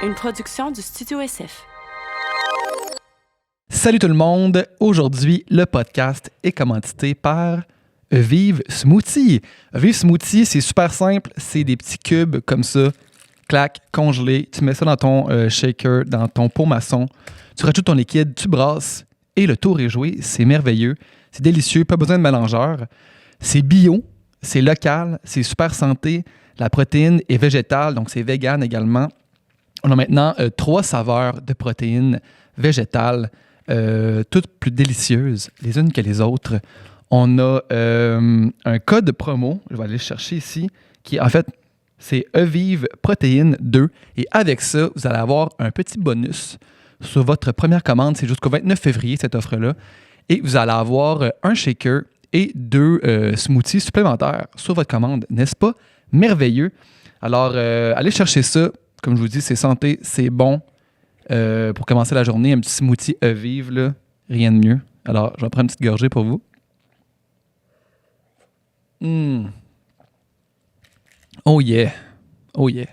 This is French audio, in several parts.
une production du Studio SF. Salut tout le monde! Aujourd'hui, le podcast est commandité par Vive Smoothie. Vive Smoothie, c'est super simple. C'est des petits cubes comme ça, clac, congelés. Tu mets ça dans ton shaker, dans ton pot maçon. Tu rajoutes ton liquide, tu brasses et le tour est joué. C'est merveilleux. C'est délicieux, pas besoin de mélangeur. C'est bio, c'est local, c'est super santé. La protéine est végétale, donc c'est vegan également. On a maintenant 3 saveurs de protéines végétales, toutes plus délicieuses les unes que les autres. On a un code promo, je vais aller le chercher ici, qui en fait, c'est EVIVE Protéine 2. Et avec ça, vous allez avoir un petit bonus sur votre première commande. C'est jusqu'au 29 février, cette offre-là. Et vous allez avoir un shaker et 2 smoothies supplémentaires sur votre commande. N'est-ce pas merveilleux? Alors, allez chercher ça. Comme je vous dis, c'est santé, c'est bon. Pour commencer la journée, un petit smoothie EVIVE, là, rien de mieux. Alors, je vais prendre une petite gorgée pour vous. Oh yeah! Oh yeah!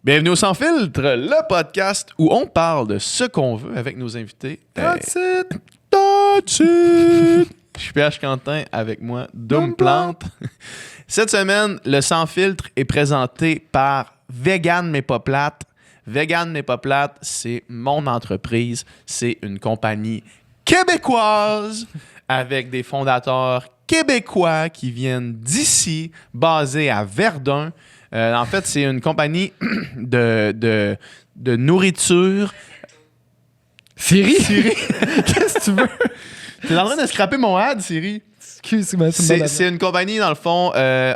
Bienvenue au Sans Filtre, le podcast où on parle de ce qu'on veut avec nos invités. That's it! That's it! Je suis PH Quentin, avec moi, Doom Plante. Cette semaine, le Sans Filtre est présenté par Vegan mais pas plate. Vegan mais pas plate, c'est mon entreprise. C'est une compagnie québécoise avec des fondateurs québécois qui viennent d'ici, basés à Verdun. En fait, c'est une compagnie de nourriture. Siri? Qu'est-ce que tu veux? T'es en train de scraper mon ad, Siri? Excuse-moi. C'est une compagnie, dans le fond,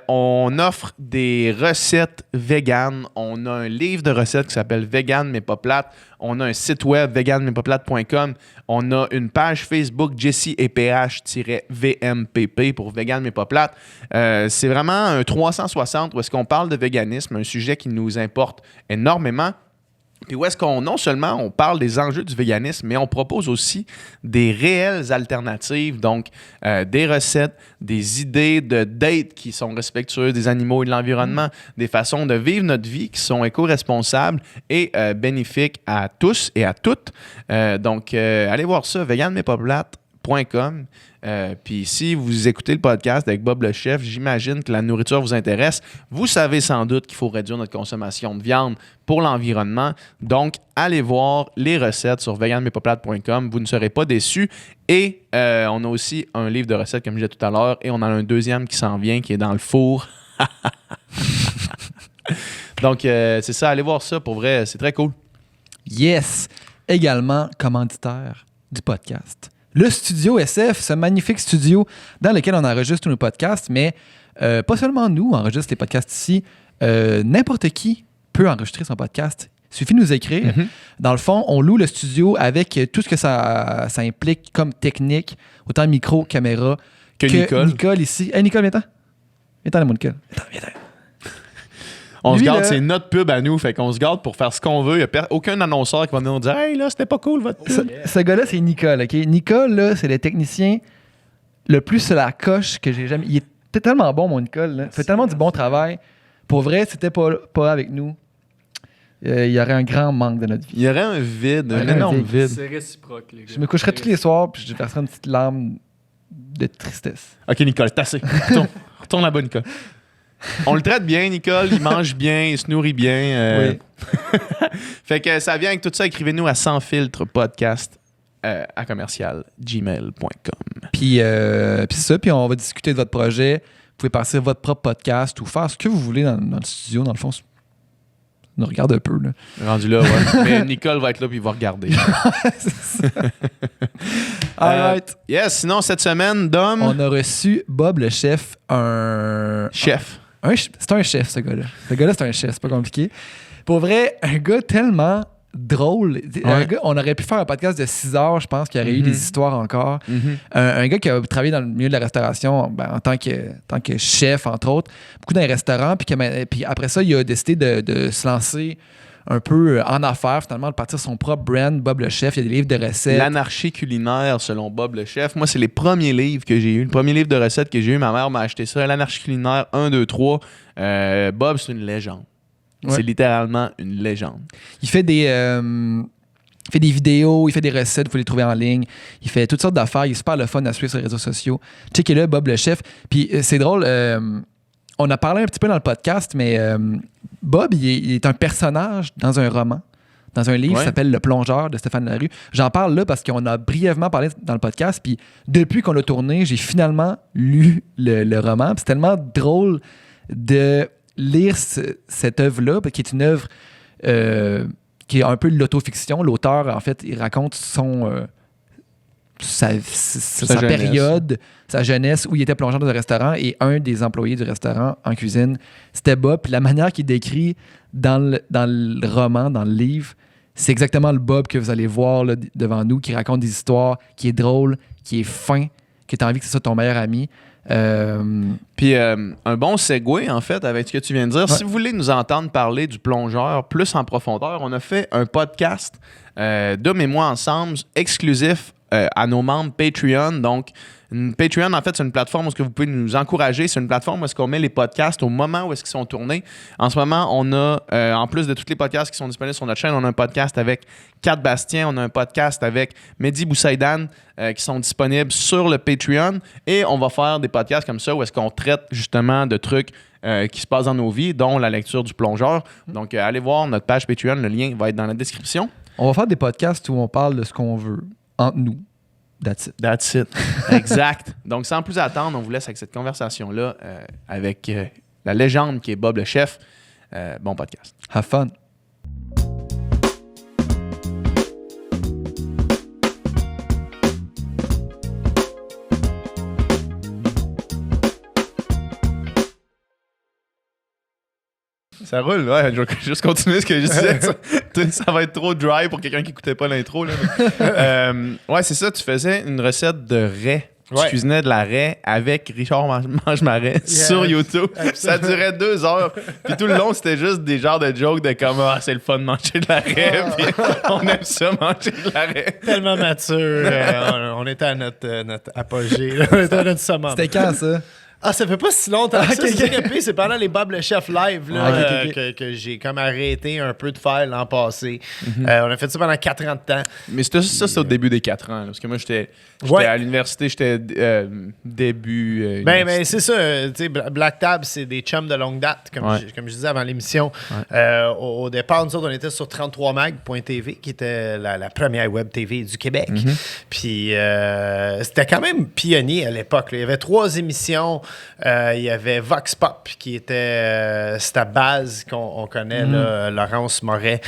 on offre des recettes véganes. On a un livre de recettes qui s'appelle Vegan mais pas plate. On a un site web veganmaitpasplate.com. On a une page Facebook Jessie et PH-VMPP pour Vegan mais pas plate. C'est vraiment un 360 où est-ce qu'on parle de véganisme, un sujet qui nous importe énormément. Puis où est-ce qu'on, non seulement on parle des enjeux du véganisme, mais on propose aussi des réelles alternatives, donc des recettes, des idées de dates qui sont respectueuses des animaux et de l'environnement, des façons de vivre notre vie qui sont éco-responsables et bénéfiques à tous et à toutes. Donc, allez voir ça, veganmaitpasplate.com. Puis si vous écoutez le podcast avec Bob le chef, j'imagine que la nourriture vous intéresse. Vous savez sans doute qu'il faut réduire notre consommation de viande pour l'environnement. Donc, allez voir les recettes sur veganmaitpasplate.com. Vous ne serez pas déçus. Et on a aussi un livre de recettes, comme je disais tout à l'heure, et on en a un deuxième qui s'en vient, qui est dans le four. Donc, c'est ça. Allez voir ça. Pour vrai, c'est très cool. Yes! Également commanditaire du podcast. Le Studio SF, ce magnifique studio dans lequel on enregistre tous nos podcasts, mais pas seulement nous, on enregistre les podcasts ici. N'importe qui peut enregistrer son podcast. Il suffit de nous écrire. Mm-hmm. Dans le fond, on loue le studio avec tout ce que ça implique comme technique, autant micro, caméra, que Nicole ici. Hey Nicole, viens-t'en. Viens-t'en, mon Nicole. Viens-t'en. On Lui, se garde, là, c'est notre pub à nous, fait qu'on se garde pour faire ce qu'on veut. Il n'y a aucun annonceur qui va nous dire « Hey, là, c'était pas cool, votre pub. » Ce gars-là, c'est Nicole, OK? Nicole, là, c'est le technicien le plus sur la coche que j'ai jamais... Il était tellement bon, mon Nicole. Là. Il fait tellement du bon travail. Pour vrai, si c'était pas avec nous, il y aurait un grand manque de notre vie. Il y aurait un vide, un Un énorme vide. vide. C'est réciproque, les gars. Je me coucherais tous les soirs puis je verserais une petite larme de tristesse. OK, Nicole, c'est assez. Retourne là-bas, Nicole. On le traite bien, Nicole. Il mange bien, il se nourrit bien. Oui. Fait que ça vient avec tout ça. Écrivez-nous à Sans Filtre Podcast à commercial gmail.com. Puis c'est ça, puis on va discuter de votre projet. Vous pouvez passer votre propre podcast ou faire ce que vous voulez dans le studio. Dans le fond, nous regarde un peu. Là. Rendu là, ouais. Mais Nicole va être là puis il va regarder. C'est ça. All right. Yes, sinon, cette semaine, Dom... On a reçu Bob le chef, Chef. C'est un chef, ce gars-là. Ce gars-là, c'est un chef, c'est pas compliqué. Pour vrai, un gars tellement drôle. Un gars, on aurait pu faire un podcast de 6 heures, je pense, qu'il y aurait eu des histoires encore. Un gars qui a travaillé dans le milieu de la restauration en tant que chef, entre autres, beaucoup dans les restaurants, puis après ça, il a décidé de se lancer un peu en affaires, finalement, de partir son propre brand, Bob le Chef. Il y a des livres de recettes. L'anarchie culinaire, selon Bob le Chef. Moi, c'est les premiers livres que j'ai eu. Le premier livre de recettes que j'ai eu, ma mère m'a acheté ça. L'anarchie culinaire 1, 2, 3. Bob, c'est une légende. Ouais. C'est littéralement une légende. Il fait des vidéos, il fait des recettes, il faut les trouver en ligne. Il fait toutes sortes d'affaires. Il est super le fun à suivre sur les réseaux sociaux. Checkez-le, Bob le Chef. Puis c'est drôle, on a parlé un petit peu dans le podcast, mais Bob, il est un personnage dans un roman, dans un livre qui s'appelle Le Plongeur de Stéphane Larue. J'en parle là parce qu'on a brièvement parlé dans le podcast. Puis depuis qu'on l'a tourné, j'ai finalement lu le roman. Puis c'est tellement drôle de lire cette œuvre-là, qui est une œuvre qui est un peu de l'autofiction. L'auteur, en fait, il raconte sa période, sa jeunesse, où il était plongeur dans un restaurant et un des employés du restaurant en cuisine, c'était Bob. Puis la manière qu'il décrit dans le roman, dans le livre, c'est exactement le Bob que vous allez voir là, devant nous, qui raconte des histoires, qui est drôle, qui est fin, que tu as envie que ce soit ton meilleur ami. Puis un bon segue, en fait, avec ce que tu viens de dire. Ouais. Si vous voulez nous entendre parler du plongeur plus en profondeur, on a fait un podcast Dom et moi ensemble, exclusif à nos membres Patreon. Donc, Patreon, en fait, c'est une plateforme où vous pouvez nous encourager. C'est une plateforme où est-ce qu'on met les podcasts au moment où est-ce qu'ils sont tournés. En ce moment, on a, en plus de tous les podcasts qui sont disponibles sur notre chaîne, on a un podcast avec Kat Bastien, on a un podcast avec Mehdi Boussaïdan qui sont disponibles sur le Patreon. Et on va faire des podcasts comme ça où est-ce qu'on traite justement de trucs qui se passent dans nos vies, dont la lecture du plongeur. Donc, allez voir notre page Patreon. Le lien va être dans la description. On va faire des podcasts où on parle de ce qu'on veut entre nous. That's it. That's it. Exact. Donc, sans plus attendre, on vous laisse avec cette conversation-là avec la légende qui est Bob le Chef. Bon podcast. Have fun. Ça roule, ouais. Je vais juste continuer ce que je disais. Ça va être trop dry pour quelqu'un qui n'écoutait pas l'intro. Là, ouais, c'est ça. Tu faisais une recette de raie. Tu cuisinais de la raie avec Richard Mange-Marais sur YouTube. Absolument. Ça durait 2 heures. Puis tout le long, c'était juste des genres de jokes de comme « Ah, c'est le fun de manger de la raie. » Puis on aime ça, manger de la raie. Tellement mature. On était à notre apogée. Là. On était à notre summum. C'était quand, ça? Ah, ça fait pas si longtemps que ça. Okay. C'est pendant les Bob le Chef live là, que j'ai comme arrêté un peu de faire l'an passé. Mm-hmm. On a fait ça pendant 4 ans de temps. Mais c'était ça, c'est au début des 4 ans. Là, parce que moi, j'étais à l'université, j'étais début. Ben c'est ça. Black Tab, c'est des chums de longue date, comme je disais avant l'émission. Ouais. Au départ, nous autres, on était sur 33mag.tv, qui était la première web TV du Québec. Mm-hmm. Puis c'était quand même pionnier à l'époque. Là. Il y avait 3 émissions. Il y avait Vox Pop qui était cette base qu'on connaît, là, Laurence Moret,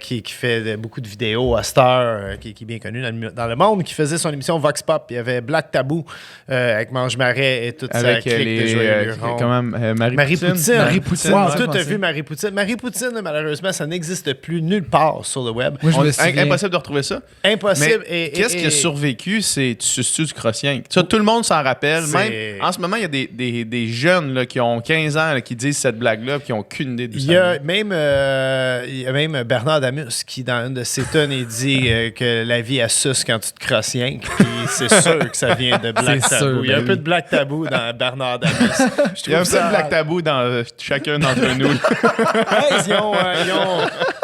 qui fait beaucoup de vidéos à Star, qui est bien connu dans le monde, qui faisait son émission Vox Pop. Il y avait Black Tabou avec Mange-Marais et toute sa clique de joyeux Marie-Poutine. Wow, toi, t'as vu Marie-Poutine. Marie-Poutine, malheureusement, ça n'existe plus nulle part sur le web. Moi, impossible de retrouver ça. Impossible. Mais qu'est-ce qui a survécu? C'est tu suces du crossien. Ça, tout le monde s'en rappelle. Même en ce moment, il y a des jeunes là, qui ont 15 ans là, qui disent cette blague-là et qui n'ont aucune idée du il y a même Bernard Damus qui, dans une de ses tonnes, dit que la vie, elle suce quand tu te crosses rien. Puis c'est sûr que ça vient de Black Tabou. Il y a un peu de Black Tabou dans Bernard Damus. Il y a un peu de Black Tabou dans chacun d'entre nous.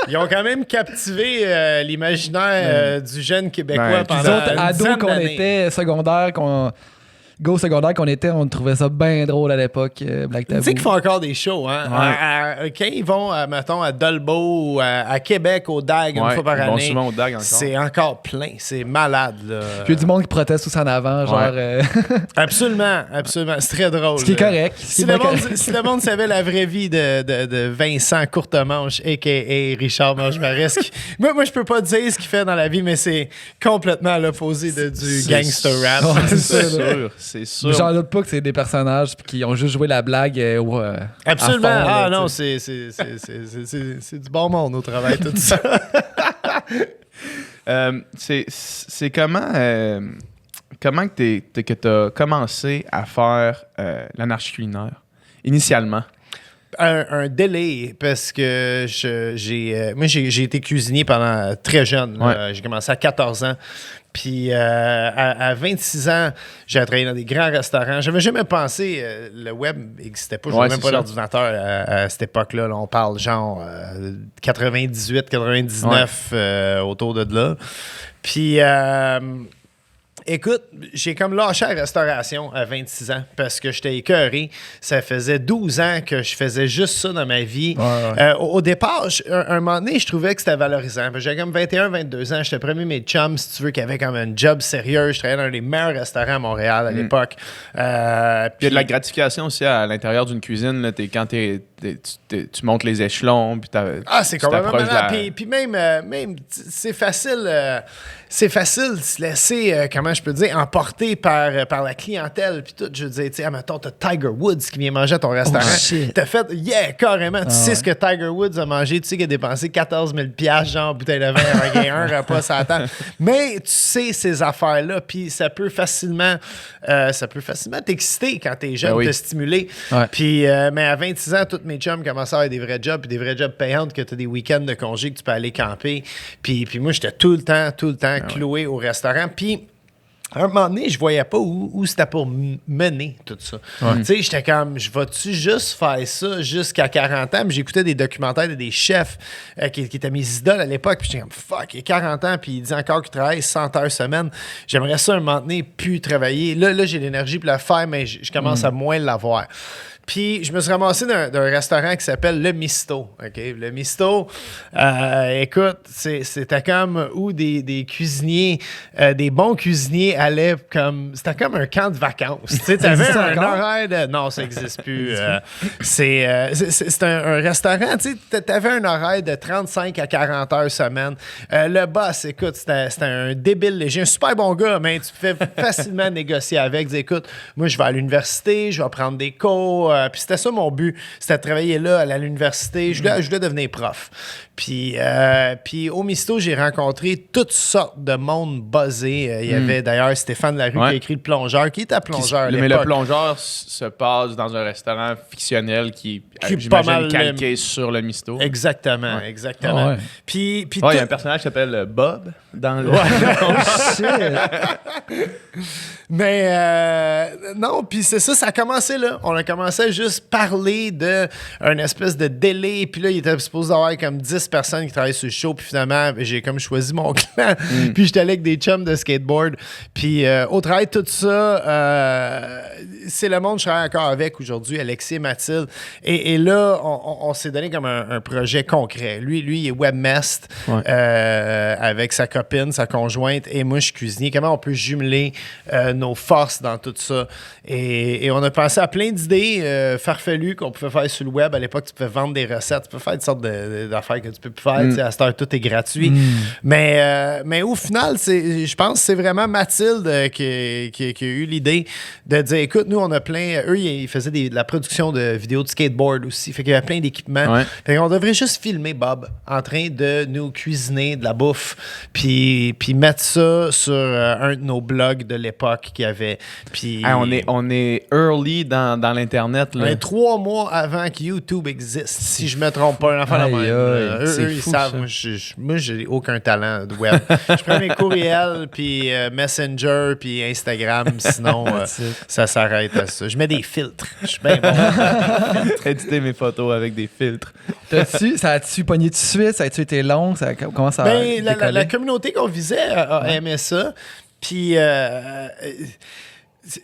Ils ont quand même captivé l'imaginaire du jeune Québécois pendant une dizaine qu'on d'années. était secondaire, qu'on était, on trouvait ça bien drôle à l'époque, Black Tabou. Tu sais qu'ils font encore des shows, hein? Ouais. Quand ils vont, mettons, à Dolbeau ou à Québec, au DAG, une fois par année. Ils vont souvent au DAG encore. C'est encore plein. C'est malade, là. Puis il y a du monde qui proteste tous en avant, genre... Absolument. C'est très drôle. Ce qui est correct. Si le monde savait la vraie vie de Vincent Courtemanche, a.k.a. Richard Mange-Marais, moi, je peux pas dire ce qu'il fait dans la vie, mais c'est complètement à l'opposé du gangster rap. C'est sûr. C'est sûr. J'en doute pas que c'est des personnages qui ont juste joué la blague. Absolument. À fond, là, non, c'est du bon monde au travail, tout ça. C'est comment que tu as commencé à faire l'anarchie culinaire, initialement? un délai parce que j'ai été cuisinier pendant très jeune. J'ai commencé à 14 ans. Puis à 26 ans, j'ai travaillé dans des grands restaurants. J'avais jamais pensé, le web n'existait pas, je n'avais même pas d'ordinateur à cette époque-là. Là, on parle genre 98, 99 autour de là. Puis écoute, j'ai comme lâché la restauration à 26 ans parce que j'étais écœuré. Ça faisait 12 ans que je faisais juste ça dans ma vie. Au départ, un moment donné, je trouvais que c'était valorisant. J'avais comme 21, 22 ans. J'étais premier mes chums, si tu veux, qui avait comme un job sérieux. Je travaillais dans les meilleurs restaurants à Montréal à l'époque. Puis il y a de la gratification aussi à l'intérieur d'une cuisine. Là, quand tu montes les échelons. Puis c'est complètement malade. Puis même c'est facile. C'est facile de se laisser, comment je peux dire, emporter par la clientèle. Puis tout, je veux dire, tu sais, mettons, t'as Tiger Woods qui vient manger à ton restaurant. T'as fait, carrément. Tu sais ce que Tiger Woods a mangé. Tu sais qu'il a dépensé 14 000 $, genre, bouteille de vin, un repas sur la table. Mais tu sais ces affaires-là. Puis ça peut facilement t'exciter quand t'es jeune, te stimuler. Puis, mais à 26 ans, tous mes chums commençaient à avoir des vrais jobs. Puis des vrais jobs payants, que t'as des week-ends de congé, que tu peux aller camper. Puis moi, j'étais tout le temps cloué au restaurant. Puis, à un moment donné, je voyais pas où c'était pour mener tout ça. Tu sais, j'étais comme, je vais-tu juste faire ça jusqu'à 40 ans? Puis j'écoutais des documentaires de des chefs qui étaient mes idoles à l'époque. Puis j'étais comme, fuck, il a 40 ans, puis il dit encore qu'il travaille 100 heures semaine. J'aimerais ça, un moment donné, plus travailler. Là j'ai l'énergie pour le faire, mais je commence à moins l'avoir. Puis, je me suis ramassé d'un restaurant qui s'appelle Le Misto. Okay? Le Misto, écoute, c'était comme où des cuisiniers, des bons cuisiniers allaient comme... C'était comme un camp de vacances. Tu sais, t'avais un horaire de... Non, ça n'existe plus. C'est un restaurant, tu sais, t'avais un horaire de 35 à 40 heures semaine. Le boss, écoute, c'était un débile léger. Un super bon gars, mais tu fais facilement négocier avec. Dis, écoute, moi, je vais à l'université, je vais prendre des cours... puis c'était ça mon but, c'était de travailler là à l'université. Je voulais devenir prof. Puis au Misto, j'ai rencontré toutes sortes de monde buzzé. Il y avait d'ailleurs Stéphane Larue qui a écrit Le Plongeur, qui était plongeur à l'époque. Mais Le Plongeur se passe dans un restaurant fictionnel qui j'imagine, calqué sur Le Misto. Exactement. Puis il y a un personnage qui s'appelle Bob dans le... Mais non, puis c'est ça a commencé là. On a commencé à juste parler d'une espèce de délai. Puis là, il était supposé avoir comme 10 personnes qui travaillaient sur le show. Puis finalement, j'ai comme choisi mon clan. Puis j'étais allé avec des chums de skateboard. Puis au travail de tout ça, c'est le monde que je travaille encore avec aujourd'hui, Alexis et Mathilde. Et là, on s'est donné comme un projet concret. Lui, il est webmaster avec sa copine, sa conjointe. Et moi, je suis cuisinier. Comment on peut jumeler nos forces dans tout ça? Et on a pensé à plein d'idées farfelues qu'on pouvait faire sur le web. À l'époque, tu pouvais vendre des recettes. Tu peux faire toutes sortes d'affaires que tu peux plus faire. À cette heure, tout est gratuit. Mais au final, je pense que c'est vraiment Mathilde qui a eu l'idée de dire, écoute, nous, on a plein... Eux, ils faisaient de la production de vidéos de skateboard aussi. Fait qu'il y avait plein d'équipements. Fait qu'on devrait juste filmer Bob en train de nous cuisiner de la bouffe puis mettre ça sur un de nos blogs de l'époque qu'il y avait. Puis... on est early dans l'Internet. Là. 3 mois avant que YouTube existe, si je me trompe pas. Un enfant de même. Eux, ils savent. Moi, j'ai aucun talent de web. Je prends mes courriels, puis Messenger, puis Instagram. Sinon, ça s'arrête à ça. Je mets des filtres. Je suis bien bon. Éditer mes photos avec des filtres. Ça a-tu pogné tout de suite? Ça a-tu été long? Comment ça a la communauté qu'on visait a aimé ça. Puis...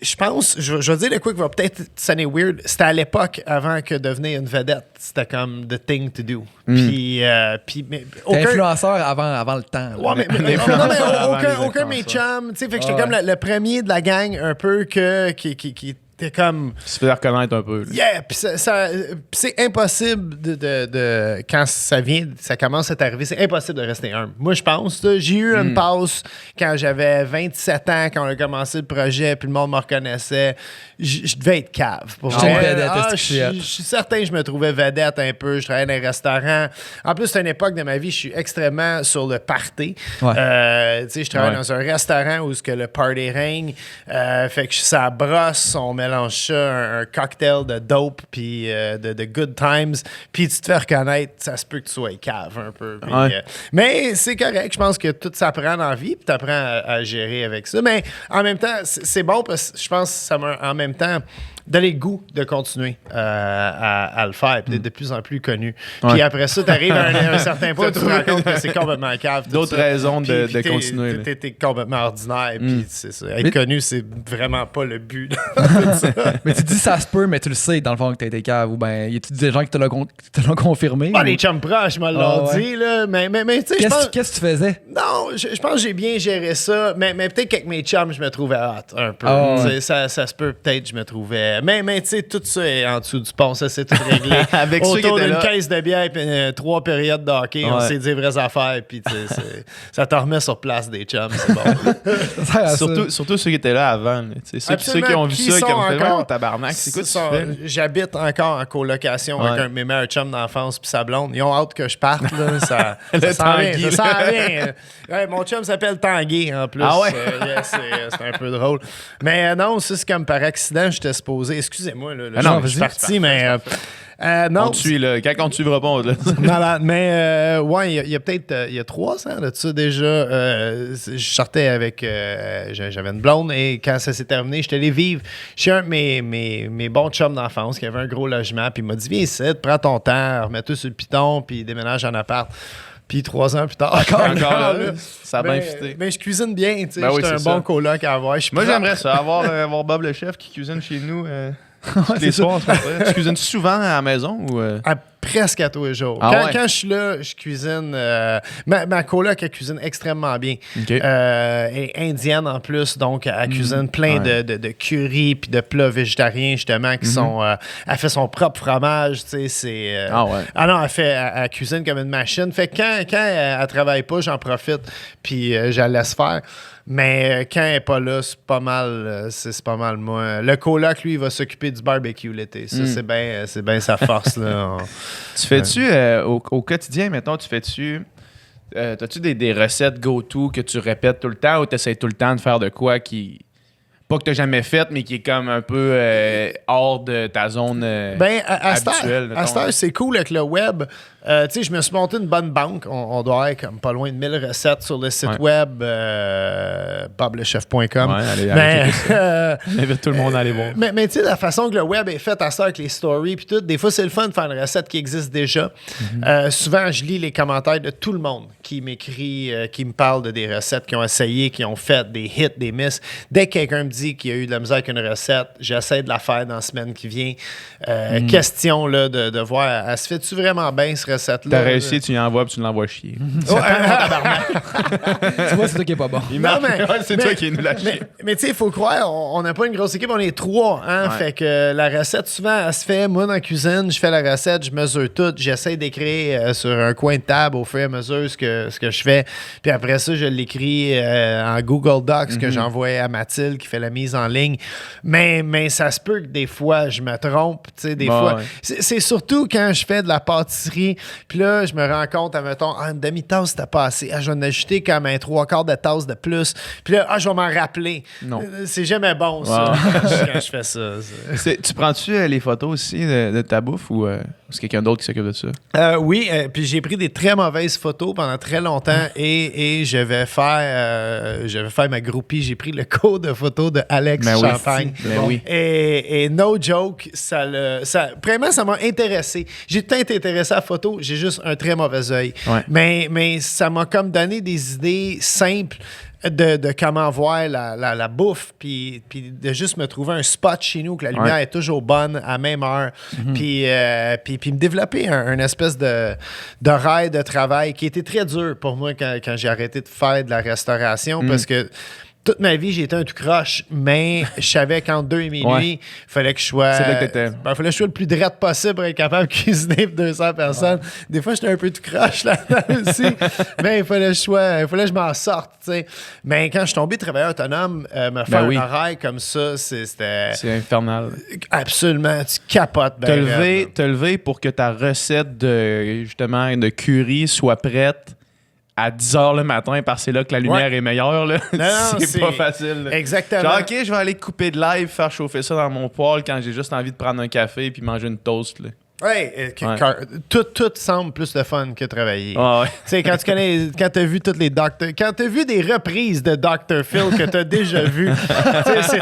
je pense, je vais dire le quoi qui va peut-être sonner weird. C'était à l'époque, avant que devenir une vedette. C'était comme the thing to do. Puis t'es influenceur avant le temps. Ouais, mais aucun de mes chums. Tu sais, fait que j'étais comme le premier de la gang un peu qui t'es comme... Tu te fais reconnaître un peu. Là. Yeah! Puis c'est impossible de quand ça commence à t'arriver, c'est impossible de rester humble. Moi, je pense. J'ai eu une pause quand j'avais 27 ans, quand on a commencé le projet, puis le monde me reconnaissait. Je devais être cave. Je suis certain que je me trouvais vedette un peu. Je travaillais dans les restaurants. En plus, c'est une époque de ma vie, je suis extrêmement sur le party. Tu sais, je travaille dans un restaurant où le party règne. Fait que ça brosse, on mélange mélanges ça, un cocktail de dope puis de good times, puis tu te fais reconnaître, ça se peut que tu sois cave un peu. Puis, mais c'est correct, je pense que tout s'apprend dans la vie, puis tu apprends à gérer avec ça. Mais en même temps, c'est bon parce que je pense que ça m'a en même temps donné le goût de continuer à le faire, puis d'être de plus en plus connu. Puis après ça, tu arrives à un certain point où tu te rends compte que c'est complètement cave. D'autres raisons de continuer. T'es complètement ordinaire, puis c'est ça. Être connu, c'est vraiment pas le but de tout ça. Mais tu dis ça se peut, mais tu le sais, dans le fond, que t'as été cave, ou ben, y a-tu des gens qui te l'ont confirmé? Ah, les chums proches me l'ont dit, là. Mais tu sais, je pense... Qu'est-ce que tu faisais? Non, je pense que j'ai bien géré ça, mais peut-être qu'avec mes chums, je me trouvais hot un peu. Ça se peut, peut-être, je me trouvais... Mais tu sais, tout ça est en dessous du pont, ça c'est tout réglé. Avec ceux qui autour étaient d'une là. caisse de bière et 3 périodes de hockey, on s'est dit vraies affaires, puis ça te remet sur place des chums, c'est bon. surtout ceux qui étaient là avant. Là, ceux qui ont vu ça, qui ont fait encore tabarnak, c'est quoi tu fais? J'habite encore en colocation avec un de mes meilleurs chums d'enfance puis sa blonde. Ils ont hâte que je parte. Là, ça s'en vient. Ouais, mon chum s'appelle Tanguy en plus. Ah ouais? C'est un peu drôle. Mais non, ça c'est comme par accident, j'étais supposé. Excusez-moi, là, non, je suis parti, mais... non, on te suit, là. Quand on te suivra pas, on malade. Mais ouais, il y a peut-être 3 ans de ça déjà. Je sortais avec. J'avais une blonde et quand ça s'est terminé, j'étais allé vivre chez un de mes bons chums d'enfance qui avait un gros logement. Puis il m'a dit: viens ici, prends ton temps, remets-toi sur le piton, puis déménage en appart. Puis 3 ans plus tard, encore là, ça a bien fité. Mais je cuisine bien, tu sais. Ben oui, j'étais un bon coloc à avoir. Moi, j'aimerais ça, avoir Bob le chef qui cuisine chez nous. Les soirs, tu cuisines souvent à la maison ou presque à tous les jours. Quand je suis là, je cuisine. Ma coloc, elle cuisine extrêmement bien. Okay. Elle est indienne en plus, donc elle cuisine plein de curry puis de plats végétariens, justement, qui sont. Elle fait son propre fromage, tu sais. C'est. Ah non, elle cuisine comme une machine. Fait que quand elle travaille pas, j'en profite puis je la laisse faire. Mais quand elle n'est pas là, c'est pas mal moi. Le coloc, lui, il va s'occuper du barbecue l'été. Ça, c'est bien sa force. Là. Tu fais-tu, au quotidien, mettons, t'as-tu des recettes go-to que tu répètes tout le temps ou tu essaies tout le temps de faire de quoi qui... Pas que tu n'as jamais fait, mais qui est comme un peu hors de ta zone habituelle. À cette heure, c'est cool avec le web. Tu sais, je me suis monté une bonne banque. On doit être comme pas loin de 1000 recettes sur le site web boblechef.com. Ouais, j'invite tout le monde à aller voir. Mais tu sais, la façon que le web est fait à cette heure avec les stories puis tout, des fois, c'est le fun de faire une recette qui existe déjà. Souvent, je lis les commentaires de tout le monde qui m'écrit, qui me parle de des recettes qu'ils ont essayé, qui ont fait des hits, des misses. Dès que quelqu'un me dit qu'il y a eu de la misère avec une recette, j'essaie de la faire dans la semaine qui vient. Question là, de voir, elle se fait-tu vraiment bien, cette recette-là? T'as réussi, tu y envoies puis tu l'envoies chier. Tu vois, c'est toi qui est pas bon. C'est toi qui nous l'a chier. Mais tu sais, il faut croire, on n'a pas une grosse équipe, on est 3. Hein? Fait que la recette, souvent, elle se fait, moi, dans la cuisine, je fais la recette, je mesure tout, j'essaie d'écrire sur un coin de table au fur et à mesure ce que je fais. Puis après ça, je l'écris en Google Docs que j'envoie à Mathilde qui fait la mise en ligne. Mais ça se peut que des fois, je me trompe. Tu sais, des fois. Ouais. C'est surtout quand je fais de la pâtisserie. Puis là, je me rends compte, mettons, une demi-tasse, c'était pas assez. Je vais en ajouter comme un 3/4 de tasse de plus. Puis là, je vais m'en rappeler. Non. C'est jamais bon, ça, quand je fais ça. Tu prends-tu les photos aussi de ta bouffe ou c'est quelqu'un d'autre qui s'occupe de ça? Oui, puis j'ai pris des très mauvaises photos pendant très longtemps et je vais faire ma groupie. J'ai pris le cours de photos de Alex Champagne. Oui. Et no joke, vraiment, ça m'a intéressé. J'ai peut-être intéressé à la photo, j'ai juste un très mauvais œil. Ouais. Mais ça m'a comme donné des idées simples de comment voir la bouffe, puis de juste me trouver un spot chez nous, que la lumière est toujours bonne à même heure, puis me développer un espèce d'horaire de travail qui était très dur pour moi quand j'ai arrêté de faire de la restauration, parce que toute ma vie, j'ai été un tout croche, mais je savais qu'entre 2 et minuit, il fallait que je sois... C'est là que t'étais. Fallait que je sois le plus drette possible pour être capable de cuisiner pour 200 personnes. Ouais. Des fois, j'étais un peu tout croche là-dedans aussi, mais il fallait que je m'en sorte, tu sais. Mais quand je suis tombé travailleur autonome, me faire un horaire comme ça, c'était... C'est infernal. Absolument, tu capotes. Te lever pour que ta recette de curry soit prête à 10 h le matin parce que c'est là que la lumière est meilleure. Là. Non, c'est pas facile. Là. Exactement. Genre, OK, je vais aller couper de live, faire chauffer ça dans mon poêle quand j'ai juste envie de prendre un café puis manger une toast. Là. Tout semble plus le fun que travailler. Ah ouais. Tu sais, quand t'as vu toutes les quand t'as vu des reprises de Dr. Phil que t'as déjà vu,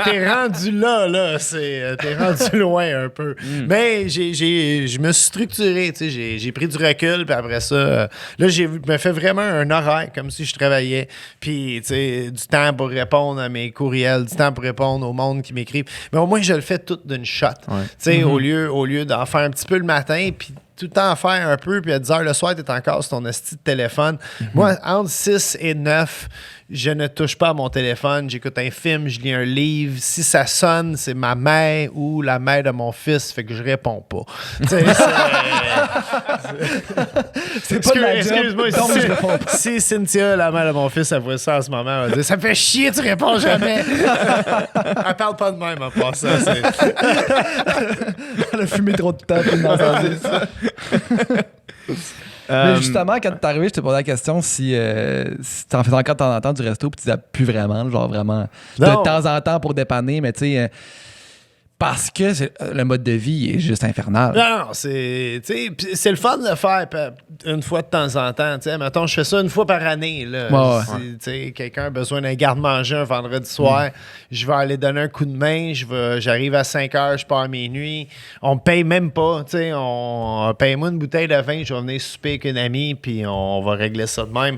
t'es rendu là, t'es rendu loin un peu. Mais je me suis structuré, tu sais, j'ai pris du recul, puis après ça, là, je me fais vraiment un horaire, comme si je travaillais, puis, tu sais, du temps pour répondre à mes courriels, du temps pour répondre au monde qui m'écrivent. Mais au moins, je le fais tout d'une shot. Ouais. Tu sais, au lieu d'en faire un petit peu le matin, puis tout le temps en faire un peu, puis à 10 h le soir, t'es encore sur ton esti de téléphone. Moi, entre 6 et 9, je ne touche pas à mon téléphone. J'écoute un film, je lis un livre. Si ça sonne, c'est ma mère ou la mère de mon fils, fait que je réponds pas. C'est pas de la job, excuse-moi, donc je réponds pas. si Cynthia, la mère de mon fils, elle voit ça en ce moment, elle va dire « Ça me fait chier, tu réponds jamais! » Elle parle pas de même en passant. Elle a fumé trop de temps pour m'entendre ça. Mais justement, quand t'es arrivé, je t'ai posé la question si t'en fais encore de temps en temps du resto puis tu dis plus vraiment, genre vraiment de temps en temps pour dépanner, mais tu sais, parce que le mode de vie est juste infernal. Non, c'est le fun de le faire une fois de temps en temps. Mettons, je fais ça une fois par année. Là. Si quelqu'un a besoin d'un garde-manger un vendredi soir, je vais aller donner un coup de main. J'arrive à 5 h, je pars à minuit. On me paye même pas. On paye-moi une bouteille de vin, je vais venir souper avec une amie, puis on va régler ça de même.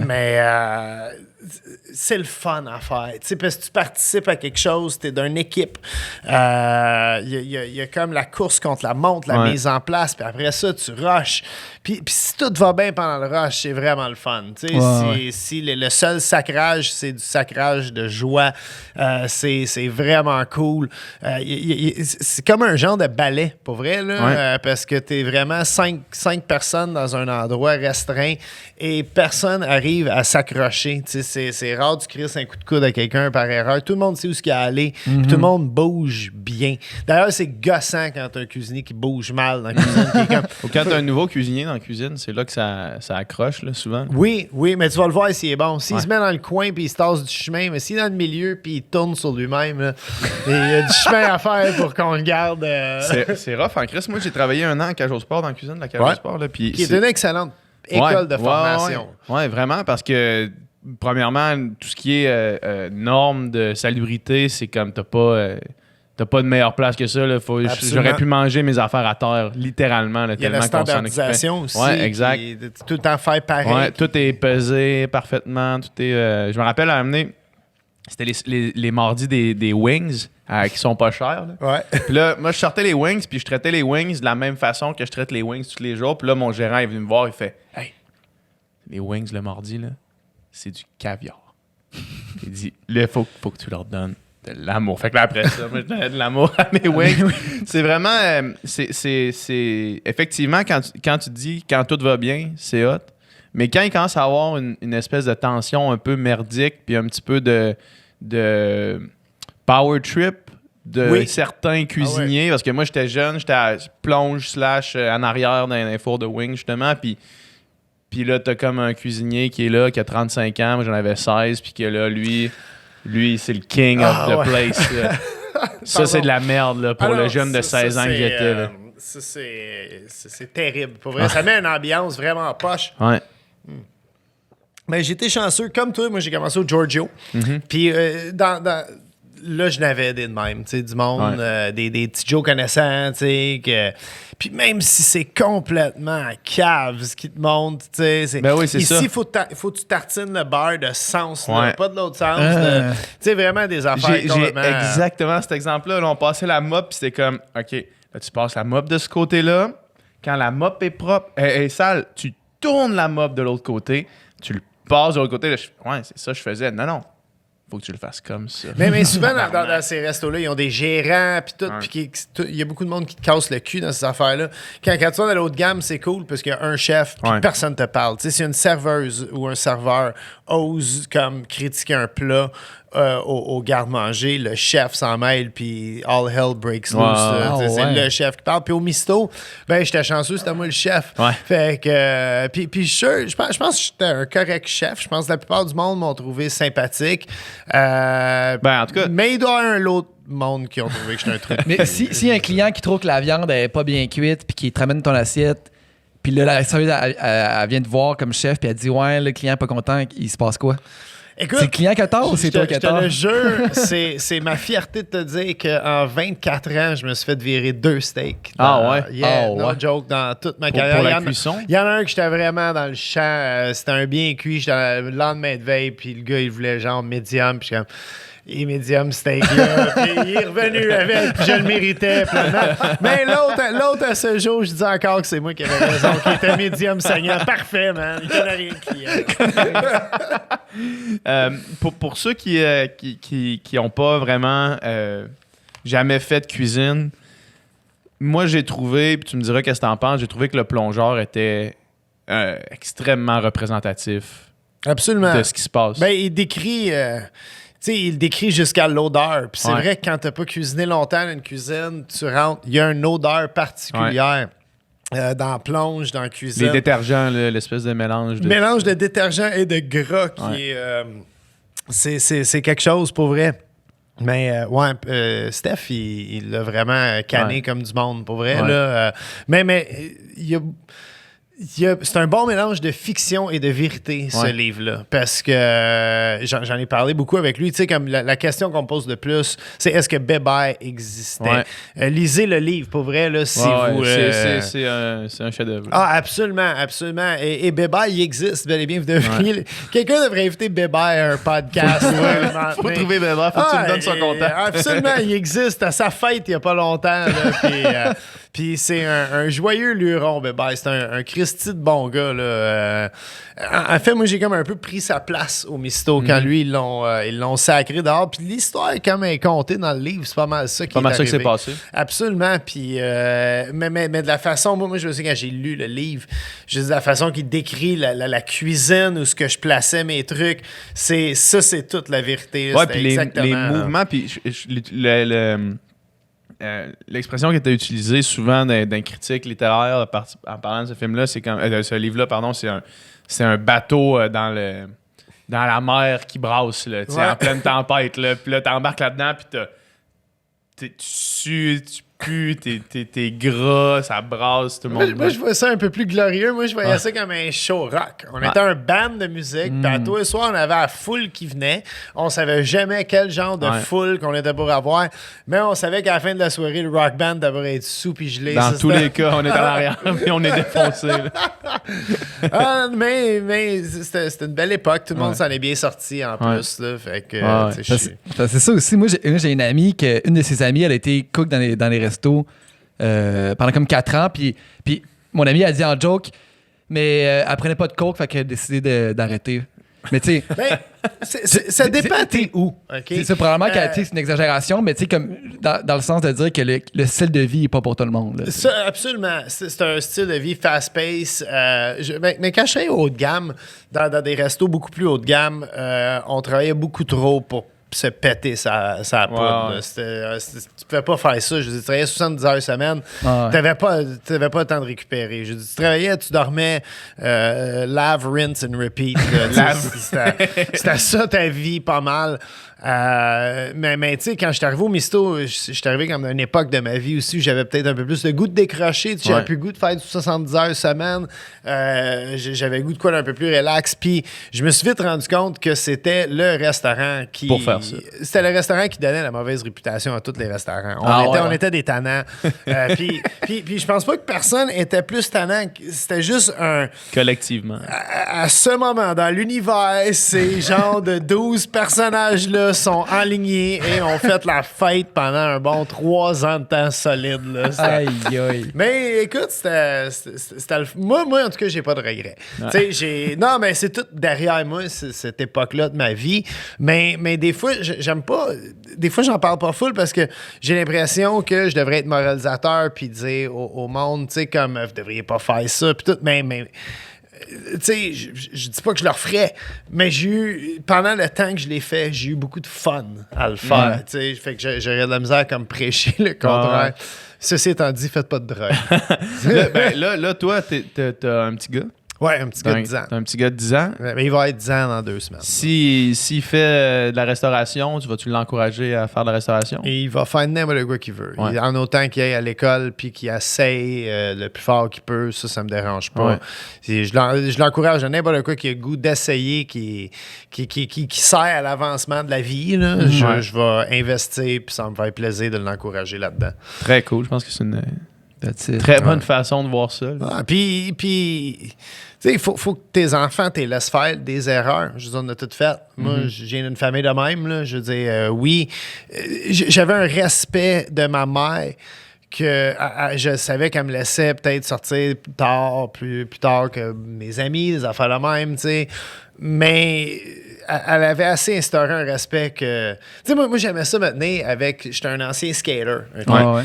Mais c'est le fun à faire. Parce que tu participes à quelque chose, tu es d'une équipe. Il y a comme la course contre la montre, la mise en place, puis après ça, tu rushes. Puis si tout va bien pendant le rush, c'est vraiment le fun. Si le seul sacrage, c'est du sacrage de joie, c'est vraiment cool. C'est comme un genre de ballet, pour vrai, là, parce que tu es vraiment 5 personnes dans un endroit restreint et personne arrive à s'accrocher. C'est rare tu crisses un coup de coude à quelqu'un par erreur. Tout le monde sait où il est allé, puis tout le monde bouge bien. D'ailleurs, c'est gossant quand tu as un cuisinier qui bouge mal dans la cuisine. Ou quand tu as un nouveau cuisinier dans la cuisine, c'est là que ça accroche, là, souvent. Oui, mais tu vas le voir s'il est bon. S'il se met dans le coin puis il se tasse du chemin, mais s'il est dans le milieu puis il tourne sur lui-même, là, il y a du chemin à faire pour qu'on le garde. C'est rough en Chris. Moi, j'ai travaillé un an à Cage au Sport dans la cuisine de la Cage au Sport. Là, puis qui est une excellente école de formation. Oui, vraiment, parce que premièrement, tout ce qui est normes de salubrité, c'est comme t'as pas de meilleure place que ça. Là. J'aurais pu manger mes affaires à terre, littéralement. Là, il y a la standardisation aussi. Oui, exact. Tout le temps faire pareil. Ouais, tout est pesé parfaitement. Tout est, je me rappelle à amener, c'était les mardis des wings qui sont pas chers. Là. Ouais. Puis là, moi, je sortais les wings, puis je traitais les wings de la même façon que je traite les wings tous les jours. Puis là, mon gérant est venu me voir, il fait « Hey, les wings le mardi, là, c'est du caviar. » Il dit « Là, faut que tu leur donnes de l'amour. » Fait que là, après ça, moi, je donnais de l'amour à mes wings. C'est vraiment... c'est effectivement, quand tu dis « Quand tout va bien, c'est hot. » Mais quand il commence à avoir une espèce de tension un peu merdique, puis un petit peu de power trip de certains cuisiniers, parce que moi, j'étais jeune, j'étais à plonge / en arrière dans un four de wing, justement, puis là, t'as comme un cuisinier qui est là, qui a 35 ans, moi j'en avais 16, puis que là, lui c'est le king of the place. Ça, c'est de la merde là, pour le jeune de 16 ans que j'étais. Là. C'est terrible. Pour vrai, ça met une ambiance vraiment poche. Ouais. Mais j'étais chanceux. Comme toi, moi, j'ai commencé au Giorgio. Puis là, je n'avais des de même, tu sais, du monde, des petits Joe connaissants, tu sais, puis même si c'est complètement cave ce qui te montre, tu sais, ben oui, c'est ici, ça. il faut que tu tartines le beurre de sens, là, pas de l'autre sens. Tu sais, vraiment des affaires complètement... J'ai exactement cet exemple-là. Là, on passait la mop, puis c'était comme, OK, là, tu passes la mop de ce côté-là. Quand la mop est propre, est sale, tu tournes la mop de l'autre côté, tu le passes de l'autre côté. Là, c'est ça que je faisais. Non. Faut que tu le fasses comme ça. Mais souvent, dans ces restos-là, ils ont des gérants, puis tout, puis il y a beaucoup de monde qui te casse le cul dans ces affaires-là. Quand tu vas dans l'autre gamme, c'est cool, parce qu'il y a un chef, puis personne te parle. Tu sais, si une serveuse ou un serveur ose comme critiquer un plat, au garde-manger, le chef s'en mêle, puis all hell breaks loose. C'est le chef qui parle. Puis au misto, ben j'étais chanceux, c'était moi le chef. Ouais. Fait que, puis je pense que j'étais un correct chef. Je pense que la plupart du monde m'ont trouvé sympathique. Ben, en tout cas... Mais il doit y avoir un autre monde qui ont trouvé que j'étais un truc. Mais s'il y a un client qui trouve que la viande est pas bien cuite puis qui te ramène ton assiette, puis là, la serveuse, elle vient te voir comme chef puis elle dit « Ouais, le client est pas content, il se passe quoi? » Écoute, c'est le client qui a tort ou c'est toi qui a tort? Je te le jure, c'est ma fierté de te dire qu'en 24 ans, je me suis fait virer 2 steaks. No joke, dans toute ma carrière. Pour la cuisson? Il y en a un que j'étais vraiment dans le champ. C'était un bien cuit. J'étais le lendemain de veille, puis le gars, il voulait genre médium. Puis je suis comme... Et médium steak là, puis il est revenu avec, puis je le méritais pleinement. Mais l'autre à ce jour, je dis encore que c'est moi qui avais raison, qui était médium saignant. Parfait, man. Il connaît rien de client. Pour ceux qui ont pas vraiment jamais fait de cuisine, moi j'ai trouvé, puis tu me diras qu'est-ce que t'en penses, j'ai trouvé que le plongeur était extrêmement représentatif. Absolument. De ce qui se passe. Ben, il décrit... il décrit jusqu'à l'odeur. Puis c'est vrai que quand tu n'as pas cuisiné longtemps dans une cuisine, tu rentres, il y a une odeur particulière dans la plonge, dans la cuisine. Les détergents, l'espèce de mélange. Mélange de détergent et de gras qui est... c'est quelque chose pour vrai. Mais Steph, il l'a vraiment canné comme du monde, pour vrai. Là, mais il y a... c'est un bon mélange de fiction et de vérité, ce livre-là. Parce que j'en ai parlé beaucoup avec lui. Tu sais, comme la question qu'on me pose le plus, c'est est-ce que Bébert existait? Lisez le livre, pour vrai, là, si vous... C'est un chef-d'œuvre. Ah, absolument, absolument. Et Bébert, il existe, bel et bien. Vous devriez... Quelqu'un devrait inviter Bébert à un podcast. Faut trouver Bébert, faut que tu me donnes son contact. Absolument, il existe. À sa fête, il n'y a pas longtemps. Puis c'est un joyeux luron, Bébert. C'est un Christy de bon gars. Là. En fait, moi, j'ai comme un peu pris sa place au Misto quand lui, ils l'ont sacré dehors. Puis l'histoire, comme elle est contée dans le livre, c'est pas mal ça qui est arrivé. Ça qui s'est passé. Absolument. Puis, mais de la façon, moi, je sais quand j'ai lu le livre, je dis la façon qu'il décrit la cuisine ou ce que je plaçais mes trucs, c'est toute la vérité. Ouais, puis les mouvements, puis l'expression qui était utilisée souvent d'un critique littéraire en parlant de ce film-là, c'est de ce livre-là, pardon, c'est un bateau dans la mer qui brasse, là, en pleine tempête. Là, puis là, t'embarques là-dedans, puis tu sues, tu pues, t'es gras, ça brasse, tout le monde. Moi, je vois ça un peu plus glorieux. Moi, je voyais ça comme un show rock. On était un band de musique, puis à tous les soirs, on avait la foule qui venait. On savait jamais quel genre de foule qu'on était pour avoir, mais on savait qu'à la fin de la soirée, le rock band devrait être sous puis gelé. Dans tous les cas, on est à l'arrière, puis on est défoncé. Mais c'était une belle époque. Tout le monde s'en est bien sorti en plus. Là, fait que, c'est ça aussi. Moi, j'ai une amie, une de ses amies, elle a été cook dans les restos pendant comme 4 ans. Puis mon amie a dit en joke, mais elle prenait pas de coke, fait qu'elle a décidé d'arrêter. Mais tu sais... ça dépend t'es où. Okay? C'est probablement que c'est une exagération, mais tu sais, comme dans le sens de dire que le style de vie n'est pas pour tout le monde. Là, ça, absolument. C'est un style de vie fast-paced. Mais quand je travaillais haut de gamme, dans des restos beaucoup plus haut de gamme, on travaillait beaucoup trop pour se péter sa poudre. Tu pouvais pas faire ça. Je veux dire, tu travaillais 70 heures semaine. T'avais pas le temps de récupérer. Je veux dire, tu travaillais, tu dormais, lave, rinse and repeat. C'était ça ta vie, pas mal. Mais tu sais, quand je suis arrivé au Misto, je suis arrivé comme dans une époque de ma vie aussi où j'avais peut-être un peu plus le goût de décrocher. J'avais plus le goût de faire du 70 heures semaine. J'avais le goût de quoi d'un peu plus relax. Puis je me suis vite rendu compte que c'était le restaurant qui... Pour faire ça. C'était le restaurant qui donnait la mauvaise réputation à tous les restaurants. On était des tannants. Puis je pense pas que personne était plus tannant. C'était juste un... Collectivement. À ce moment, dans l'univers, ces genres de 12 personnages-là sont alignés et ont fait la fête pendant un bon 3 ans de temps solide. Là. Aïe, aïe. Mais écoute, c'était moi, en tout cas, j'ai pas de regrets. Non, mais c'est tout derrière moi, cette époque-là de ma vie. Mais des fois, j'aime pas... Des fois, j'en parle pas full parce que j'ai l'impression que je devrais être moralisateur puis dire au monde, tu sais, comme, vous devriez pas faire ça, puis tout, mais tu sais, je dis pas que je le referais, mais pendant le temps que je l'ai fait, j'ai eu beaucoup de fun à le faire. Ouais. Tu sais, fait que j'aurais de la misère comme prêcher le contraire. Ceci étant dit, faites pas de drogue. là, toi, t'as un petit gars. Ouais, un petit gars de 10 ans. T'as un petit gars de 10 ans. Ouais, mais il va être 10 ans dans 2 semaines. S'il fait de la restauration, vas-tu l'encourager à faire de la restauration? Et il va faire n'importe quoi qu'il veut. Ouais. En autant qu'il aille à l'école puis qu'il essaye le plus fort qu'il peut, ça me dérange pas. Ouais. Je l'encourage à n'importe quoi qui a le goût d'essayer, qui sert à l'avancement de la vie. Là. Je vais investir puis ça me fait plaisir de l'encourager là-dedans. Très cool. Je pense que c'est une That's it. très bonne façon de voir ça. là. Ah, puis tu sais, il faut que tes enfants, tu les laisses faire des erreurs. Je veux dire, on a tout fait. Moi, j'ai une famille de même. Là. Je veux dire, oui, j'avais un respect de ma mère que je savais qu'elle me laissait peut-être sortir plus tard que mes amis, des affaires de même, tu sais. Mais elle avait assez instauré un respect que... Tu sais, moi j'aimais ça me tenir avec... J'étais un ancien skater. Okay? Ouais.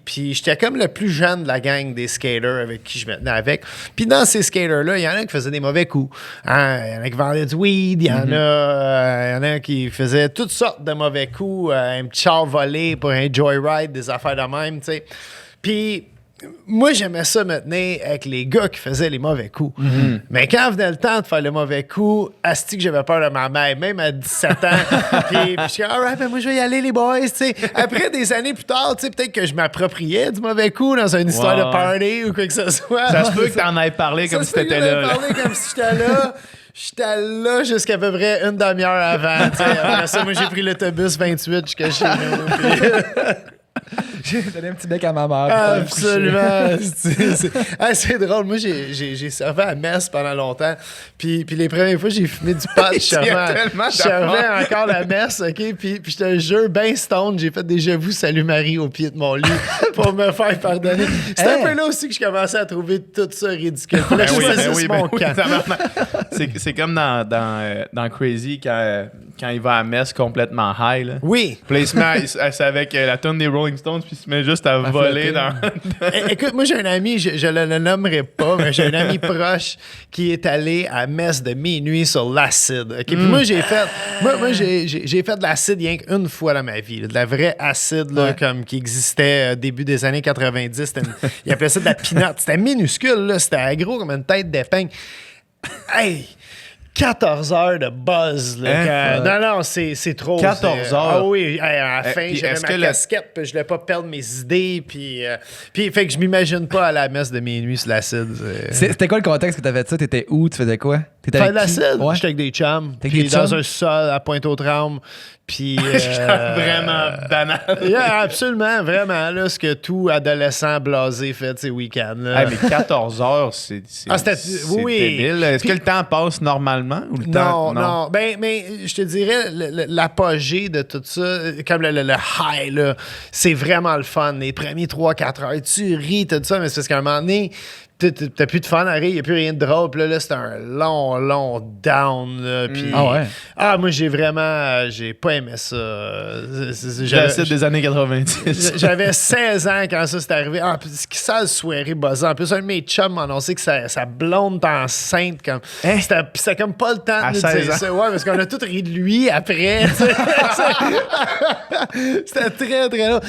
Puis j'étais comme le plus jeune de la gang des skaters avec qui je me tenais avec. Puis dans ces skaters-là, il y en a qui faisaient des mauvais coups. Hein? Il y en a qui vendaient du weed, il y en a qui faisaient toutes sortes de mauvais coups. Un petit char volé pour un joyride, des affaires de même, tu sais. Puis... moi, j'aimais ça me tenir avec les gars qui faisaient les mauvais coups. Mais quand venait le temps de faire le mauvais coup, asti que j'avais peur de ma mère, même à 17 ans. puis je suis alright, ben moi, je vais y aller, les boys. T'sais. Après, des années plus tard, peut-être que je m'appropriais du mauvais coup dans une histoire de party ou quoi que ce soit. Ça se peut que t'en aies parlé comme si t'étais là. Parlé comme si j'étais là. J'étais là jusqu'à peu près une demi-heure avant. T'sais. Après ça, moi, j'ai pris l'autobus 28 jusqu'à chez nous. J'ai donné un petit bec à ma mère. Absolument. C'est drôle. Moi, j'ai servi à messe pendant longtemps. Puis les premières fois, j'ai fumé du pot. Je servais encore la messe, OK? Puis je te jure, ben stone, j'ai fait des « Je vous salue Marie » au pied de mon lit pour me faire pardonner. C'est un peu là aussi que je commençais à trouver tout ça ridicule. Là, je faisais mon camp. C'est comme dans Crazy quand il va à messe complètement high. Là. Oui. Puis là, il se met c'est avec la tonne des Rolling Stones, puis il se met juste à voler dans... Écoute, moi, j'ai un ami, je le nommerai pas, mais j'ai un ami proche qui est allé à messe de minuit sur l'acide. Okay? Puis moi, j'ai fait de l'acide rien qu'une fois dans ma vie. Là, de la vraie acide là, comme qui existait début des années 90. Ils appelaient ça de la peanut. C'était minuscule, là, c'était gros comme une tête d'épingle. Hey! 14 heures de buzz. Là, non, c'est trop. 14 heures? Ah oui, à la fin, j'avais ma casquette, puis je voulais pas perdre mes idées. Puis fait que je m'imagine pas à la messe de minuit sur l'acide. C'était quoi le contexte que t'avais fait ça? T'étais où? Tu faisais quoi? T'étais Faire de avec qui? l'acide? Ouais. J'étais avec des chums. T'es avec Puis des dans chums? un sol à Pointe-aux-Trembles. Puis. Vraiment banal. Yeah, absolument, vraiment. Là, ce que tout adolescent blasé fait de ses week-ends. Là. Hey, mais 14 heures, c'est oui. débile. Est-ce que le temps passe normalement? Ou le temps... Non. Ben, mais je te dirais, l'apogée de tout ça, comme le high, là, c'est vraiment le fun. Les premiers 3-4 heures, tu ris, tout ça, mais c'est parce qu'à un moment donné, t'as plus de fun à rire, il n'y a plus rien de drôle. Puis là, c'était un long down. Là, puis, moi, j'ai pas aimé ça. J'avais des années 90. J'avais 16 ans quand ça s'est arrivé. Ah, puis ça, soirée buzzant. En plus, un de mes chums m'a annoncé que sa blonde est enceinte. Comme, c'était comme pas le temps de nous dire ça. Ouais, parce qu'on a tous ri de lui après. C'était très, très long.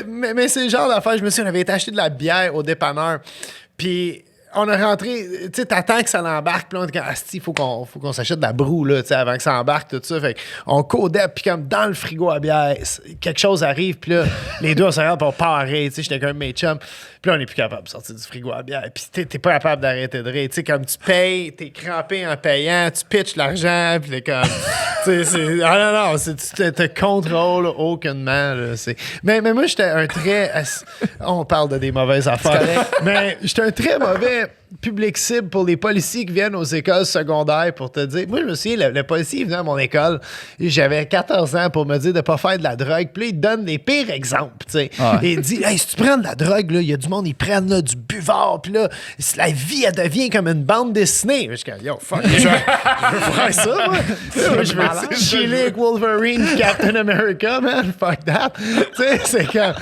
Mais c'est le genre d'affaire. Je me souviens, on avait été acheter de la bière au dépanneur. Puis on a rentré, tu sais, t'attends que ça l'embarque, puis là, on dit, asti, il faut qu'on s'achète de la broue, là, tu sais, avant que ça embarque, tout ça. Fait qu'on codait, puis comme dans le frigo à bière, quelque chose arrive, puis là, les deux, on se regarde pour parer, tu sais, j'étais comme mes chums. Puis là, on n'est plus capable de sortir du frigo à bière. Puis t'es pas capable d'arrêter de rire. Tu sais, comme tu payes, t'es crampé en payant, tu pitches l'argent, puis t'es comme... tu sais, non, tu te contrôles aucunement. Là, mais moi, j'étais un très... On parle de des mauvaises affaires. Mais j'étais un très mauvais public cible pour les policiers qui viennent aux écoles secondaires pour te dire... Moi, je me souviens, le policier venait à mon école, j'avais 14 ans pour me dire de pas faire de la drogue. Puis là, il te donne les pires exemples, tu sais. Et il dit, hey, si tu prends de la drogue, là, il y a du monde, ils prennent là, du buvard, puis là, la vie, elle devient comme une bande dessinée. Je suis comme, yo, fuck, je veux faire ça, moi. Je veux chiller avec Wolverine, Captain America, man, fuck that. Tu sais, c'est comme...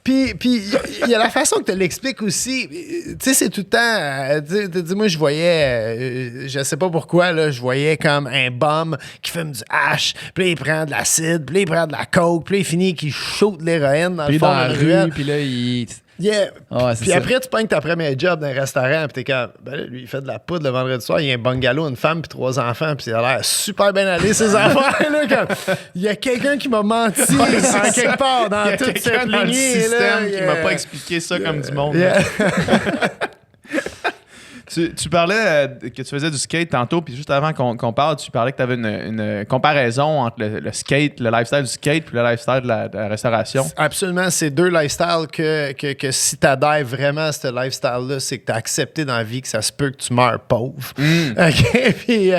Puis il y a la façon que tu l'expliques aussi. Tu sais, c'est tout le temps. Moi, je voyais, je sais pas pourquoi, là, je voyais comme un bum qui fume du hash, puis là, il prend de l'acide, puis là, il prend de la coke, puis là, il finit qu'il shoot de l'héroïne dans le fond de la ruelle. Puis là, il... Yeah. Ah, c'est Puis ça. après, tu pognes ta première job dans un restaurant, puis t'es comme, ben là, lui, il fait de la poudre le vendredi soir, il y a un bungalow, une femme, puis 3 enfants, puis ça a l'air super bien allé, ces affaires-là. Comme, il y a quelqu'un qui m'a menti en quelque part dans toute cette dans le lignée. système Là, qui m'a pas expliqué ça comme du monde. Yeah. Tu parlais que tu faisais du skate tantôt, puis juste avant qu'on parle, tu parlais que tu avais une comparaison entre le skate, le lifestyle du skate, puis le lifestyle de la restauration. Absolument, c'est 2 lifestyles que si t'adhères vraiment à ce lifestyle-là, c'est que t'as accepté dans la vie que ça se peut que tu meurs pauvre. OK? Puis,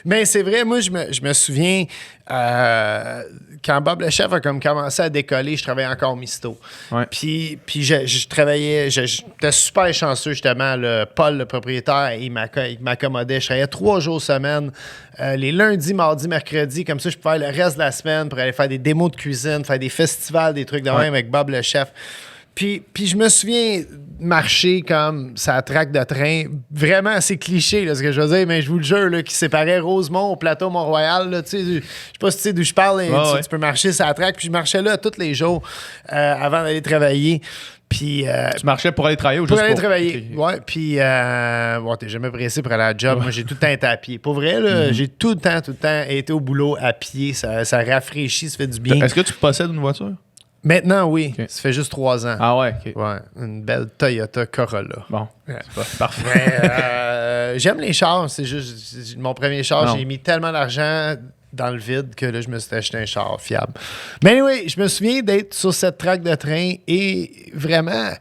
mais c'est vrai, moi, je me souviens, quand Bob le chef a comme commencé à décoller, je travaillais encore au Misto. Ouais. Puis je travaillais, j'étais super chanceux justement. Paul, le propriétaire, il m'accommodait. Je travaillais 3 jours semaine, les lundis, mardis, mercredis. Comme ça, je pouvais faire le reste de la semaine pour aller faire des démos de cuisine, faire des festivals, des trucs de même avec Bob le chef. Puis je me souviens marcher comme ça traque de train, vraiment assez cliché, là, ce que je veux dire, mais je vous le jure, là, qui séparait Rosemont au plateau Mont-Royal. Là, je sais pas si tu sais d'où je parle, tu peux marcher ça traque. Puis je marchais là tous les jours avant d'aller travailler. Puis, Tu marchais pour aller travailler ou pour juste aller pour... travailler. Okay. Ouais, puis t'es jamais pressé pour aller à la job. Moi, j'ai tout le temps été à pied. Pour vrai, là, j'ai tout le temps été au boulot à pied. Ça rafraîchit, ça fait du bien. Est-ce que tu possèdes une voiture? Maintenant, oui. Okay. Ça fait juste 3 ans. Ah ouais, OK. Ouais, une belle Toyota Corolla. Bon, Ouais. c'est pas parfait. Mais, j'aime les chars. C'est juste mon premier char. Non. J'ai mis tellement d'argent dans le vide que là, je me suis acheté un char fiable. Mais oui, je me souviens d'être sur cette traque de train et vraiment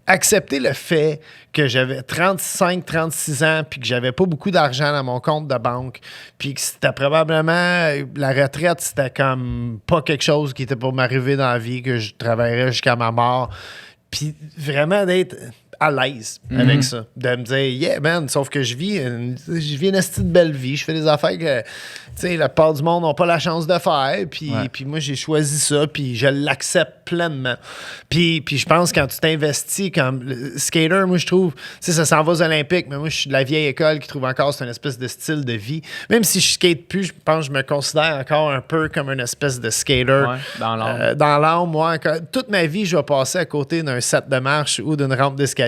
accepter le fait que j'avais 35-36 ans puis que j'avais pas beaucoup d'argent dans mon compte de banque puis que c'était probablement la retraite, c'était comme pas quelque chose qui était pour m'arriver dans la vie, que je travaillerais jusqu'à ma mort. Puis vraiment d'être à l'aise avec ça. De me dire, yeah, man, sauf que je vis une esti de belle vie. Je fais des affaires que, tu sais, la plupart du monde n'a pas la chance de faire. Puis moi, j'ai choisi ça, puis je l'accepte pleinement. Puis je pense que quand tu t'investis comme le skater, moi, je trouve, tu sais, ça s'en va aux Olympiques, mais moi, je suis de la vieille école qui trouve encore que c'est une espèce de style de vie. Même si je skate plus, je pense que je me considère encore un peu comme une espèce de skater. Ouais, dans l'âme. Dans l'âme, moi, toute ma vie, je vais passer à côté d'un set de marche ou d'une rampe d'escalier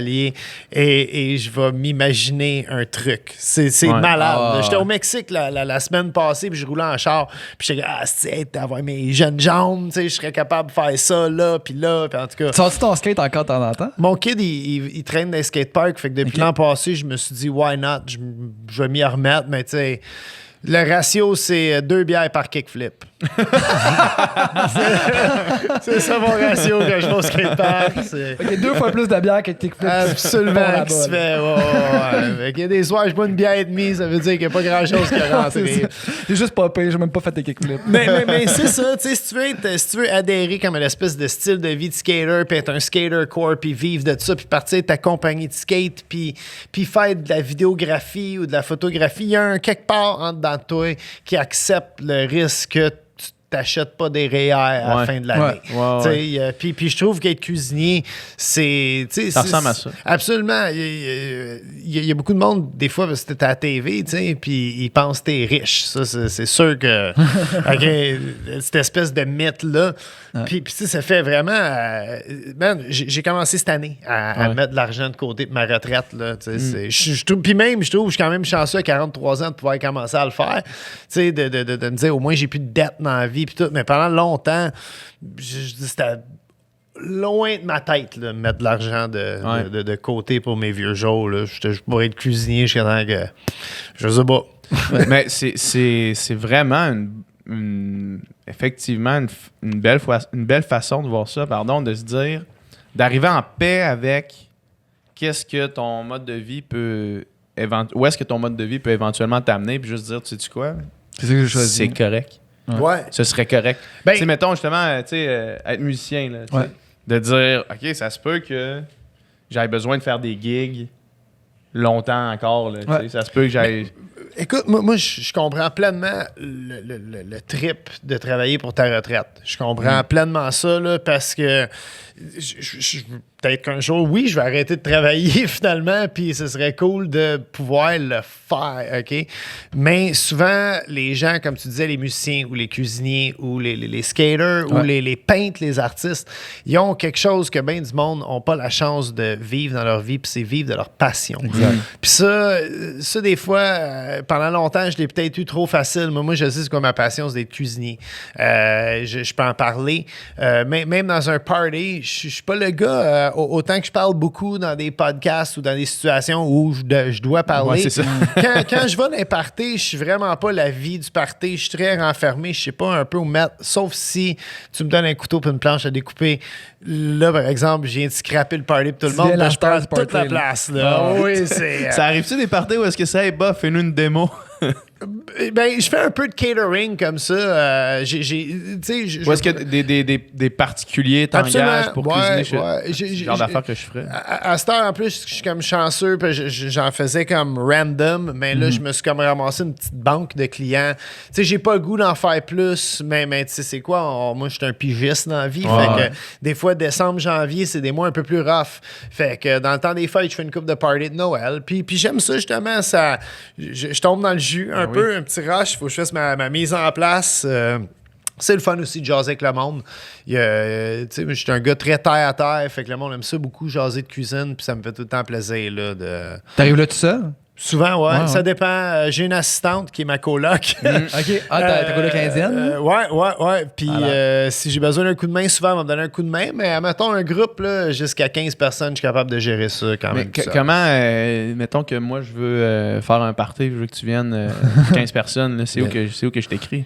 et je vais m'imaginer un truc. C'est malade. Ah. J'étais au Mexique la semaine passée, puis je roulais en char, puis j'étais comme, c'est d'avoir mes jeunes jambes, tu sais, je serais capable de faire ça là, puis en tout cas. Tu sors-tu ton skate encore de temps en temps? Mon kid, il traîne dans les skateparks, fait que depuis l'an passé, je me suis dit, why not? Je vais m'y remettre, mais tu sais, le ratio, c'est 2 bières par kickflip. C'est ça mon ratio quand je vais au skatepark. Ok, 2 fois plus de bière que tes clips. Absolument, qui se fait. Fait qu'il y a des soirs, je bois une bière et demie, ça veut dire qu'il n'y a pas grand-chose qui est rentré. J'ai juste pas payé, j'ai même pas fait tes kickflips. Mais c'est ça, tu sais, si tu veux adhérer comme à l'espèce de style de vie de skater, puis être un skater core, puis vivre de ça, puis partir de ta compagnie de skate, puis faire de la vidéographie ou de la photographie, il y a un quelque part en dedans de toi qui accepte le risque que tu t'achètes pas des REER à la fin de l'année. Puis je trouve qu'être cuisinier, c'est... Ça ressemble à ça. Absolument. Il y a beaucoup de monde, des fois, parce que t'es à la TV, puis ils pensent que t'es riche. Ça, c'est sûr que... cette espèce de mythe-là. Puis ça fait vraiment... man, j'ai commencé cette année à mettre de l'argent de côté pour ma retraite. Là, puis même, je trouve que je suis quand même chanceux à 43 ans de pouvoir commencer à le faire. De me dire, au moins, j'ai plus de dette dans la vie. Puis tout. Mais pendant longtemps, c'était loin de ma tête, là, mettre de l'argent de côté pour mes vieux jours. Là. Je pourrais être cuisinier jusqu'à temps que... Je sais pas. Mais c'est vraiment effectivement une belle façon de voir ça, de se dire, d'arriver en paix avec qu'est-ce que ton mode de vie peut... Où est-ce que ton mode de vie peut éventuellement t'amener, puis juste dire, tu sais quoi? C'est ça que j'ai choisi. C'est correct. Ouais. Ce serait correct. Ben, tu sais, mettons justement, être musicien, là, de dire, OK, ça se peut que j'aille besoin de faire des gigs longtemps encore. Là, ça se peut que j'aille... Écoute, moi je comprends pleinement le trip de travailler pour ta retraite. Je comprends pleinement ça, là, parce que peut-être qu'un jour, oui, je vais arrêter de travailler finalement, puis ce serait cool de pouvoir le faire, OK? Mais souvent, les gens, comme tu disais, les musiciens ou les cuisiniers ou les skaters ou les peintres, les artistes, ils ont quelque chose que bien du monde n'ont pas la chance de vivre dans leur vie, puis c'est vivre de leur passion. Puis ça, des fois, pendant longtemps, je l'ai peut-être eu trop facile. Moi, je sais c'est quoi ma passion, c'est d'être cuisinier. Je peux en parler. Mais même dans un party, je suis pas le gars, autant que je parle beaucoup dans des podcasts ou dans des situations où je dois parler. Ouais, c'est ça. Quand je vais dans un party, je suis vraiment pas la vie du party. Je suis très renfermé. Je sais pas un peu où mettre, sauf si tu me donnes un couteau et une planche à découper. Là, par exemple, je viens de scraper le party pour tout le monde. Je prends toute la place. Là. Oui, c'est... Ça arrive-tu des parties où est-ce que ça est bas, fais-nous une démo? Ben, je fais un peu de catering comme ça. Ou est-ce que des particuliers t'engagent pour cuisiner chez... C'est le genre d'affaires que je ferais. À cette heure, en plus, je suis comme chanceux, puis j'en faisais comme random, mais là, je me suis comme ramassé une petite banque de clients. Tu sais, j'ai pas le goût d'en faire plus, mais tu sais, c'est quoi? Moi, je suis un pigiste dans la vie, fait que des fois, décembre, janvier, c'est des mois un peu plus rough. Fait que dans le temps des fêtes, je fais une couple de party de Noël, puis j'aime ça, justement, ça... Je tombe dans le jus un peu, un petit rush, il faut que je fasse ma mise en place. C'est le fun aussi de jaser avec le monde. Je suis un gars très terre à terre, fait que le monde aime ça beaucoup, jaser de cuisine, puis ça me fait tout le temps plaisir. Là, T'arrives là tout seul? Souvent, ouais. Ça dépend. J'ai une assistante qui est ma coloc. OK. Ah, ta coloc indienne? Ouais. Puis si j'ai besoin d'un coup de main, souvent, elle va me donner un coup de main. Mais mettons un groupe, là, jusqu'à 15 personnes, je suis capable de gérer ça quand même. Comment, mettons que moi, je veux faire un party, je veux que tu viennes 15 personnes, là, c'est où que je t'écris?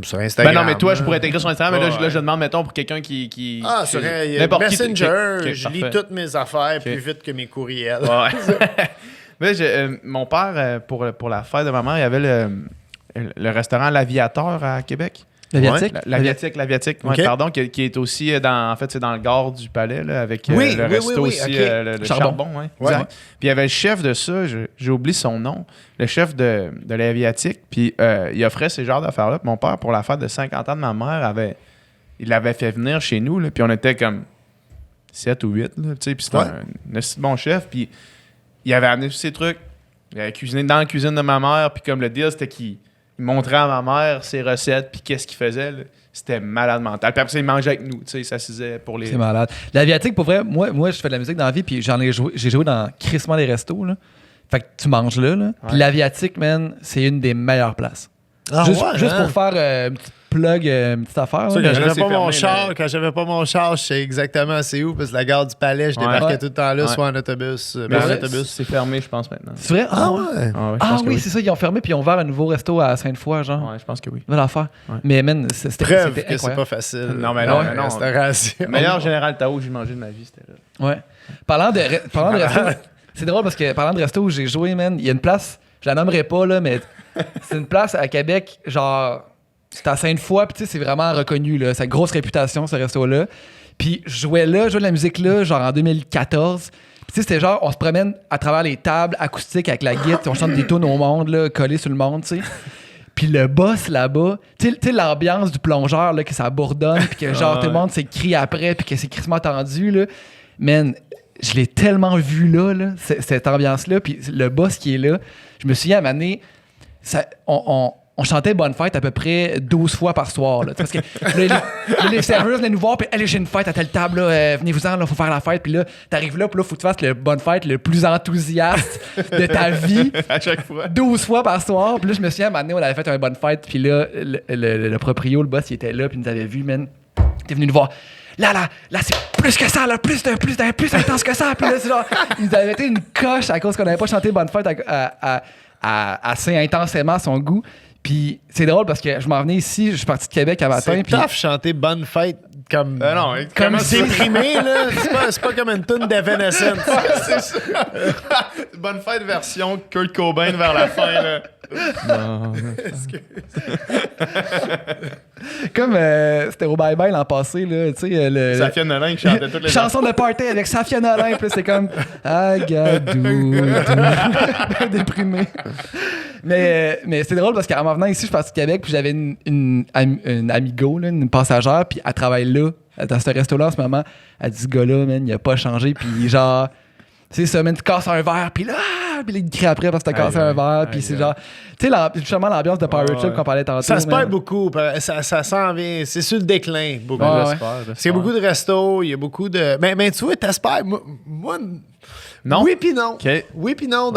Sur Instagram. Ben non, mais toi, je pourrais t'écrire sur Instagram, mais là, je demande, mettons, pour quelqu'un qui sur Messenger, je lis toutes mes affaires plus vite que mes courriels. Ouais. Mais mon père, pour la fête de ma mère, il y avait le restaurant L'Aviateur à Québec. L'Aviatique? L'Aviatique, Okay. pardon, qui est aussi en fait, c'est dans le gare du Palais, là, avec le resto aussi, okay. le charbon. Ouais. Puis il y avait le chef de ça, j'ai oublié son nom, le chef de l'Aviatique, puis il offrait ces genres d'affaires-là. Puis mon père, pour la fête de 50 ans de ma mère, il l'avait fait venir chez nous, là, puis on était comme 7 ou 8, là, puis c'était un assez bon chef, puis il avait amené tous ces trucs, il avait cuisiné dans la cuisine de ma mère, puis comme le deal, c'était qu'il montrait à ma mère ses recettes, puis qu'est-ce qu'il faisait, là. C'était malade mental. Puis après, il mangeait avec nous, tu sais, il s'assisait pour les... C'est malade. L'Aviatique, pour vrai, moi, je fais de la musique dans la vie, puis j'ai joué dans crissement des restos, là. Fait que tu manges là. Puis l'Aviatique, man, c'est une des meilleures places. Juste pour faire une petite plug, une petite affaire. Quand j'avais pas mon char, je sais exactement c'est où, parce que la gare du Palais, je débarquais tout le temps là, soit en autobus. C'est fermé, je pense, maintenant. C'est vrai? Oui, c'est ça, ils ont fermé, puis ils ont ouvert un nouveau resto à Sainte-Foy, genre. Ouais, je pense que oui. Va l'affaire. Ouais. Mais, man, c'était preuve que incroyable. c'est pas facile. Non, mais non. Le meilleur Général Tao que j'ai mangé de ma vie, c'était là. Ouais. Parlant de resto, c'est drôle parce que parlant de resto où j'ai joué, man, il y a une place, je la nommerai pas, là, mais c'est une place à Québec, genre, c'est à Sainte-Foy, puis tu sais, c'est vraiment reconnu, là, sa grosse réputation, ce resto-là. Puis je jouais de la musique là, genre en 2014. Puis tu sais, c'était genre, on se promène à travers les tables acoustiques avec la guitare, on chante des tunes au monde, là, collés sur le monde, tu sais. Puis le boss là-bas, tu sais l'ambiance du plongeur, là, que ça bourdonne, puis que genre tout le monde s'écrie après, puis que c'est crissement tendu, là. Man, je l'ai tellement vu là, cette ambiance-là, puis le boss qui est là, je me souviens à un moment donné, on chantait Bonne Fête à peu près 12 fois par soir. Là, parce que les serveuses venaient nous voir, puis allez, j'ai une fête à telle table, là, venez-vous-en, il faut faire la fête. Puis là, t'arrives là, puis là, faut que tu fasses le Bonne Fête le plus enthousiaste de ta vie. À chaque fois. 12 fois par soir. Puis là, je me souviens, à un moment donné, on avait fait une Bonne Fête, puis là, le proprio, le boss, il était là, puis il nous avait vu, man. T'es venu nous voir. Là, c'est plus que ça, là, plus intense que ça. Puis là, c'est genre, ils nous avaient été une coche à cause qu'on n'avait pas chanté Bonne Fête assez intensément à son goût. Puis c'est drôle parce que je m'en venais ici, je suis parti de Québec à matin. C'est tough chanter Bonne Fête comme déprimé, là. C'est pas comme une toune d'Evanescence. C'est ça. Bonne Fête version Kurt Cobain vers la fin, là. Non. Comme c'était au Bye Bye l'an passé, là, tu sais. Safia Nolin qui chantait toutes les chansons de party avec Safia Nolin, puis c'est comme Agadou, déprimé. Mais c'est drôle parce qu'en m'en venant ici, je suis parti du Québec, puis j'avais une amigo, là, une passagère, puis elle travaille là, dans ce resto-là en ce moment. Elle dit, ce gars-là, man, il a pas changé, puis genre, tu sais, ça, man, tu casses un verre, puis là, puis il crie après parce que t'as cassé un verre, puis c'est genre, tu sais, justement, l'ambiance de Pirate Ship qu'on parlait tantôt. Ça se perd beaucoup, ça s'en vient, c'est sur le déclin, beaucoup. J'espère. Il y a beaucoup de restos, il y a beaucoup de. Mais tu vois, t'espères, moi Non? oui puis non. OK. Oui puis non.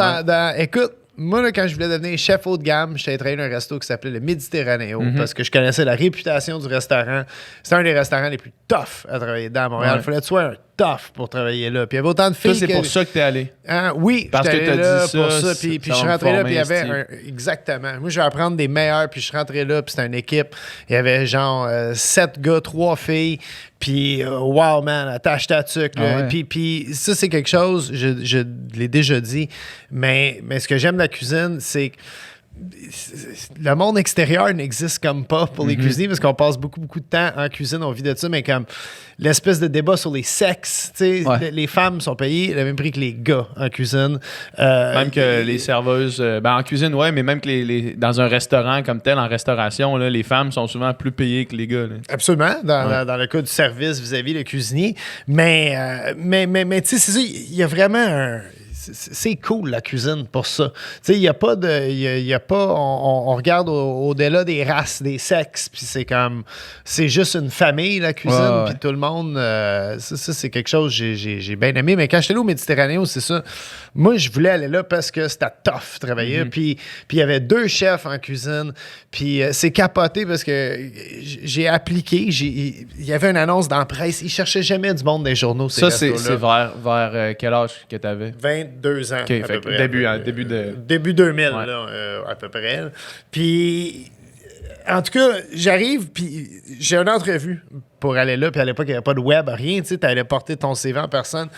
Écoute, moi, là, quand je voulais devenir chef haut de gamme, j'étais travaillé dans un resto qui s'appelait le Méditerranéo parce que je connaissais la réputation du restaurant. C'était un des restaurants les plus tough à travailler dedans à Montréal. Il fallait que tu sois un tough pour travailler là. Puis il y avait autant de filles. Ça, c'est pour ça que t'es allé. Oui, parce que j'étais t'as là dit pour ça, ça. Puis ça je suis va me rentré là, former, puis il y avait Steve. exactement. Moi, je vais apprendre des meilleurs, puis je suis rentré là, puis c'était une équipe. Il y avait genre 7 gars, 3 filles. Puis, wow, man, attache ta tuque. Là. Puis ça, c'est quelque chose, je l'ai déjà dit, mais ce que j'aime de la cuisine, c'est que le monde extérieur n'existe comme pas pour les cuisiniers parce qu'on passe beaucoup de temps en cuisine, on vit de ça, mais comme l'espèce de débat sur les sexes, tu sais, les femmes sont payées le même prix que les gars en cuisine. Même que les serveuses, en cuisine, ouais, mais même que dans un restaurant comme tel, en restauration, là, les femmes sont souvent plus payées que les gars. Là. Absolument, dans le cas du service vis-à-vis le cuisinier. Mais tu sais, c'est ça, il y a vraiment un... C'est cool la cuisine pour ça. Tu sais, il n'y a pas de. Y a pas, on regarde au-delà des races, des sexes, puis c'est comme. C'est juste une famille, la cuisine, puis tout le monde. Ça, c'est quelque chose que j'ai bien aimé. Mais quand j'étais là au Méditerranéo, c'est ça. Moi, je voulais aller là parce que c'était tough travailler. Puis il y avait 2 chefs en cuisine. Puis c'est capoté parce que j'ai appliqué. Il y avait une annonce dans la presse. Ils cherchaient jamais du monde des journaux. Ça, c'est vers quel âge que tu avais? 22 ans. OK, à peu près. Début 2000, là, à peu près. Puis, en tout cas, j'arrive, puis j'ai une entrevue pour aller là. Puis à l'époque, il n'y avait pas de web, rien. Tu sais, tu allais porter ton CV en personne.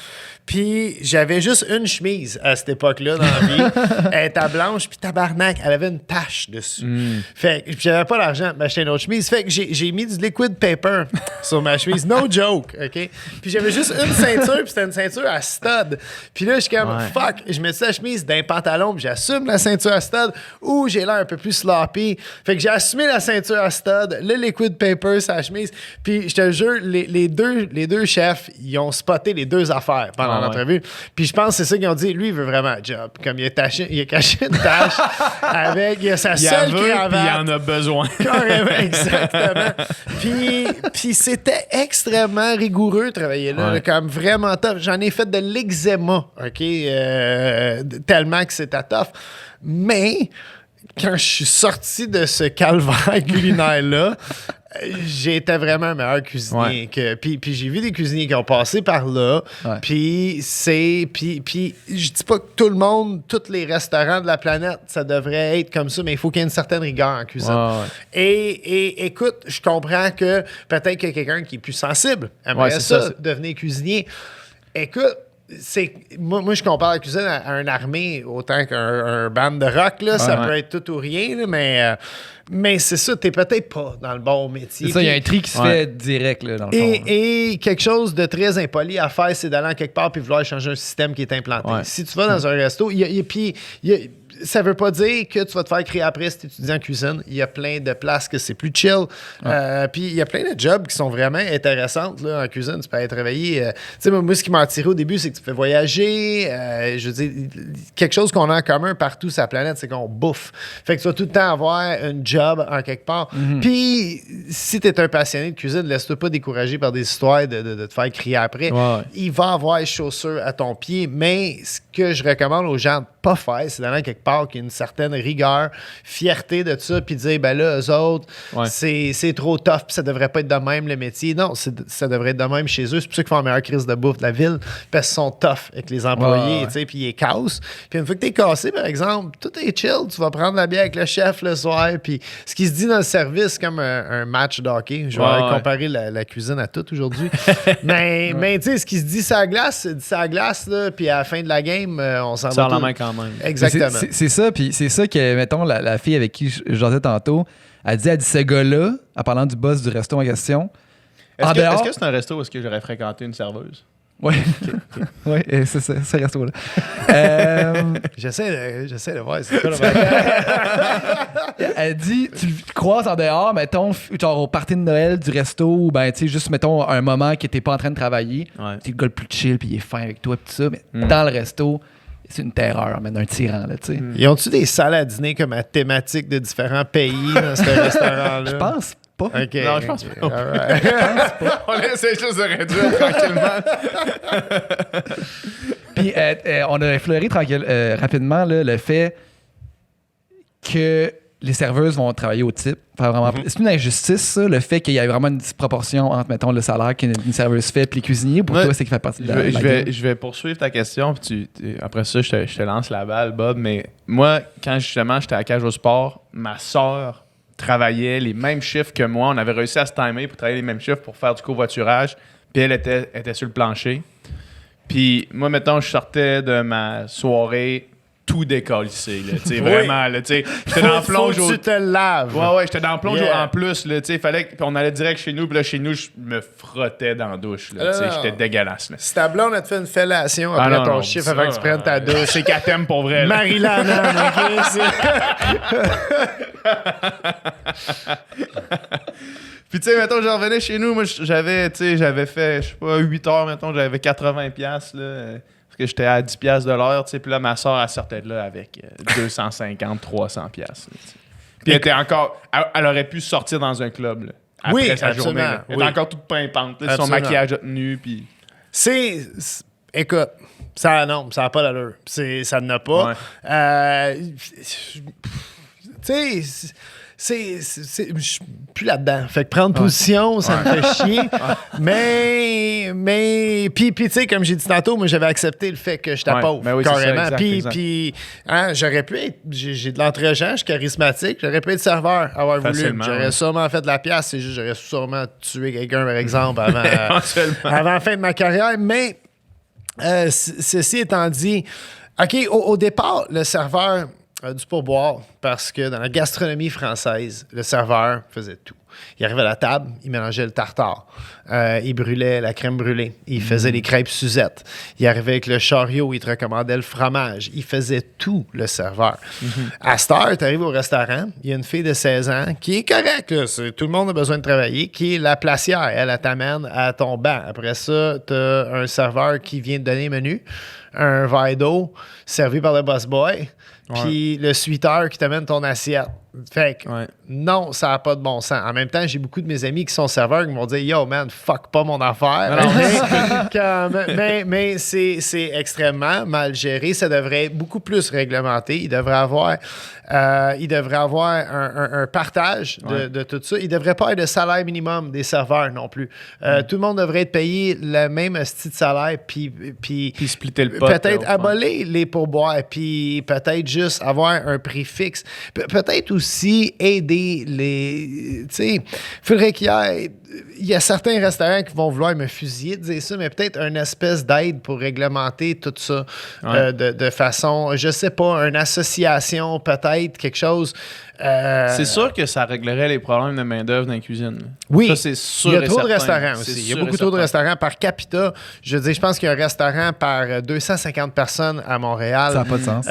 Puis j'avais juste une chemise à cette époque-là dans la vie. Elle était blanche, puis tabarnak, elle avait une tache dessus. Fait que j'avais pas l'argent pour m'acheter une autre chemise. Fait que j'ai mis du liquid paper sur ma chemise. No joke, OK? Puis j'avais juste une ceinture, puis c'était une ceinture à stud. Puis là, je suis comme, fuck, je mets la chemise d'un pantalon, puis j'assume la ceinture à stud, ou j'ai l'air un peu plus sloppy. Fait que j'ai assumé la ceinture à stud, le liquid paper sur la chemise. Puis je te jure, les deux chefs, ils ont spoté les 2 affaires pendant l'entrevue. Puis je pense que c'est ça qu'ils ont dit. Lui, il veut vraiment un job. Comme il a caché une tâche avec sa seule cravate. Puis il en a besoin. Carrément, exactement. Puis c'était extrêmement rigoureux de travailler là. Là, comme vraiment tough. J'en ai fait de l'eczéma, OK? Tellement que c'était tough. Mais quand je suis sorti de ce calvaire culinaire-là, j'étais vraiment un meilleur cuisinier. Puis j'ai vu des cuisiniers qui ont passé par là. Puis je dis pas que tout le monde, tous les restaurants de la planète, ça devrait être comme ça, mais il faut qu'il y ait une certaine rigueur en cuisine. Et écoute, je comprends que peut-être qu'il y a quelqu'un qui est plus sensible aimerait ça, devenir cuisinier. Écoute, moi, je compare la cuisine à une armée autant qu'un band de rock. Là, ça peut être tout ou rien, là, mais c'est ça, t'es peut-être pas dans le bon métier. C'est ça, il y a un tri qui se fait direct là, dans le fond. Et quelque chose de très impoli à faire, c'est d'aller en quelque part puis vouloir changer un système qui est implanté. Si tu vas dans un resto, ça veut pas dire que tu vas te faire créer après si tu étudies en cuisine. Il y a plein de places que c'est plus chill. Puis il y a plein de jobs qui sont vraiment intéressantes là, en cuisine. Tu peux aller travailler. Tu sais, moi, ce qui m'a attiré au début, c'est que tu peux voyager. Je veux dire, quelque chose qu'on a en commun partout sur la planète, c'est qu'on bouffe. Fait que tu vas tout le temps avoir un job en quelque part. Puis si tu es un passionné de cuisine, laisse-toi pas décourager par des histoires de te faire crier après. Il va avoir les chaussures à ton pied, mais ce que je recommande aux gens de pas faire, c'est d'aller quelque part qu'il y a une certaine rigueur, fierté de ça, puis dire, ben là, eux autres, c'est trop tough, puis ça devrait pas être de même le métier. Non, ça devrait être de même chez eux. C'est pour ça qu'ils font la meilleure crise de bouffe de la ville, parce qu'ils sont tough avec les employés, tu sais, puis ils cassent. Puis une fois que t'es cassé, par exemple, tout est chill, tu vas prendre la bière avec le chef le soir, puis ce qui se dit dans le service, c'est comme un match de hockey. Je vais comparer la cuisine à tout aujourd'hui. mais tu sais, ce qui se dit sur la glace, c'est dit sur la glace, là, puis à la fin de la game, on s'en va. La main quand même. Exactement. C'est ça, puis c'est ça que, mettons, la fille avec qui je jasais tantôt, elle dit ce gars-là, en parlant du boss du resto en question, Est-ce que c'est un resto où est-ce que j'aurais fréquenté une serveuse? Oui, ouais, c'est ça, ce resto-là. J'essaie de voir, c'est quoi le Elle dit, tu le croises en dehors, mettons, genre au party de Noël du resto, ou ben, tu sais, juste, mettons, un moment que t'es pas en train de travailler. Ouais. T'es le gars le plus chill, puis il est fin avec toi, pis tout ça, mais dans le resto, c'est une terreur, man, un tyran, là, tu sais. Ils ont-tu des salles à dîner comme à thématique de différents pays dans ce restaurant-là? Je pense pas. OK. Non, je pense pas. All right. On essaie juste de réduire tranquillement. Puis on a effleuré rapidement là, le fait que les serveuses vont travailler au type. Faire vraiment C'est une injustice, ça, le fait qu'il y ait vraiment une disproportion entre, mettons, le salaire qu'une serveuse fait et les cuisiniers. Pour toi, c'est qu'il fait partie de la game. Je vais poursuivre ta question, puis après ça, je te lance la balle, Bob. Mais moi, quand justement j'étais à Cage au Sport, ma soeur travaillait les mêmes chiffres que moi. On avait réussi à se timer pour travailler les mêmes chiffres pour faire du covoiturage. Puis elle était sur le plancher. Puis moi, mettons, je sortais de ma soirée tout décalissé, là, tu sais, vraiment, là, tu sais, j'étais dans le plonge Faut que tu te laves. Ouais, j'étais dans le plonge Yeah. en plus, là, tu sais, fallait que... Puis on allait direct chez nous, puis là, chez nous, je me frottais dans la douche, là, tu sais, j'étais dégueulasse, là. Si ta blonde a te fait une fellation après ton chiffre avant que tu prennes ta douche, C'est qu'elle t'aime pour vrai, là. Marie-Lan, OK? Puis tu sais, mettons, je revenais chez nous, moi, j'avais fait, je sais pas, 8 heures, mettons, j'avais 80$, là, parce que j'étais à 10$ de l'heure, tu sais, puis là, ma soeur, elle sortait de là avec 250, 300$. Puis elle était encore, elle aurait pu sortir dans un club, là, après sa journée. Là. Elle était encore toute pimpante, là, son maquillage a tenu, puis... Écoute, ça n'a pas d'allure. Ça n'a pas. Ouais. Tu sais... Je suis plus là-dedans. Fait que prendre position, ça me fait chier. Mais puis tu sais, comme j'ai dit tantôt, moi j'avais accepté le fait que j'étais pauvre, ben oui, carrément. ça, Puis j'aurais pu être, j'ai de l'entre-gens, je suis charismatique, j'aurais pu être serveur, avoir voulu. J'aurais sûrement fait de la pièce, c'est juste j'aurais sûrement tué quelqu'un, par exemple, avant la fin de ma carrière. Mais ceci étant dit, OK, au départ, le serveur du pourboire, parce que dans la gastronomie française, le serveur faisait tout. Il arrivait à la table, il mélangeait le tartare, il brûlait la crème brûlée, il faisait les crêpes Suzette, il arrivait avec le chariot, il te recommandait le fromage, il faisait tout, le serveur. À cette heure, tu arrives au restaurant, il y a une fille de 16 ans qui est correcte, là, tout le monde a besoin de travailler, qui est la placière, elle t'amène à ton banc. Après ça, tu as un serveur qui vient te donner le menu, un verre d'eau servi par le boss boy, puis le suiteur qui t'amène ton assiette. Fait que non, ça n'a pas de bon sens. En même temps, j'ai beaucoup de mes amis qui sont serveurs qui m'ont dit « Yo, man, fuck pas mon affaire. » Mais c'est extrêmement mal géré. Ça devrait être beaucoup plus réglementé. Il devrait avoir un partage de tout ça. Il ne devrait pas être de salaire minimum des serveurs non plus. Tout le monde devrait être payé le même style de salaire, puis splitter le pot. Peut-être abolir les pourboires, puis peut-être juste avoir un prix fixe. Peut-être aussi aider les... Tu sais, il faudrait qu'il y a certains restaurants qui vont vouloir me fusiller de dire ça, mais peut-être une espèce d'aide pour réglementer tout ça de façon, je sais pas, une association, peut-être, quelque chose. C'est sûr que ça réglerait les problèmes de main-d'œuvre dans la cuisine. Oui, ça, c'est sûr. Il y a trop de restaurants aussi. Il y a beaucoup trop de restaurants par capita. Je veux dire, je pense qu'il y a un restaurant par 250 personnes à Montréal. Ça n'a pas de sens.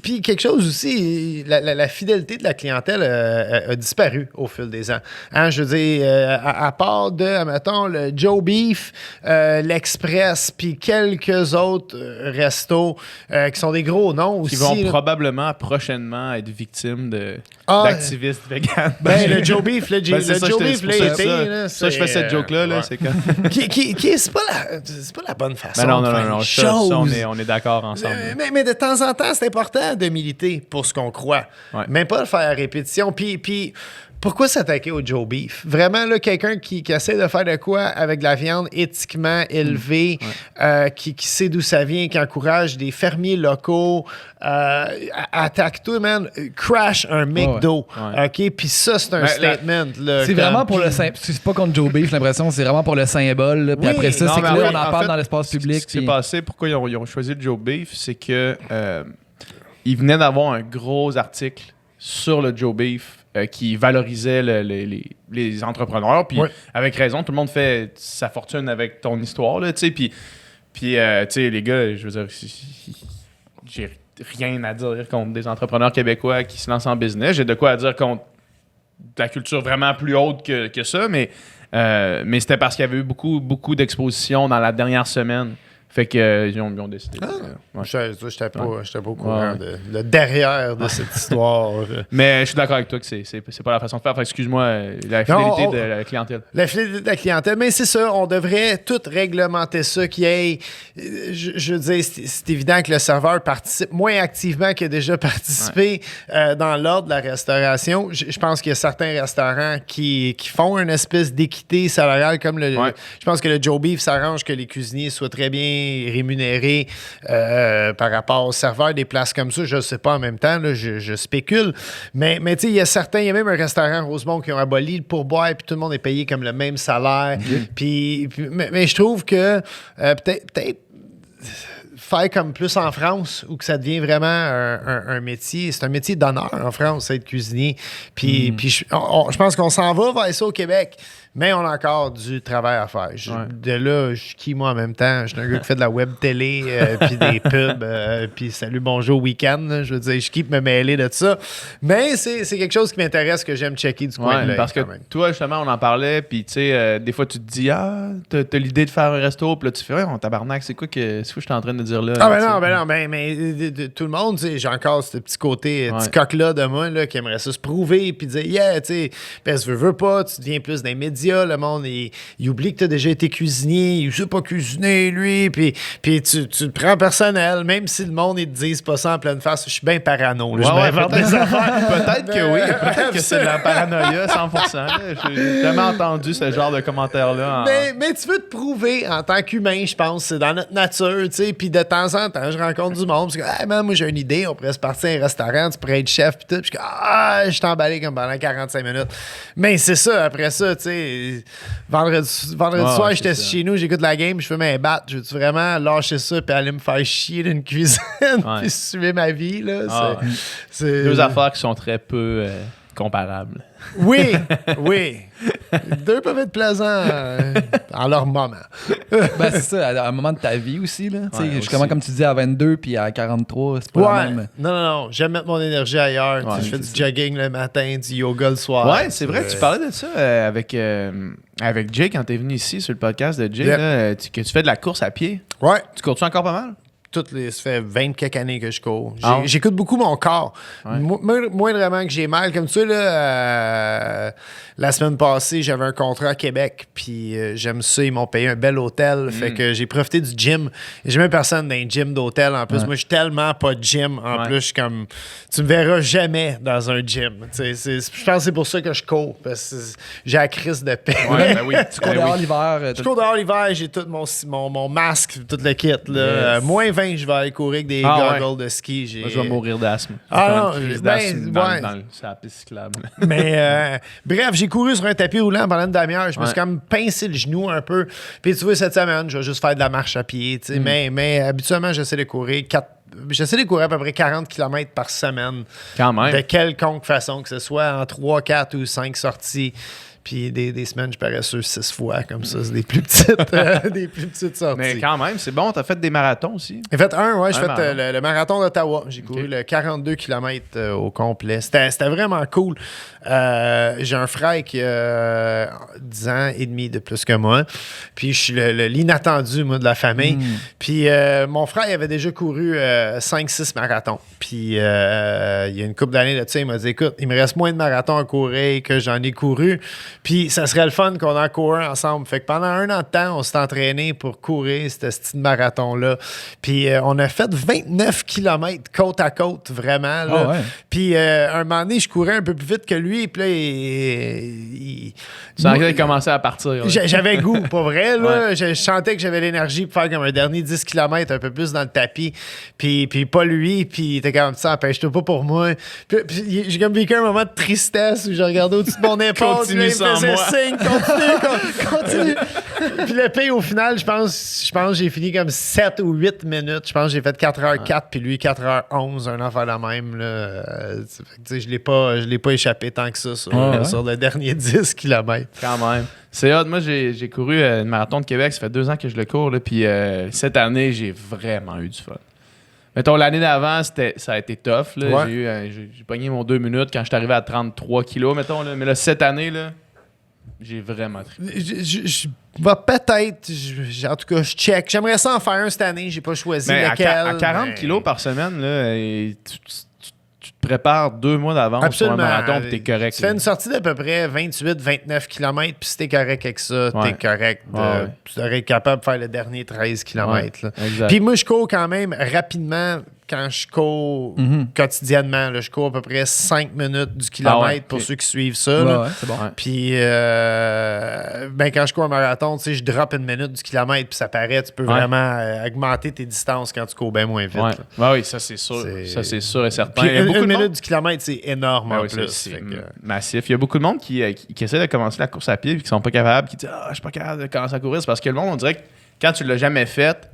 Puis quelque chose aussi, la fidélité de la clientèle a disparu au fil des ans. Hein, je veux dire, à part de, mettons, le Joe Beef, l'Express, puis quelques autres restos qui sont des gros noms aussi. Qui vont probablement prochainement être victimes d'activistes véganes. Ben, le Joe Beef, le Joe Beef, ça, je fais cette joke-là, là, c'est comme... c'est pas la bonne façon non, de faire non, les choses. Ça, on est d'accord ensemble. Mais de temps en temps, c'est important de militer pour ce qu'on croit. Ouais. Même pas le faire à répétition. Puis pourquoi s'attaquer au Joe Beef? Vraiment, là, quelqu'un qui essaie de faire de quoi avec de la viande éthiquement élevée, qui sait d'où ça vient, qui encourage des fermiers locaux, attaque-toi, man, crash un McDo. OK? Puis ça, c'est un statement. Là, c'est vraiment pour le symbole. C'est pas contre Joe Beef, j'ai l'impression. C'est vraiment pour le symbole. Puis après ça, c'est que là, on en parle dans l'espace public. Ce qui s'est passé, pourquoi ils ont choisi le Joe Beef, c'est que ils venaient d'avoir un gros article sur le Joe Beef qui valorisait les entrepreneurs. Puis avec raison, tout le monde fait sa fortune avec ton histoire. Là, puis Puis, tu sais, les gars, je veux dire, j'ai rien à dire contre des entrepreneurs québécois qui se lancent en business. J'ai de quoi à dire contre de la culture vraiment plus haute que ça, mais c'était parce qu'il y avait eu beaucoup d'expositions dans la dernière semaine. Fait que ils ont décidé. Ouais. Je n'étais pas au courant de le derrière de cette histoire. Mais je suis d'accord avec toi que c'est pas la façon de faire. Fait que excuse-moi, la fidélité de la clientèle. La fidélité de la clientèle, mais c'est ça, on devrait tout réglementer ça, qu'il y ait... Je veux dire, c'est évident que le serveur participe moins activement qu'il a déjà participé dans l'ordre de la restauration. Je pense qu'il y a certains restaurants qui font une espèce d'équité salariale, comme je pense que le Joe Beef s'arrange que les cuisiniers soient très bien rémunérés par rapport aux serveurs des places comme ça. Je ne sais pas en même temps, là, je spécule. Mais tu sais, il y a même un restaurant Rosemont qui ont aboli le pourboire puis tout le monde est payé comme le même salaire. Mais je trouve que peut-être faire comme plus en France où que ça devient vraiment un métier. C'est un métier d'honneur en France, être cuisinier. Puis je pense qu'on s'en va vers ça au Québec. Mais on a encore du travail à faire. De là, je suis qui, moi, en même temps? Je suis un gars qui fait de la web télé, puis des pubs, puis salut, bonjour, week-end. Là. Je veux dire, je kiffe me mêler de ça. Mais c'est quelque chose qui m'intéresse, que j'aime checker du coin de l'œil. Parce que toi, justement, on en parlait, puis tu sais, des fois, tu te dis, t'as l'idée de faire un resto, puis là, tu fais, on tabarnak, c'est quoi que je suis en train de dire là? Mais tout le monde, tu sais, j'ai encore ce petit côté, petit coq-là de moi, là, qui aimerait ça se prouver, puis dire, tu sais, parce que veux pas, tu deviens plus dans les médias. Le monde, il oublie que tu as déjà été cuisinier, il ne sait pas cuisiner, lui, puis tu le prends personnel, même si le monde, ils te disent pas ça en pleine face. Je suis bien parano. Là, peut-être que oui, peut-être que c'est de la paranoïa 100%. Là. J'ai jamais entendu ce genre de commentaires-là. Mais tu veux te prouver en tant qu'humain, je pense, c'est dans notre nature, tu sais, puis de temps en temps, je rencontre du monde, parce que, moi, j'ai une idée, on pourrait se partir à un restaurant, tu pourrais être chef, puis tout, puis je suis emballé comme pendant 45 minutes. Mais c'est ça, après ça, tu sais, vendredi soir, j'étais chez nous, j'écoute la game, je fais mes battes. Je veux-tu vraiment lâcher ça puis aller me faire chier d'une cuisine puis suivre ma vie? Là, c'est deux affaires qui sont très peu comparables. Oui. Deux peuvent être plaisants en leur moment. Ben, c'est ça, à un moment de ta vie aussi. Là. Justement, comme tu dis, à 22 puis à 43, c'est pas la même. Non. J'aime mettre mon énergie ailleurs. Je fais du jogging le matin, du yoga le soir. Ouais, c'est vrai, tu parlais de ça avec Jay quand t'es venu ici sur le podcast de Jay, là, que tu fais de la course à pied. Ouais. Tu cours-tu encore pas mal? Ça fait 20 quelques années que je cours. J'écoute beaucoup mon corps. Moindrement que j'ai mal. Comme ça, là, la semaine passée, j'avais un contrat à Québec. Puis j'aime ça. Ils m'ont payé un bel hôtel. Fait que j'ai profité du gym. J'ai jamais personne dans un gym d'hôtel. En plus, moi, je suis tellement pas de gym. En plus, je suis comme... Tu me verras jamais dans un gym. Je pense que c'est pour ça que je cours. Parce que j'ai la crise de paix. Tu cours dehors l'hiver. Je cours dehors l'hiver. J'ai tout mon masque, tout le kit. Là. Moins 20, je vais aller courir avec des goggles de ski. Moi, je vais mourir d'asthme. Dans la piste cyclable. Mais bref, j'ai couru sur un tapis roulant pendant une demi-heure. Je me suis comme pincé le genou un peu. Puis tu vois, cette semaine, je vais juste faire de la marche à pied. Mais habituellement, j'essaie de courir à peu près 40 km par semaine. Quand même. De quelconque façon, que ce soit en 3, 4 ou 5 sorties. Puis des semaines, je parais sur 6 fois, comme ça. C'est des plus petites sorties. Mais quand même, c'est bon. T'as fait des marathons aussi. J'ai fait j'ai fait le marathon d'Ottawa. J'ai couru le 42 km au complet. C'était vraiment cool. J'ai un frère qui a 10 ans et demi de plus que moi. Puis je suis l'inattendu, moi, de la famille. Puis mon frère, il avait déjà couru 5-6 marathons. Puis il y a une couple d'années là-dessus, il m'a dit, écoute, il me reste moins de marathons à courir que j'en ai couru. Puis ça serait le fun qu'on en court ensemble. Fait que pendant 1 an de temps, on s'est entraîné pour courir ce style marathon-là. Puis on a fait 29 km côte à côte, vraiment. Là. Puis un moment donné, je courais un peu plus vite que lui. Puis là, il commençait à partir. J'avais goût, pas vrai. Là. Je sentais que j'avais l'énergie pour faire comme un dernier 10 km un peu plus dans le tapis. Puis pas lui. Puis il était comme ça, empêche-toi pas pour moi. Puis j'ai comme vécu un moment de tristesse où je regardais au-dessus de mon épaule. sans faisait moi. signe, continue. Puis le pire, au final, je pense que j'ai fini comme 7 ou 8 minutes. Je pense que j'ai fait 4h04, puis lui 4h11, un enfant la même. Là. Fait que, tu sais, je l'ai pas échappé tant que ça sur le dernier 10 km. Quand même. C'est hot. Moi, j'ai couru une marathon de Québec. Ça fait 2 ans que je le cours. Là, puis cette année, j'ai vraiment eu du fun. Mettons, l'année d'avant, ça a été tough. Là. Ouais. J'ai pogné mon 2 minutes quand je suis arrivé à 33 kilos, mettons. Là. Mais là, cette année, là, j'ai vraiment trippé. Je vais peut-être, en tout cas, je check. J'aimerais ça en faire un cette année. J'ai pas choisi Mais lequel. à 40 kilos par semaine, là, tu te prépares 2 mois d'avance Absolument. pour un marathon et t'es correct. Tu fais une sortie d'à peu près 28-29 km, puis si t'es correct avec ça, t'es correct. Tu devrais être capable de faire le dernier 13 km. Ouais, exact. Puis moi, je cours quand même rapidement quand je cours quotidiennement. Là, je cours à peu près 5 minutes du kilomètre pour ceux qui suivent ça. Là. Ouais, c'est bon. Ouais. Puis quand je cours un marathon, tu sais, je drop une minute du kilomètre, puis ça paraît, tu peux vraiment augmenter tes distances quand tu cours bien moins vite. Ouais. Là. Oui, ça c'est sûr. Ça c'est sûr et certain. Puis Il y a beaucoup une de minute monde- du kilomètre, c'est énorme en oui, plus. c'est Fait que- massif. Il y a beaucoup de monde qui essaie de commencer la course à pied et qui sont pas capables, qui disent je suis pas capable de commencer à courir. C'est parce que le monde, on dirait que quand tu l'as jamais fait,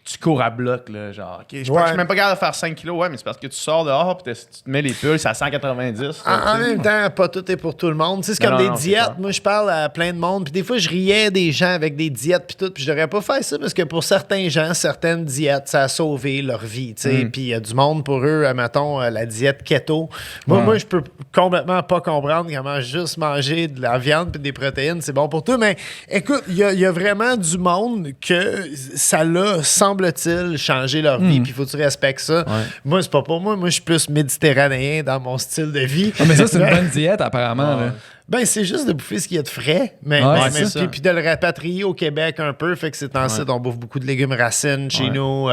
tu cours à bloc, là, genre, OK, je suis même pas capable de faire 5 kilos, ouais, mais c'est parce que tu sors dehors et tu te mets les pulses à 190. En même temps, pas tout est pour tout le monde. Tu sais, c'est comme Non, des diètes. c'est Moi, je parle à plein de monde. Puis des fois, je riais des gens avec des diètes puis tout. Puis je devrais pas faire ça parce que pour certains gens, certaines diètes, ça a sauvé leur vie. Tu sais. Puis il y a du monde pour eux, mettons, la diète keto. Moi, je peux complètement pas comprendre comment juste manger de la viande puis des protéines, c'est bon pour tout. Mais écoute, il y a vraiment du monde que ça l'a, semble-t-il, changé leur vie. Puis il faut que tu respectes ça. Ouais. Moi, c'est pas pour moi. Moi, je suis plus méditerranéen dans mon style de vie. Ah, mais ça, c'est une bonne diète, apparemment. Là. Ben, c'est juste de bouffer ce qu'il y a de frais, mais, Ouais, mais- c'est ça. puis de le rapatrier au Québec un peu. Fait que c'est en site, on bouffe beaucoup de légumes racines chez nous.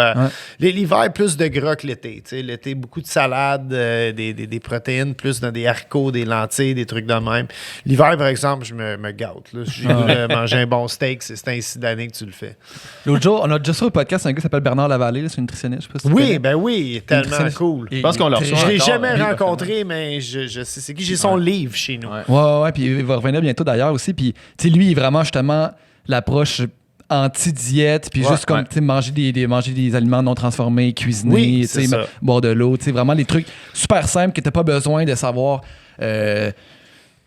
L'hiver, plus de gras que l'été. Tu sais, l'été, beaucoup de salades, des protéines, plus dans des haricots, des lentilles, des trucs de même. L'hiver, par exemple, je me gâte. Là. Si j'ai goût de manger un bon steak, c'est ainsi d'année que tu le fais. L'autre jour, on a déjà sur le podcast un gars qui s'appelle Bernard Lavallée, là, c'est un nutritionniste. Je sais pas si tu Oui, connais. ben oui, il est tellement Nutritionniste. cool. Et- Je pense qu'on l'a très- reçu Je l'ai encore, jamais hein. rencontré, mais je sais c'est qui. J'ai son livre chez nous. Ouais. Ouais, puis il va revenir bientôt d'ailleurs aussi. Puis, tu sais, lui, il est vraiment justement l'approche anti-diète, puis juste comme, tu sais, manger des aliments non transformés, cuisinés, Oui, tu c'est sais, ça. boire de l'eau, tu sais, vraiment des trucs super simples que t'as pas besoin de savoir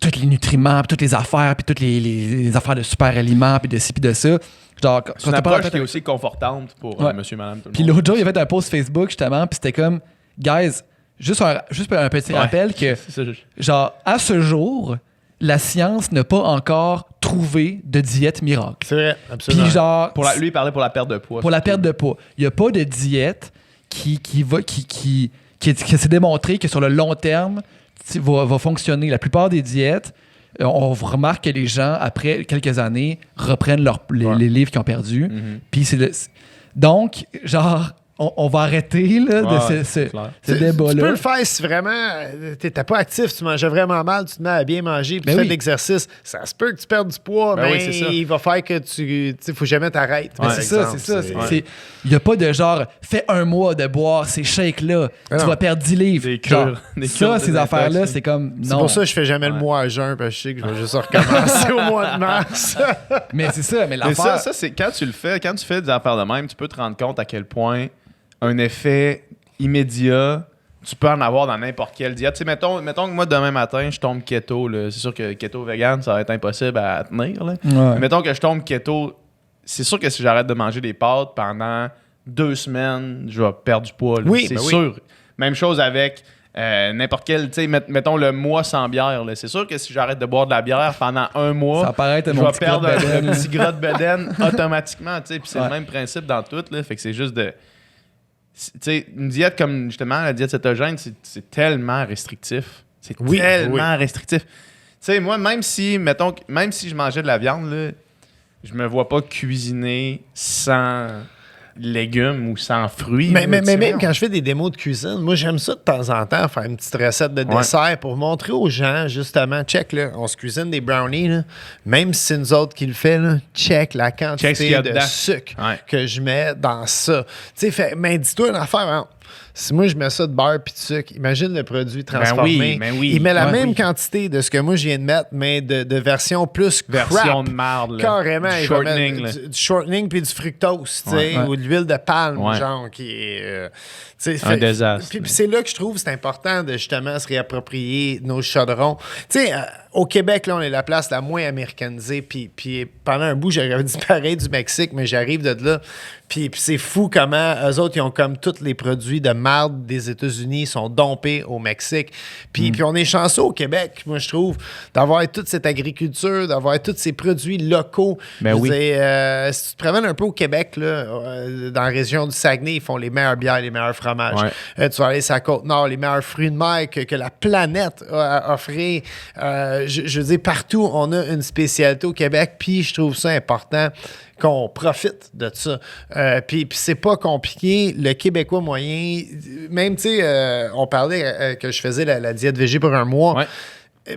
tous les nutriments, puis toutes les affaires, puis toutes les affaires de super aliments, puis de ci, puis de ça. Genre, C'est une t'as pas approche qui est aussi confortante pour monsieur, madame, tout le Puis monde. l'autre jour, il a fait un post Facebook, justement, puis c'était comme, guys, juste un petit rappel que, C'est ça, genre, à ce jour, la science n'a pas encore trouvé de diète miracle. C'est vrai, absolument. Puis genre, lui, il parlait pour la perte de poids. pour la perte de poids, il n'y a pas de diète qui s'est démontré que sur le long terme va fonctionner. La plupart des diètes, on remarque que les gens, après quelques années, reprennent les livres qu'ils ont perdus. Puis donc, genre, on va arrêter là, de ce Tu peux débat-là. le faire si vraiment t'étais pas actif, tu mangeais vraiment mal, tu te mets à bien manger, puis tu fais de l'exercice. Ça se peut que tu perdes du poids, Ben mais oui, c'est ça. il va faire que tu sais, faut jamais t'arrêter. Mais c'est ça, c'est ça. Il n'y a pas de genre, fais un mois de boire ces shakes-là, tu vas perdre 10 livres. Des cures, Genre, des ça, cures ces désintox, affaires-là, là. c'est comme, C'est non. pour ça que je fais jamais le mois à jeun, parce que je sais que je vais juste recommencer au mois de mars. Mais c'est ça, mais Mais l'affaire... ça c'est quand tu le fais, quand tu fais des affaires de même, tu peux te rendre compte à quel point un effet immédiat, tu peux en avoir dans n'importe quelle diète. Tu sais, mettons que moi, demain matin, je tombe keto. Là. C'est sûr que keto vegan, ça va être impossible à tenir. Là. Ouais. Mais mettons que je tombe keto, c'est sûr que si j'arrête de manger des pâtes pendant 2 semaines, je vais perdre du poids. Là. Oui, c'est ben oui. sûr. Même chose avec n'importe quel, tu sais, mettons le mois sans bière. Là. C'est sûr que si j'arrête de boire de la bière pendant un mois, Ça paraît être je mon vais petit gras de perdre bedaine, un là. petit gras de bedaine automatiquement. Tu sais. Puis c'est Ouais. le même principe dans tout. Là. Fait que c'est juste de... Tu sais, une diète comme justement la diète cétogène, c'est tellement restrictif. C'est tellement restrictif. Tu sais, moi, même si je mangeais de la viande, là, je me vois pas cuisiner sans légumes ou sans fruits. Mais là, tu sais, même non. quand je fais des démos de cuisine, moi j'aime ça de temps en temps faire une petite recette de dessert pour montrer aux gens justement, check là, on se cuisine des brownies là, même si c'est nous autres qui le fait là, check la Check ce qu'il y quantité a de dedans. sucre Ouais. que je mets dans ça. Tu sais, mais dis-toi une affaire, hein. si moi je mets ça de beurre puis de sucre, imagine le produit transformé. Ben oui. Il met la Ouais, même oui. quantité de ce que moi je viens de mettre, mais de version plus Version crap. de marde, là. Carrément, Du il va shortening, mettre là. du shortening puis du fructose, tu sais, Ouais. ou de l'huile de palme, Ouais. genre, qui est... tu sais, Un désastre. Puis c'est là que je trouve que c'est important de justement se réapproprier nos chaudrons. Tu sais, au Québec, là, on est la place la moins américanisée. Puis pendant un bout, j'aurais dit pareil du Mexique, mais j'arrive de là. Puis c'est fou comment eux autres, ils ont comme tous les produits de marde des États-Unis sont dompés au Mexique. Puis on est chanceux au Québec, moi, je trouve, d'avoir toute cette agriculture, d'avoir tous ces produits locaux. Ben Je veux oui. dire, si tu te promènes un peu au Québec, là, dans la région du Saguenay, ils font les meilleures bières, les meilleurs fromages. Ouais. Tu vas aller sur la Côte-Nord, les meilleurs fruits de mer que la planète a à offrir. Je veux dire, partout, on a une spécialité au Québec, puis je trouve ça important qu'on profite de ça. Puis c'est pas compliqué. Le Québécois moyen, même, tu sais, on parlait que je faisais la diète végé pour un mois. Ouais.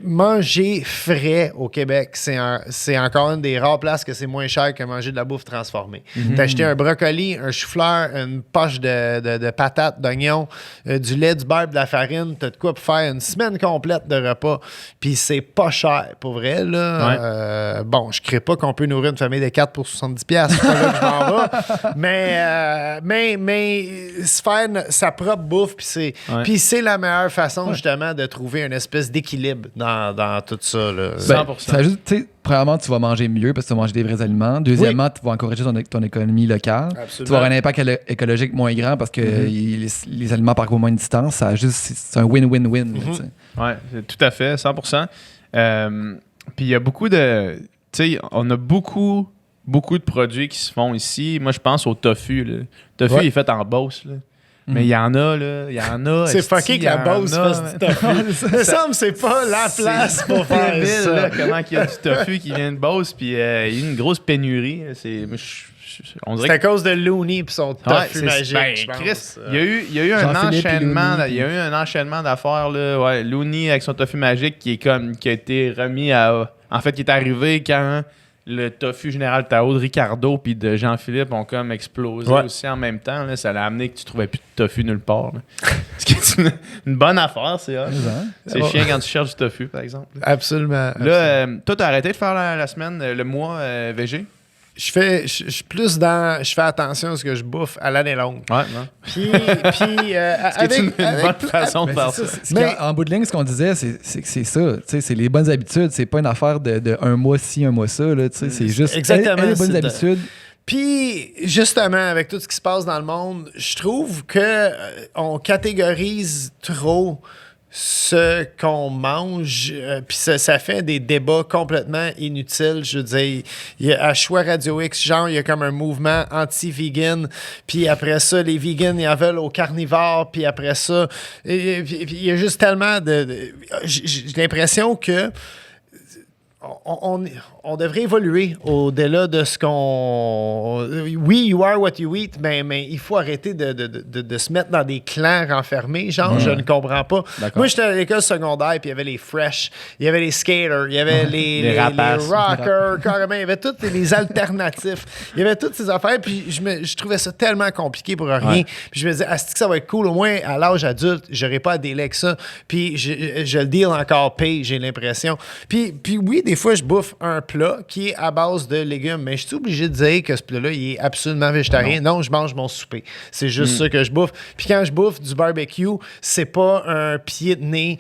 Manger frais au Québec, c'est encore une des rares places que c'est moins cher que manger de la bouffe transformée. T'acheter un brocoli, un chou-fleur, une poche de patates, d'oignons, du lait, du beurre, de la farine, t'as de quoi pour faire une semaine complète de repas. Puis c'est pas cher, pour vrai. Là. Bon, je ne crée pas qu'on peut nourrir une famille de 4 pour 70$. C'est pas là que je m'en vais. Mais se faire sa propre bouffe, puis c'est la meilleure façon, justement, de trouver une espèce d'équilibre dans tout ça. Là. Ben, 100%. ça ajoute, tu sais, premièrement, tu vas manger mieux parce que tu vas manger des vrais aliments. Deuxièmement, tu vas encourager ton économie locale. Absolument. Tu vas avoir un impact écologique moins grand parce que les aliments parcourent moins de distance. C'est un win-win-win. là, tu sais. Oui, tout à fait, 100%. Puis il y a beaucoup de... Tu sais, on a beaucoup de produits qui se font ici. Moi, je pense au tofu. Là. Le tofu Ouais. est fait en Beauce. Là. Mais il y en a, là. Il y en a. C'est esti, fucké que il y la en Beauce a. fasse du tofu. Il me semble que c'est pas la place pour faire débile, ça. là, comment il y a du tofu qui vient de Beauce, puis il y a une grosse pénurie. On dirait C'est à cause de Looney et son tofu magique. Ben, je pense. Chris, il y a eu un Jean-Philippe et enchaînement, Looney, il y a eu un enchaînement d'affaires là, ouais, Looney avec son tofu magique qui a été remis en fait qui est arrivé quand le tofu général Tao de Ricardo puis de Jean-Philippe ont comme explosé aussi en même temps là, ça l'a amené que tu trouvais plus de tofu nulle part. Là. Ce qui est une bonne affaire, c'est ça. C'est chiant quand tu cherches du tofu par exemple. Absolument. Là, toi t'as arrêté de faire la semaine, le mois VG? Je suis plus dans. Je fais attention à ce que je bouffe à l'année longue. Ouais, non. Puis C'est une bonne façon de faire ça. En bout de ligne, ce qu'on disait, c'est que c'est ça. Tu sais, c'est les bonnes habitudes. C'est pas une affaire de un mois ci, un mois ça. Là, tu sais, c'est juste Exactement, les bonnes c'est habitudes. Puis, justement, avec tout ce qui se passe dans le monde, je trouve que on catégorise trop ce qu'on mange, puis ça fait des débats complètement inutiles. Je veux dire, il y a à Choix Radio X, genre, il y a comme un mouvement anti-vegan, puis après ça, les vegans, ils en veulent aux carnivores, puis après ça, il y a juste tellement j'ai l'impression que on devrait évoluer au-delà de ce qu'on... Oui, you are what you eat, mais il faut arrêter de se mettre dans des clans renfermés. Genre, je ne comprends pas. D'accord. Moi, j'étais à l'école secondaire, puis il y avait les fresh, il y avait les skaters, il y avait les rapaces. rockers, carrément. Il y avait tous les alternatifs. Il y avait toutes ces affaires, puis je trouvais ça tellement compliqué pour rien. Ouais. Puis je me disais, est-ce que ça va être cool? Au moins, à l'âge adulte, j'aurais pas à délai avec ça. Puis je le deal encore pay, j'ai l'impression. Puis oui, des fois, je bouffe un plat qui est à base de légumes, mais je suis obligé de dire que ce plat-là, il est absolument végétarien. Non, je mange mon souper. C'est juste ça que je bouffe. Puis quand je bouffe du barbecue, c'est pas un pied de nez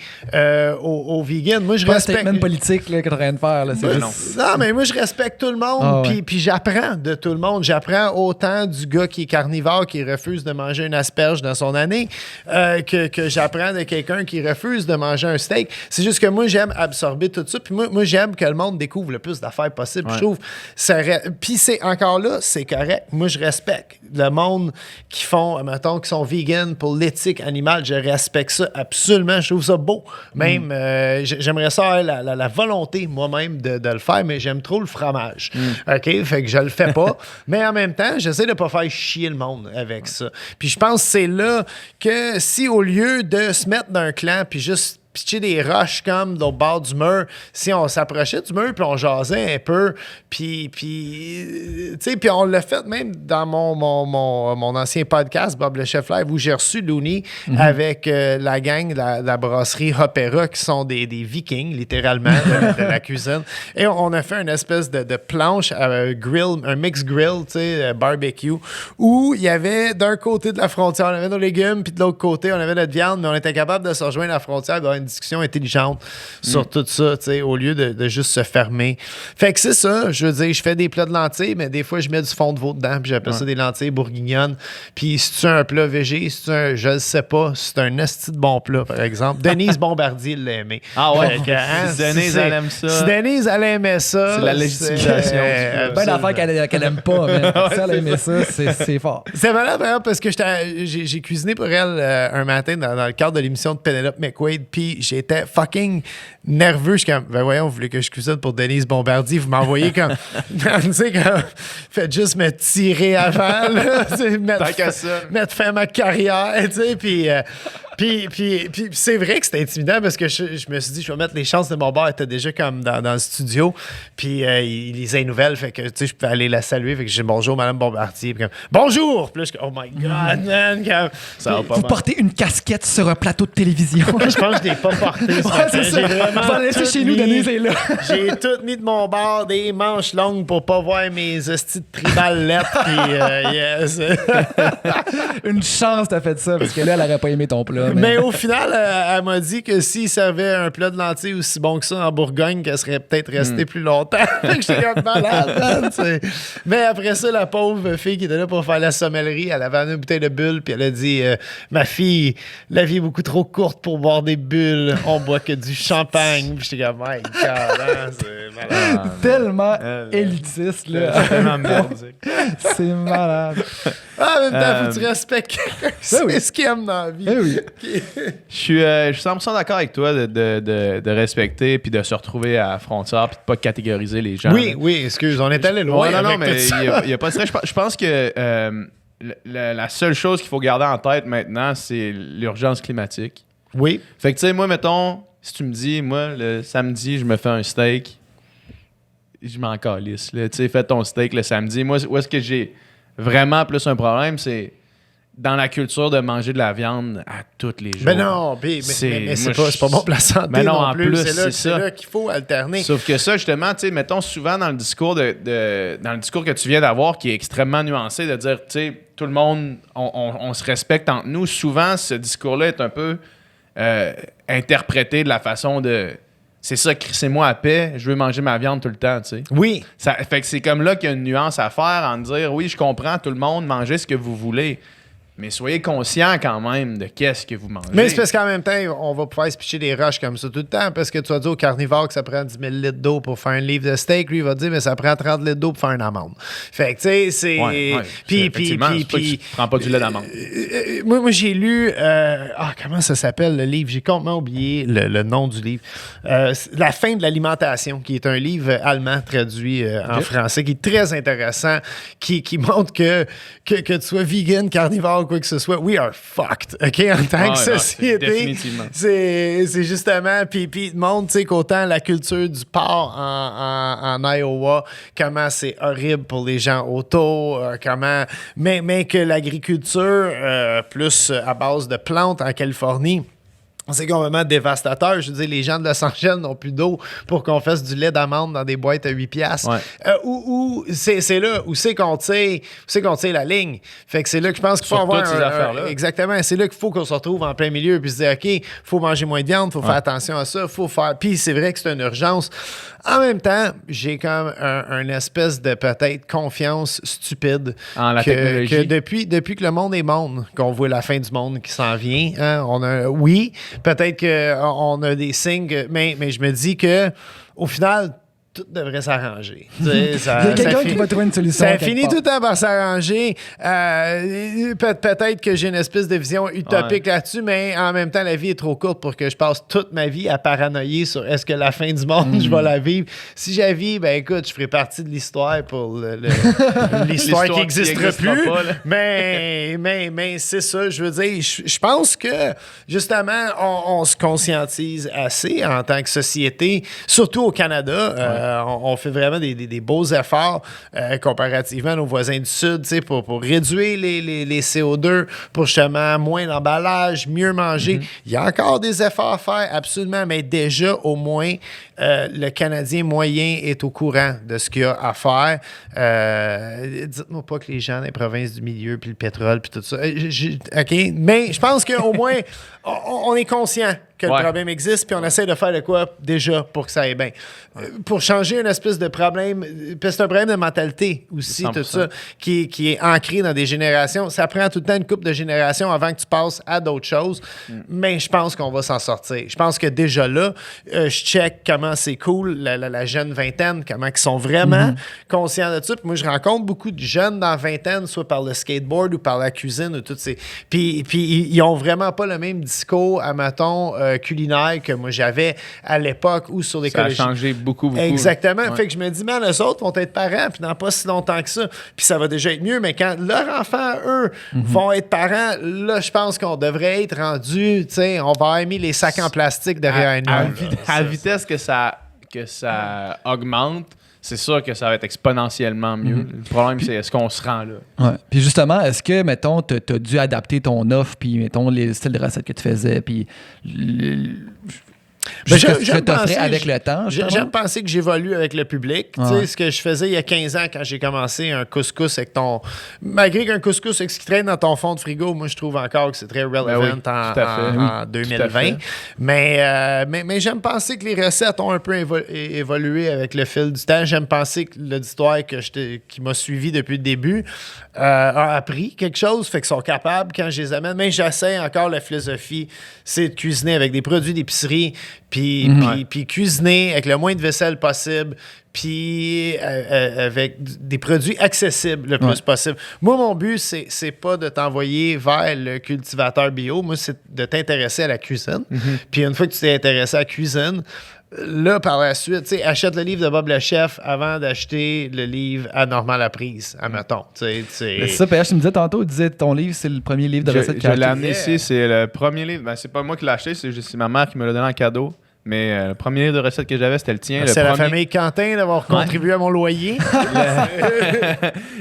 au vegan. Moi, je Pas un respecte... statement politique là, que tu es en train de faire. Là, c'est Non. juste... Non, mais moi, je respecte tout le monde, Ah ouais. puis j'apprends de tout le monde. J'apprends autant du gars qui est carnivore, qui refuse de manger une asperge dans son année, que j'apprends de quelqu'un qui refuse de manger un steak. C'est juste que moi, j'aime absorber tout ça, puis moi j'aime que le monde découvre le plus d'affaires possible. Ouais. Je trouve, puis c'est encore là, c'est correct. Moi, je respecte le monde qui font, mettons, qui sont vegan pour l'éthique animale. Je respecte ça absolument. Je trouve ça beau. Même, j'aimerais ça avoir la volonté moi-même de le faire, mais j'aime trop le fromage. OK? Fait que je le fais pas. Mais en même temps, j'essaie de pas faire chier le monde avec ça. Puis je pense que c'est là que si au lieu de se mettre dans un clan puis juste pitcher des roches comme au bord du mur. Si on s'approchait du mur, puis on jasait un peu, puis on l'a fait même dans mon ancien podcast, Bob le Chef Live, où j'ai reçu Looney avec la gang de la brasserie Opéra, qui sont des vikings, littéralement, de la cuisine. Et on a fait une espèce de planche grill, un mix grill, tu sais, barbecue, où il y avait d'un côté de la frontière, on avait nos légumes, puis de l'autre côté, on avait notre viande, mais on était capable de se rejoindre à la frontière, d'avoir une discussion intelligente sur tout ça, tu sais, au lieu de juste se fermer. Fait que c'est ça, je veux dire, je fais des plats de lentilles, mais des fois, je mets du fond de veau dedans, puis j'appelle ça des lentilles bourguignonnes. Puis si tu as un plat végé, je le sais pas, c'est un esti de bon plat, par exemple. Denise Bombardier l'a aimé. Ah ouais? Fait que, Si Denise, elle aime ça. Si Denise, elle aimait ça. C'est la légitimisation. Ben d'affaires qu'elle aime pas, mais si elle aimait ça, c'est fort. C'est malade, par exemple, parce que j'ai cuisiné pour elle un matin dans le cadre de l'émission de Penelope McQuaid, puis j'étais fucking nerveux. Je suis comme, ben voyons, vous voulez que je cuisine pour Denise Bombardier, vous m'envoyez comme, tu sais, comme, faites juste me tirer avant, là, mettre fin à ma carrière, tu sais, puis c'est vrai que c'était intimidant parce que je me suis dit, je vais mettre les chances de mon bar était déjà comme dans le studio, puis il lisait les nouvelles, fait que, tu sais, je pouvais aller la saluer, fait que j'ai dit bonjour, Madame Bombardier, puis comme, bonjour! Puis là, je suis comme, oh my God, man! Comme, ça va pas vous mal. portez une casquette sur un plateau de télévision. Je pense que je l'ai pas porté. C'est ça. Je vais la laisser chez nous, Denise est là. J'ai tout mis de mon bord, des manches longues pour pas voir mes hosties de tribal lettres, puis yes. Une chance t'as fait ça, parce que là, elle aurait pas aimé ton plat. Mais au final, elle m'a dit que s'il servait un plat de lentilles aussi bon que ça en Bourgogne, qu'elle serait peut-être restée plus longtemps. J'étais comme malade, man, t'sais. Mais après ça, la pauvre fille qui était là pour faire la sommellerie, elle avait une bouteille de bulles, puis elle a dit ma fille, la vie est beaucoup trop courte pour boire des bulles. On boit que du champagne. Puis j'étais comme, my God, hein, c'est malade. Tellement élitiste, là. C'est tellement merdique. C'est malade. Ah, en même temps, faut que tu respectes quelqu'un qui sait ce qu'il aime dans la vie. Eh oui. Je suis 100% d'accord avec toi de respecter puis de se retrouver à la frontière puis de pas catégoriser les gens. Oui, excuse, on est allé loin. Ouais, non, avec mais tout ça. il n'y a pas de stress. Je pense que la seule chose qu'il faut garder en tête maintenant, c'est l'urgence climatique. Oui. Fait que, tu sais, moi, mettons, si tu me dis, moi, le samedi, je me fais un steak, je m'en calisse. Tu sais, fais ton steak le samedi. Moi, où est-ce que j'ai vraiment plus un problème, c'est dans la culture de manger de la viande à tous les jours. Mais non, mais c'est pas bon pour la santé. Mais non, non en plus. c'est C'est là qu'il faut alterner. Sauf que ça, justement, tu sais, mettons souvent dans le discours dans le discours que tu viens d'avoir, qui est extrêmement nuancé, de dire, tu sais, tout le monde, on se respecte entre nous. Souvent, ce discours-là est un peu interprété de la façon de c'est ça, crissez-moi à paix, je veux manger ma viande tout le temps, tu sais. Oui. Ça, fait que c'est comme là qu'il y a une nuance à faire en dire, oui, je comprends, tout le monde, mangez ce que vous voulez. Mais soyez conscient quand même de qu'est-ce que vous mangez. Mais c'est parce qu'en même temps, on va pouvoir se pitcher des roches comme ça tout le temps. Parce que tu vas dire au carnivore que ça prend 10 000 litres d'eau pour faire un livre de steak. Lui, il va te dire, mais ça prend 30 litres d'eau pour faire une amande. Fait que, tu sais, c'est. Ouais, Puis. tu prends pas du lait d'amande. Moi, j'ai lu. Comment ça s'appelle le livre? J'ai complètement oublié le nom du livre. La fin de l'alimentation, qui est un livre allemand traduit en français, qui est très intéressant, qui montre que tu sois vegan, carnivore, quoi que ce soit, we are fucked, OK, en tant que société. Définitivement. C'est justement, puis il montre, tu sais, qu'autant la culture du porc en Iowa, comment c'est horrible pour les gens autour, mais que l'agriculture, plus à base de plantes en Californie, c'est complètement dévastateur. Je veux dire, les gens de Los Angeles n'ont plus d'eau pour qu'on fasse du lait d'amande dans des boîtes à 8 piastres. Ouais. C'est là où c'est qu'on tire la ligne. Fait que c'est là que je pense qu'il faut Sur avoir toutes ces affaires-là. exactement. C'est là qu'il faut qu'on se retrouve en plein milieu puis se dire, OK, faut manger moins de viande, faut faire attention à ça, faut faire... Puis c'est vrai que c'est une urgence. En même temps, j'ai comme un espèce de peut-être confiance stupide en la technologie. que depuis que le monde est monde, qu'on voit la fin du monde qui s'en vient, hein, peut-être qu'on a des signes, mais je me dis que au final, tout devrait s'arranger. Il y a quelqu'un qui va trouver une solution. Ça finit tout le temps par s'arranger. Peut-être que j'ai une espèce de vision utopique là-dessus, mais en même temps, la vie est trop courte pour que je passe toute ma vie à paranoïer sur est-ce que la fin du monde, je vais la vivre. Si je la vis, ben écoute, je ferai partie de l'histoire pour l'histoire qui n'existera plus. Pas, mais c'est ça, je veux dire, je pense que justement, on se conscientise assez en tant que société, surtout au Canada. On fait vraiment des beaux efforts comparativement à nos voisins du Sud, pour réduire les CO2, pour justement moins d'emballage, mieux manger. Il y a encore des efforts à faire, absolument, mais déjà, au moins, le Canadien moyen est au courant de ce qu'il y a à faire. Dites-moi pas que les gens des provinces du milieu, puis le pétrole, puis tout ça. OK? Mais je pense qu'au moins, on est conscient que le problème existe, puis on essaie de faire de quoi déjà pour que ça aille bien. Pour changer une espèce de problème, c'est un problème de mentalité aussi, 100%. tout ça, qui est ancré dans des générations. Ça prend tout le temps une couple de générations avant que tu passes à d'autres choses, mais je pense qu'on va s'en sortir. Je pense que déjà là, je check comment c'est cool, la jeune vingtaine, comment ils sont vraiment conscients de ça. Puis moi, je rencontre beaucoup de jeunes dans la vingtaine, soit par le skateboard ou par la cuisine ou toutes ces... Puis ils ont vraiment pas le même discours, admettons, culinaire que moi j'avais à l'époque ou sur l'écologie. Ça a changé beaucoup. Exactement. Ouais. Fait que je me dis, man, eux autres vont être parents, puis dans pas si longtemps que ça. Puis ça va déjà être mieux, mais quand leurs enfants, eux, vont être parents, là, je pense qu'on devrait être rendu, tu sais, on va avoir mis les sacs en plastique derrière nous. À la vitesse que ça augmente, c'est sûr que ça va être exponentiellement mieux. Le problème, c'est est-ce qu'on se rend là? Ouais. Puis justement, est-ce que, mettons, tu as dû adapter ton offre, puis, mettons, les styles de recettes que tu faisais, puis ce que tu t'offrais avec le temps? J'aime penser que j'évolue avec le public. Tu sais, ce que je faisais il y a 15 ans quand j'ai commencé un couscous avec ton... Malgré qu'un couscous, ce qui traîne dans ton fond de frigo, moi, je trouve encore que c'est très relevant en 2020. Mais j'aime penser que les recettes ont un peu évolué avec le fil du temps. J'aime penser que l'auditoire qui m'a suivi depuis le début a appris quelque chose, fait qu'ils sont capables quand je les amène. Mais j'essaie encore la philosophie, c'est de cuisiner avec des produits d'épicerie, puis cuisiner avec le moins de vaisselle possible, puis avec des produits accessibles le plus possible. Moi, mon but, c'est pas de t'envoyer vers le cultivateur bio. Moi, c'est de t'intéresser à la cuisine. Puis une fois que tu t'es intéressé à la cuisine, là, par la suite, tu sais, achète le livre de Bob le Chef avant d'acheter le livre à Normand Laprise, admettons. C'est ça, PH, tu me disais tantôt, tu disais ton livre, c'est le premier livre de recettes Je l'ai amené ici, c'est le premier livre. Ben, c'est pas moi qui l'ai acheté, c'est ma mère qui me l'a donné en cadeau. Mais le premier livre de recettes que j'avais, c'était le tien. C'est la famille Quentin d'avoir contribué à mon loyer.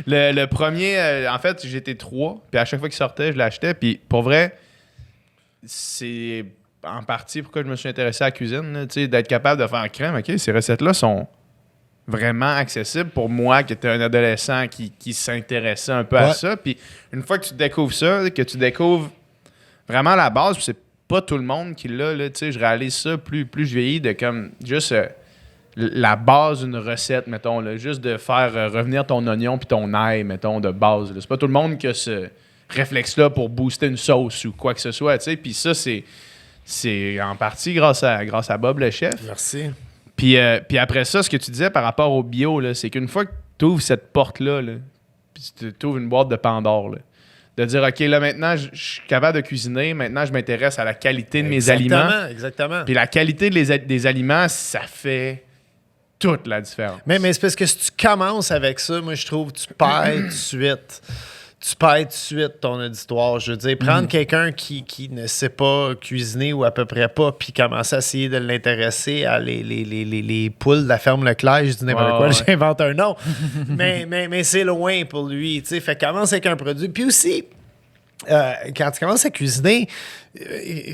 le premier, en fait, j'étais 3. Puis à chaque fois qu'il sortait, je l'achetais. Puis pour vrai, c'est en partie pourquoi je me suis intéressé à la cuisine. D'être capable de faire crème. OK, ces recettes-là sont vraiment accessibles pour moi qui était un adolescent qui s'intéressait un peu à ça. Puis une fois que tu découvres ça, que tu découvres vraiment la base, puis c'est pas tout le monde qui l'a, là, tu sais, je réalise ça plus je vieillis, de comme juste la base d'une recette, mettons, là, juste de faire revenir ton oignon puis ton ail, mettons, de base. Là. C'est pas tout le monde qui a ce réflexe-là pour booster une sauce ou quoi que ce soit, tu sais, puis ça, c'est en partie grâce à Bob le chef. Merci. Puis après ça, ce que tu disais par rapport au bio, là, c'est qu'une fois que tu ouvres cette porte-là, là, puis tu ouvres une boîte de Pandore, là, de dire, OK, là, maintenant, je suis capable de cuisiner. Maintenant, je m'intéresse à la qualité de mes aliments. Exactement. Puis la qualité des aliments, ça fait toute la différence. Mais c'est parce que si tu commences avec ça, moi, je trouve que tu perds tout de suite. Tu perds tout de suite ton auditoire. Je veux dire, prendre quelqu'un qui ne sait pas cuisiner ou à peu près pas, puis commencer à essayer de l'intéresser à les poules de la ferme Leclerc, je dis n'importe quoi, j'invente un nom. mais c'est loin pour lui. Tu sais, fait commence avec un produit. Puis aussi, quand tu commences à cuisiner,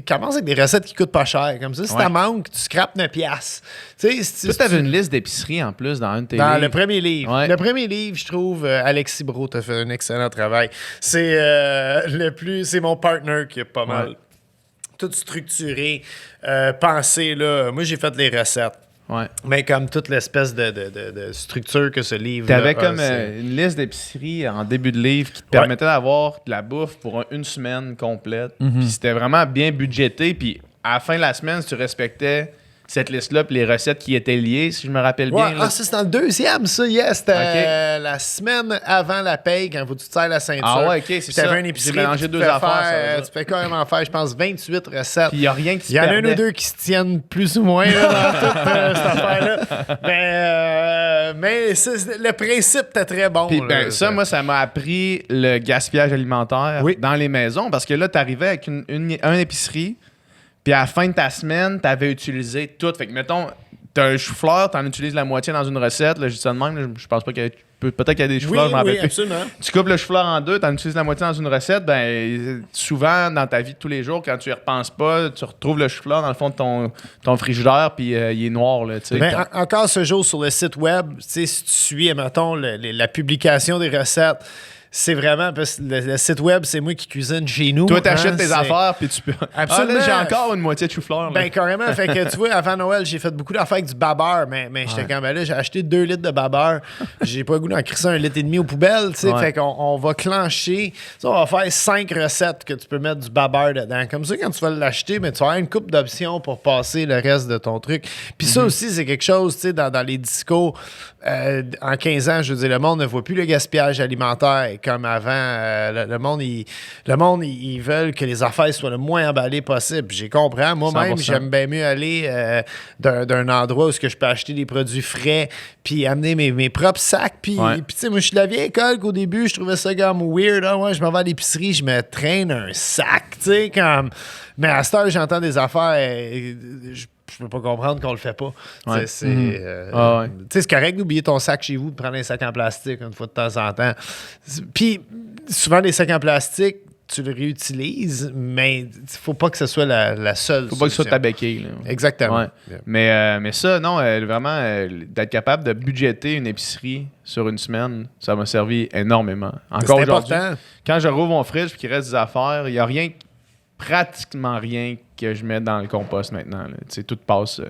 commence avec des recettes qui coûtent pas cher. Comme ça, si t'en manques, tu scrapes 9 piastres. Tu sais, tu avais une liste d'épicerie en plus dans un de tes livres. Dans le premier livre. Ouais. Le premier livre, je trouve, Alexis Brault a fait un excellent travail. C'est c'est mon partner qui a pas mal tout structuré, pensé, là. Moi, j'ai fait les recettes. Ouais. Mais comme toute l'espèce de structure que ce livre. Tu avais comme une liste d'épicerie en début de livre qui te permettait d'avoir de la bouffe pour une semaine complète. Puis c'était vraiment bien budgété. Puis à la fin de la semaine, si tu respectais cette liste-là, puis les recettes qui étaient liées, si je me rappelle bien. Ouais, Là. ça, c'est dans le deuxième, ça. Yes, c'était la semaine avant la paye, quand tu te serres la ceinture. Ah ouais, OK, c'est ça. T'avais une épicerie. J'ai mélangé tu deux fais affaires. faire, tu peux carrément faire, je pense, 28 recettes. Puis il n'y a rien qui se Il y en a perdait. une ou deux qui se tiennent plus ou moins là, dans toute cette affaire-là. Mais le principe était très bon. Puis, là, ça, moi, ça m'a appris le gaspillage alimentaire Oui. dans les maisons parce que là, tu arrivais avec une épicerie, puis à la fin de ta semaine, tu avais utilisé tout. Fait que, mettons, tu as un chou-fleur, tu en utilises la moitié dans une recette. Là, juste de même, là, je pense pas qu'il y a. Peut-être qu'il y a des chou-fleurs, je m'en rappelle plus. absolument. Tu coupes le chou-fleur en deux, tu en utilises la moitié dans une recette. Ben, souvent, dans ta vie de tous les jours, quand tu y repenses pas, tu retrouves le chou-fleur dans le fond de ton frigidaire, puis il est noir. Là, Ben, encore ce jour, sur le site web, si tu suis, mettons, la publication des recettes, c'est vraiment parce que le site web, c'est moi qui cuisine chez nous. Toi, t'achètes tes c'est- affaires, puis tu peux. Absolument. Ah, là, j'ai encore une moitié de chou-fleur. là. Ben, carrément. Fait que tu vois, avant Noël, j'ai fait beaucoup d'affaires avec du babeur, mais j'étais quand même là, j'ai acheté 2 litres de babeur. J'ai pas le goût d'en crisser 1,5 litre aux poubelles, tu sais. Ouais. Fait qu'on va clencher. Ça, on va faire 5 recettes que tu peux mettre du babeur dedans. Comme ça, quand tu vas l'acheter, mais tu vas avoir une couple d'options pour passer le reste de ton truc. Puis ça aussi, c'est quelque chose, tu sais, dans les discours. En 15 ans, je veux dire, le monde ne voit plus le gaspillage alimentaire comme avant. Le monde, ils veulent que les affaires soient le moins emballées possible. J'ai compris. Moi-même, 100%. j'aime bien mieux aller d'un endroit où je peux acheter des produits frais puis amener mes propres sacs. Puis, Ouais. tu sais, moi, je suis de la vieille école qu'au début, je trouvais ça comme weird. Ah, ouais, je m'en vais à l'épicerie, je me traîne un sac, tu sais, comme... Mais à cette heure, j'entends des affaires... Je peux pas comprendre qu'on le fait pas. Ouais. C'est Ah ouais. tu sais, c'est correct d'oublier ton sac chez vous, de prendre un sac en plastique une fois de temps en temps. Puis, souvent, les sacs en plastique, tu le réutilises, mais il faut pas que ce soit la seule Faut pas que ce soit solution. ta béquille. Là. Exactement. Ouais. Mais ça, non, vraiment, d'être capable de budgéter une épicerie sur une semaine, ça m'a servi énormément. Encore C'est aujourd'hui, important. quand je rouvre mon fridge et qu'il reste des affaires, il n'y a rien, pratiquement rien que je mets dans le compost maintenant. Là. Tu sais, tout passe.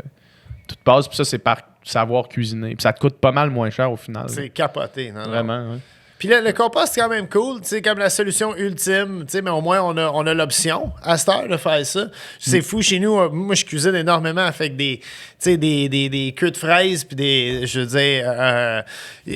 Puis ça, c'est par savoir cuisiner. Puis ça te coûte pas mal moins cher au final. C'est capoté. Non, non. Vraiment. Ouais. Puis le compost, c'est quand même cool, tu sais, comme la solution ultime, tu sais, mais au moins, on a l'option à cette heure de faire ça. C'est fou, chez nous, moi, je cuisine énormément avec des queues de fraises, puis je veux dire,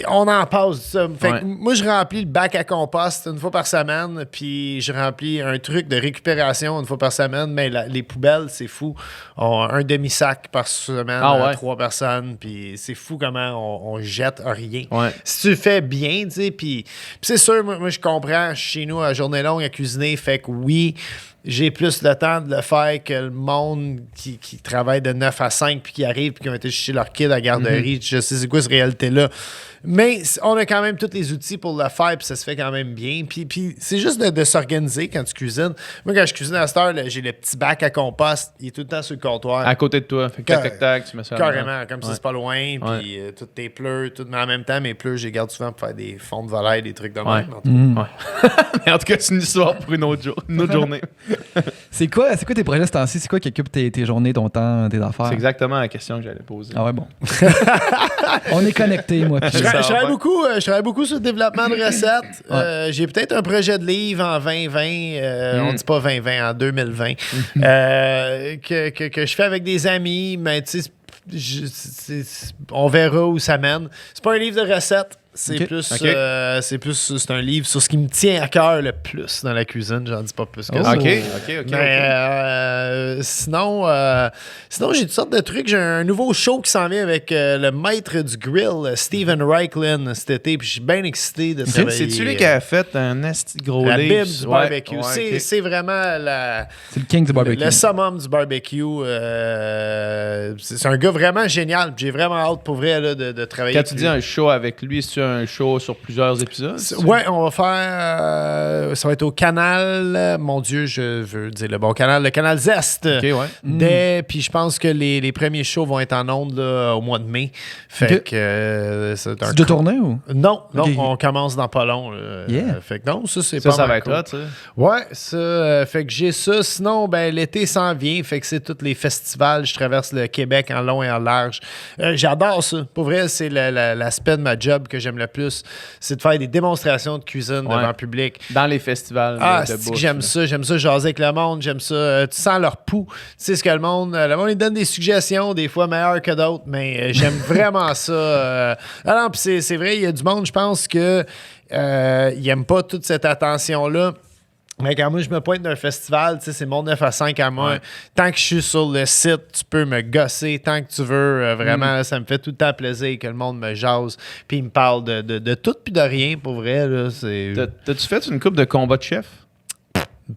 on en passe, ça. Fait que moi, je remplis le bac à compost une fois par semaine, puis je remplis un truc de récupération une fois par semaine, mais les poubelles, c'est fou. On a un demi-sac par semaine à 3 personnes, puis c'est fou comment on jette rien. Ouais. Si tu le fais bien, tu sais, puis c'est sûr, moi, je comprends, chez nous, à journée longue à cuisiner, fait que oui, j'ai plus le temps de le faire que le monde qui travaille de 9 à 5 puis qui arrive puis qui ont été chercher leur kid à la garderie. Je sais c'est quoi cette réalité-là. Mais on a quand même tous les outils pour le faire puis ça se fait quand même bien. Puis c'est juste de s'organiser quand tu cuisines. Moi, quand je cuisine à cette heure, là, j'ai le petit bac à compost. Il est tout le temps sur le comptoir. À côté de toi. Fait que tac, tu mets ça Carrément, là-dedans. comme si c'est pas loin. Puis toutes tes pleurs, mais en même temps, mes pleurs, je les garde souvent pour faire des fonds de volaille, des trucs de même. En tout cas. Ouais. Mais en tout cas, c'est une histoire pour une autre journée. C'est quoi tes projets ce temps-ci? C'est quoi qui occupe tes journées, ton temps, tes affaires? C'est exactement la question que j'allais poser. Ah ouais, bon. On est connectés, moi. Puis Ça Je va travaille beaucoup sur le développement de recettes. Ouais. J'ai peut-être un projet de livre en 2020. On dit pas 2020, en 2020. Que je fais avec des amis, mais tu sais, on verra où ça mène. C'est pas un livre de recettes. C'est Ok. plus, Ok. c'est un livre sur ce qui me tient à cœur le plus dans la cuisine. J'en dis pas plus que ça. OK. Mais sinon, j'ai toutes sortes de trucs. J'ai un nouveau show qui s'en vient avec le maître du grill, Steven Reichlin, cet été. Puis je suis bien excité de travailler. C'est-tu lui qui a fait un esti de gros la livre? Bible du barbecue. Ouais, C'est vraiment c'est le king du barbecue. le summum du barbecue. C'est un gars vraiment génial. J'ai vraiment hâte pour vrai là, de travailler Quand avec tu lui. dis un show avec lui, c'est un show sur plusieurs épisodes? Ouais, on va faire. Ça va être au canal. Mon Dieu, je veux dire le bon canal. Le canal Zest. OK, ouais. Puis je pense que les premiers shows vont être en ondes là, au mois de mai. Fait Ok. que c'est un C'est de tournée ou? Non, Ok. on commence dans pas long. Là. Yeah. Fait que non, ça c'est Ça, pas ça mal va être cool. hot, ça. Ouais, ça. Fait que j'ai ça. Sinon, ben l'été s'en vient. Fait que c'est tous les festivals. Je traverse le Québec en long et en large. J'adore ça. Pour vrai, c'est l'aspect de ma job que j'aime j'aime le plus, c'est de faire des démonstrations de cuisine devant le public. Dans les festivals de bouffe. J'aime ça jaser avec le monde, j'aime ça. Tu sens leur pouls. Tu sais ce que le monde il donne des suggestions, des fois meilleures que d'autres, mais j'aime vraiment ça. Non, puis c'est vrai, il y a du monde, je pense que il aime pas toute cette attention-là. Mais quand moi, je me pointe d'un festival, tu sais, c'est mon 9 à 5 à moi. Ouais. Tant que je suis sur le site, tu peux me gosser tant que tu veux. Vraiment, ça me fait tout le temps plaisir que le monde me jase. Puis il me parle de tout puis de rien, pour vrai. Là, T'as-tu fait une coupe de combat de chef?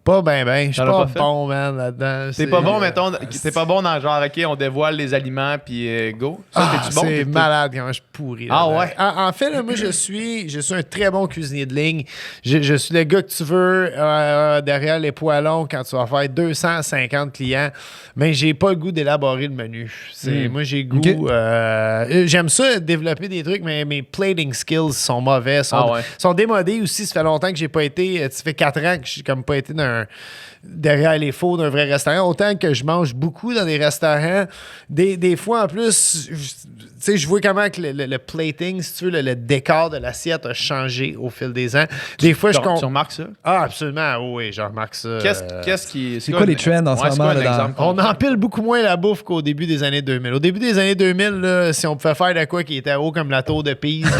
Pas ben. Je suis pas bon, man, là-dedans. T'es pas bon, mettons. T'es pas bon dans le genre, OK, on dévoile les aliments, puis go. Ça, t'es-tu bon? C'est malade quand je suis pourri. Ah ouais? En fait, là, moi, je suis un très bon cuisinier de ligne. Je suis le gars que tu veux derrière les poêlons quand tu vas faire 250 clients. Mais j'ai pas le goût d'élaborer le menu. Moi, j'ai le goût... j'aime ça, développer des trucs, mais mes plating skills sont mauvais. Sont démodés aussi. Ça fait longtemps que j'ai pas été... Ça fait 4 ans que j'ai comme pas été derrière les fours d'un vrai restaurant. Autant que je mange beaucoup dans des restaurants, des fois en plus, tu sais, je vois comment que le plating, si tu veux, le décor de l'assiette a changé au fil des ans. Des fois, tu remarques ça? Ah, absolument, oui, je remarque ça. C'est quoi les trends en ce moment? On empile beaucoup moins la bouffe qu'au début des années 2000. Au début des années 2000, là, si on pouvait faire de quoi qui était haut comme la tour de Pise,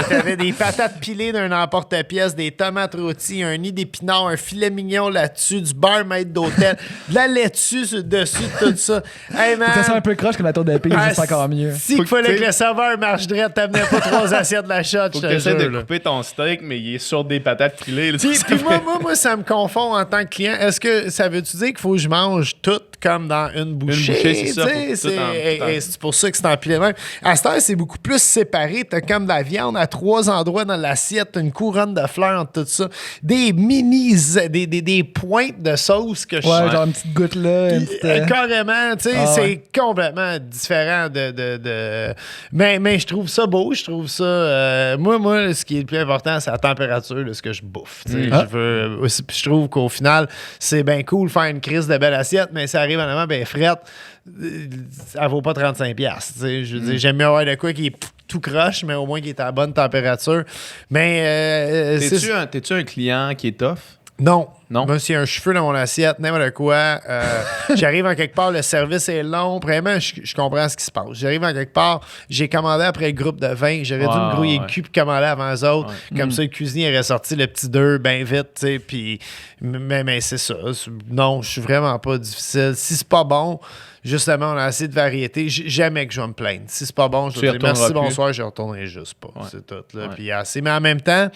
t'avais des patates pilées d'un emporte-pièce, des tomates rôties, un nid d'épinards, un filet mignon là-dessus, du beurre maître d'hôtel, de la laitue sur le dessus de tout ça. Hey, man, ça un peu croche comme la tour de Pise, c'est encore mieux. Si il fallait que le serveur marche droit, t'amenais pas 3 assiettes de la shot, je te jure. Faut que t'essaies de couper ton steak, mais il est sur des patates pilées. Puis moi, ça me confond en tant que client. Est-ce que ça veut-tu dire qu'il faut que je mange tout comme dans une bouchée? Une bouchée, c'est ça. C'est pour ça que c'est empilé même. À cette heure, c'est beaucoup plus séparé. T'as comme de la viande à 3 endroits dans l'assiette, une couronne de fleurs entre tout ça. Des des pointes de sauce que je sens. Ouais, genre une petite goutte là. Carrément, tu sais, c'est complètement différent Mais je trouve ça beau, je trouve ça... moi, ce qui est le plus important, c'est la température de ce que je bouffe. Je trouve qu'au final, c'est bien cool de faire une crise de belle assiette, mais ça arrive en avant, ben frette, elle vaut pas 35$. Je veux dire, j'aime mieux avoir de quoi qui est tout croche, mais au moins qui est à la bonne température. Mais... T'es-tu un client qui est tough? Non. Moi, s'il y a un cheveu dans mon assiette, n'importe quoi, j'arrive en quelque part, le service est long. Vraiment, je comprends ce qui se passe. J'arrive en quelque part, j'ai commandé après le groupe de 20. J'aurais dû me grouiller le cul et commander avant eux autres. Ouais. Comme ça, le cuisinier aurait sorti le petit 2 bien vite. Puis, mais c'est ça. Non, je suis vraiment pas difficile. Si c'est pas bon, justement, on a assez de variétés. Jamais que je vais me plaindre. Si c'est pas bon, je vais dire merci, bonsoir, je retournerai juste pas. Ouais. C'est tout. Là. Puis assez. Mais en même temps,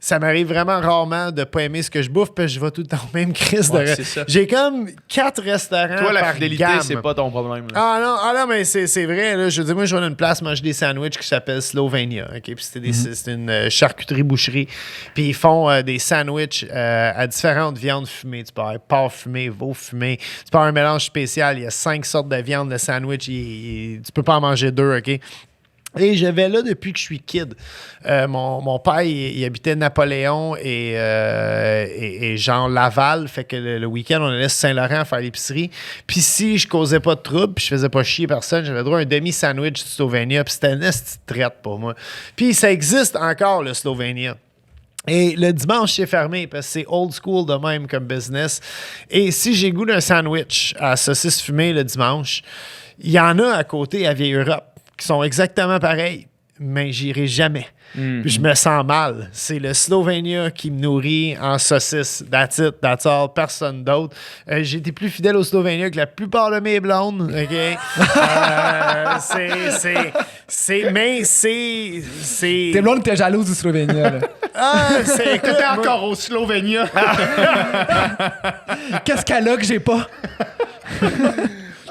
ça m'arrive vraiment rarement de pas aimer ce que je bouffe, parce que je vais tout le temps au même crise de... J'ai comme 4 restaurants. Toi, la fidélité, c'est pas ton problème. Là. Ah non, mais c'est vrai. Là. Je veux dire, moi, je vais dans une place manger des sandwichs qui s'appelle Slovenia. Okay? Puis c'est une charcuterie-boucherie. Puis ils font des sandwichs à différentes viandes fumées. Tu peux avoir porc fumé, veau fumé. Tu peux avoir un mélange spécial. Il y a 5 sortes de viande de sandwich. Tu peux pas en manger 2, OK? Et je vais là depuis que je suis kid. Mon père, il habitait Napoléon et genre Laval. Fait que le week-end, on allait sur Saint-Laurent faire l'épicerie. Puis si je causais pas de trouble, puis je faisais pas chier personne, j'avais droit à un demi-sandwich de Slovenia. Puis c'était une petite traite pour moi. Puis ça existe encore, le Slovenia. Et le dimanche, c'est fermé parce que c'est old school de même comme business. Et si j'ai goût d'un sandwich à saucisse fumée le dimanche, il y en a à côté à Vieille Europe qui sont exactement pareils, mais j'irai jamais. Puis je me sens mal. C'est le Slovenia qui me nourrit en saucisse. That's it, that's all, personne d'autre. J'ai été plus fidèle au Slovenia que la plupart de mes blondes, OK? c'est... Tes blondes étaient jalouses du Slovenia, là. T'étais encore au Slovenia. Qu'est-ce qu'elle a que j'ai pas?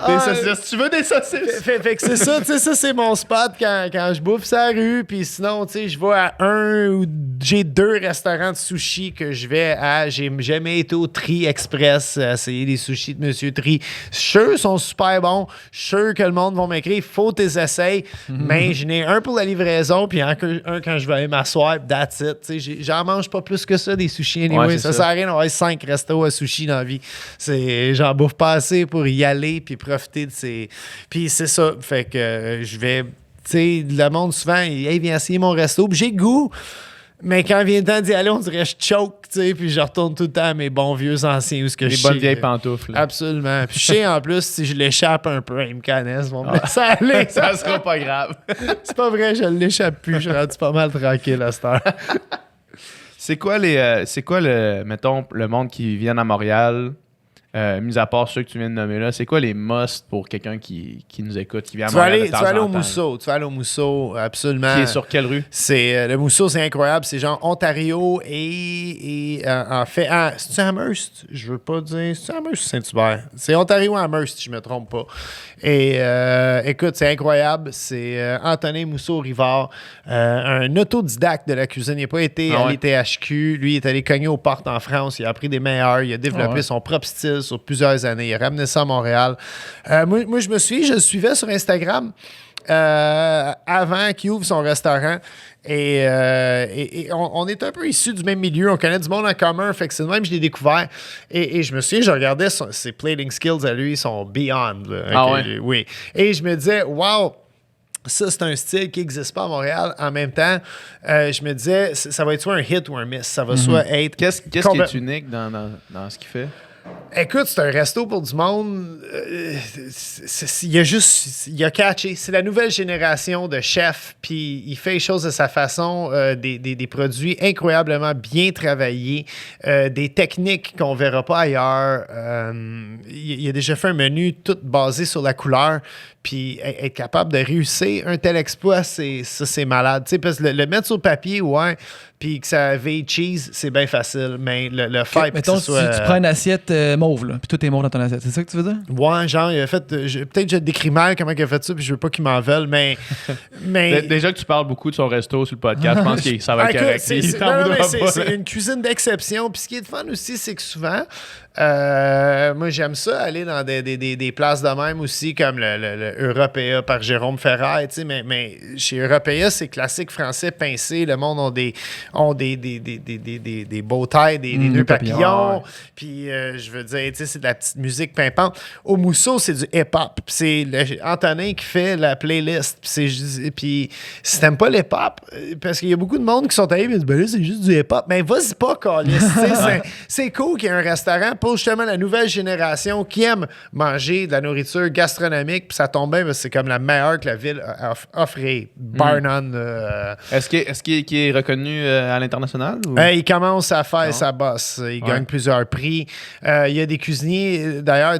Des saucisses. Tu veux des saucisses? Fait que c'est ça, tu sais, ça c'est mon spot quand je bouffe sa rue. Puis sinon, tu sais, je vais à j'ai 2 restaurants de sushi que je vais à. J'ai jamais été au Tri Express essayer les sushis de Monsieur Tri. Je suis sûr qu'ils sont super bons. Je suis sûr que le monde va m'écrire, faut tes essais. Mais j'en ai un pour la livraison, puis un quand je vais aller m'asseoir, that's it. Tu sais, j'en mange pas plus que ça des sushis anyway. Ça sert à rien d'avoir 5 restos à sushi dans la vie. J'en bouffe pas assez pour y aller, puis profiter de ces... Puis c'est ça, fait que je vais... sais, le monde souvent, il vient essayer mon resto, puis j'ai le goût. Mais quand vient le temps d'y aller, on dirait que je choke, tu sais, puis je retourne tout le temps à mes bons vieux anciens où ce que Les je bonnes sais, vieilles pantoufles. là. Absolument. Puis je sais, en plus, si je l'échappe un peu, ils me connaissent, ils vont me laisser aller. Ça sera pas grave. C'est pas vrai, je l'échappe plus. Je suis rendu pas mal tranquille à cette heure. C'est quoi mettons, le monde qui vient à Montréal, mis à part ceux que tu viens de nommer là, c'est quoi les musts pour quelqu'un qui nous écoute, qui vient à Tu vas Montréal aller, de temps tu vas aller en au temps? Mousseau. Tu vas aller au Mousseau, absolument. Qui est sur quelle rue? C'est, le Mousseau, c'est incroyable. C'est genre Ontario et en fait... c'est-tu Amherst? Je veux pas dire... C'est-tu Amherst ou Saint-Hubert? C'est Ontario Amherst, si je me trompe pas. Et écoute, c'est incroyable. C'est Antonin Mousseau-Rivard, un autodidacte de la cuisine. Il n'a pas été à l'ITHQ. Lui, il est allé cogner aux portes en France. Il a appris des meilleurs. Il a développé son propre style sur plusieurs années. Il a ramené ça à Montréal. Moi, je le suivais sur Instagram avant qu'il ouvre son restaurant. Et on est un peu issus du même milieu. On connaît du monde en commun. Fait que c'est de même que je l'ai découvert. Et je me souviens, je regardais ses plating skills à lui, son Beyond. Là, ouais? Oui. Et je me disais, wow! Ça, c'est un style qui n'existe pas à Montréal. En même temps, je me disais, ça va être soit un hit ou un miss. Ça va soit être... Qu'est-ce qui est unique dans ce qu'il fait? Écoute, c'est un resto pour du monde. Il a catché. C'est la nouvelle génération de chefs, puis il fait les choses de sa façon, des produits incroyablement bien travaillés, des techniques qu'on ne verra pas ailleurs. Il a déjà fait un menu tout basé sur la couleur, puis être capable de réussir un tel exploit, c'est malade. Tu sais, parce que le mettre sur le papier, ouais, puis que ça veille cheese, c'est bien facile, mais le faire... Mettons, si tu prends une assiette mauve, là, puis tout est mauve dans ton assiette, c'est ça que tu veux dire? Ouais, genre, il a fait... peut-être que je décris mal comment il a fait ça, puis je veux pas qu'il m'en veuille, mais... Déjà que tu parles beaucoup de son resto sur le podcast, je pense que ça va être correct. C'est une cuisine d'exception, puis ce qui est fun aussi, c'est que souvent... moi, j'aime ça, aller dans des places de même aussi, comme le Européa par Jérôme Ferrer, tu sais, mais chez Européa, c'est classique français pincé. Le monde ont des beaux tailles, des nœuds papillons. Puis, je veux dire, tu sais, c'est de la petite musique pimpante. Au Mousseau, c'est du hip-hop. C'est Antonin qui fait la playlist. Puis, si t'aimes pas l'hip-hop, parce qu'il y a beaucoup de monde qui sont allés et disent, ben là, c'est juste du hip-hop. Mais vas-y pas, Calis. C'est cool qu'il y ait un restaurant pour justement la nouvelle génération qui aime manger de la nourriture gastronomique, puis ça tombe bien parce que c'est comme la meilleure que la ville offre, bar none. Est-ce qu'il est reconnu à l'international? Ou? Il commence à faire sa bosse. Il gagne plusieurs prix. Il y a des cuisiniers, d'ailleurs,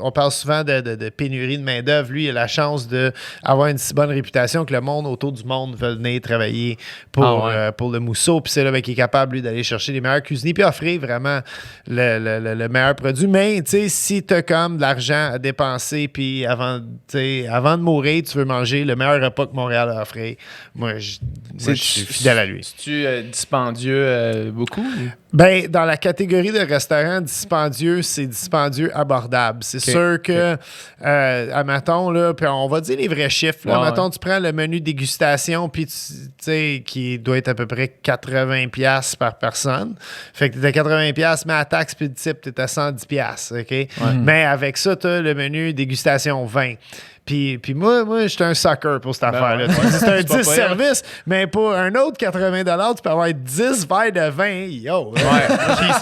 on parle souvent de pénurie de main-d'œuvre. Lui, il a la chance d'avoir une si bonne réputation que le monde autour du monde veut venir travailler pour le Mousseau. Puis c'est là qu'il est capable, lui, d'aller chercher les meilleurs cuisiniers puis offrir vraiment le meilleur produit. Mais, tu sais, si tu as comme de l'argent à dépenser, puis avant de mourir, tu veux manger le meilleur repas que Montréal a offert, moi, je suis fidèle à lui. Es-tu dispendieux beaucoup? Ben, dans la catégorie de restaurants dispendieux, c'est dispendieux abordable. C'est sûr que, admettons, là, puis on va dire les vrais chiffres. Là, admettons, tu prends le menu dégustation, puis tu sais, qui doit être à peu près 80$ par personne. Fait que tu es à 80$, mais à taxe puis le type, tu es à 110$. OK? Mais avec ça, tu as le menu dégustation 20$. Puis moi, j'étais un sucker pour cette affaire-là. C'est un 10 services, mais pour un autre 80$, tu peux avoir 10 verres de vin. Yo!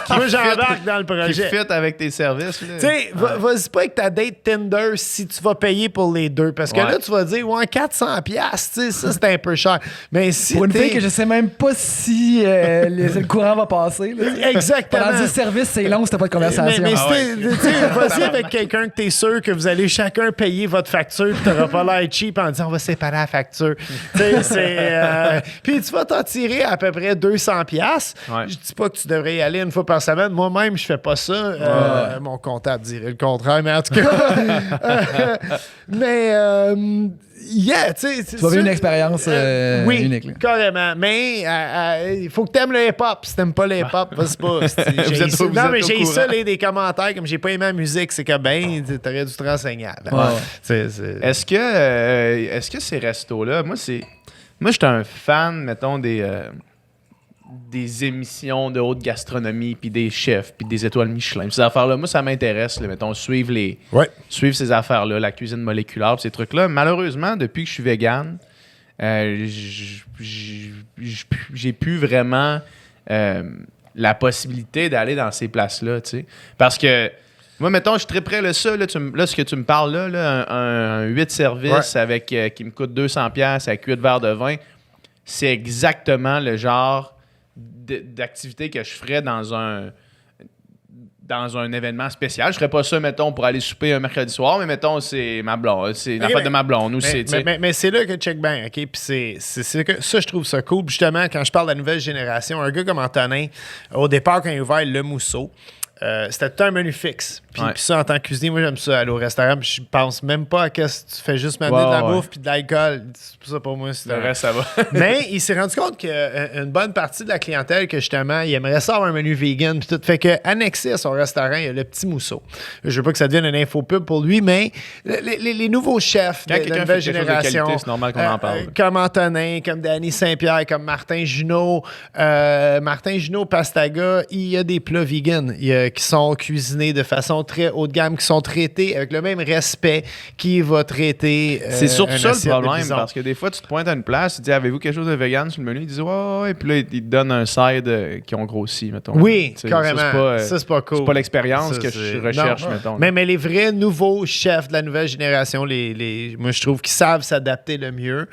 Moi, j'embarque dans le projet. Qui fit avec tes services. Tu sais, vas-y pas avec ta date Tinder si tu vas payer pour les deux. Parce que là, tu vas dire, 400$, tu sais, ça, c'est un peu cher. Mais si pour une fille que je sais même pas si le courant va passer. Là. Exactement. Pendant 10 services, c'est long si t'as pas de conversation. Mais vas-y avec quelqu'un que t'es sûr que vous allez chacun payer votre facture. Tu n'auras pas l'air cheap en disant on va séparer la facture. Puis tu vas t'en tirer à peu près 200$. Je dis pas que tu devrais y aller une fois par semaine. Moi-même, je fais pas ça. Mon comptable dirait le contraire, mais en tout cas. Yeah, tu sais. Tu vas vivre une expérience unique. Là. Carrément. Mais il faut que tu aimes le hip-hop. Si tu n'aimes pas le hip-hop, vas-y pas. Non, mais j'ai ça, des commentaires, comme j'ai pas aimé la musique, c'est que tu aurais dû te renseigner. Est-ce que ces restos-là, moi, j'étais un fan, mettons, des émissions de haute gastronomie, puis des chefs, puis des étoiles Michelin. Ces affaires-là, moi, ça m'intéresse, là, mettons, suivre ces affaires-là, la cuisine moléculaire, ces trucs-là. Malheureusement, depuis que je suis vegan, j'ai plus vraiment la possibilité d'aller dans ces places-là, tu sais. Parce que moi, mettons, je suis très près de ça. Là, ce que tu me parles là, un 8 services avec qui me coûte 200$ avec 8 verres de vin, c'est exactement le genre d'activité que je ferais dans un événement spécial. Je ferais pas ça, mettons, pour aller souper un mercredi soir, mais mettons, c'est ma blonde. C'est la fête de ma blonde. Mais c'est là que check bien, OK? Puis c'est que ça, je trouve ça cool. Puis justement, quand je parle de la nouvelle génération, un gars comme Antonin, au départ, quand il a ouvert Le Mousseau, c'était tout un menu fixe. Puis ça, en tant que cuisinier, moi, j'aime ça aller au restaurant. Puis je pense même pas à qu'est-ce que tu fais juste m'amener de la bouffe puis de l'alcool. C'est pour ça, pour moi, c'est le reste, ça va. Mais il s'est rendu compte qu'une bonne partie de la clientèle, que justement, il aimerait ça avoir un menu vegan. Puis tout. Fait que annexé à son restaurant, il y a le Petit Mousseau. Je veux pas que ça devienne une infopub pour lui, mais les nouveaux chefs de la nouvelle génération, c'est normal qu'on en parle. comme Antonin, comme Danny Saint-Pierre, comme Martin Junot, Pastaga, il y a des plats vegan qui sont cuisinés de façon très haut de gamme, qui sont traités avec le même respect qui va traiter. C'est surtout ça le problème, parce que des fois, tu te pointes à une place, tu dis avez-vous quelque chose de vegan sur le menu? Ils disent ouais, puis là, ils te donnent un side qui ont grossi, mettons. Oui, carrément. Ça, c'est pas cool. C'est pas l'expérience que je recherche, mettons. Mais les vrais nouveaux chefs de la nouvelle génération, moi, je trouve qu'ils savent s'adapter le mieux.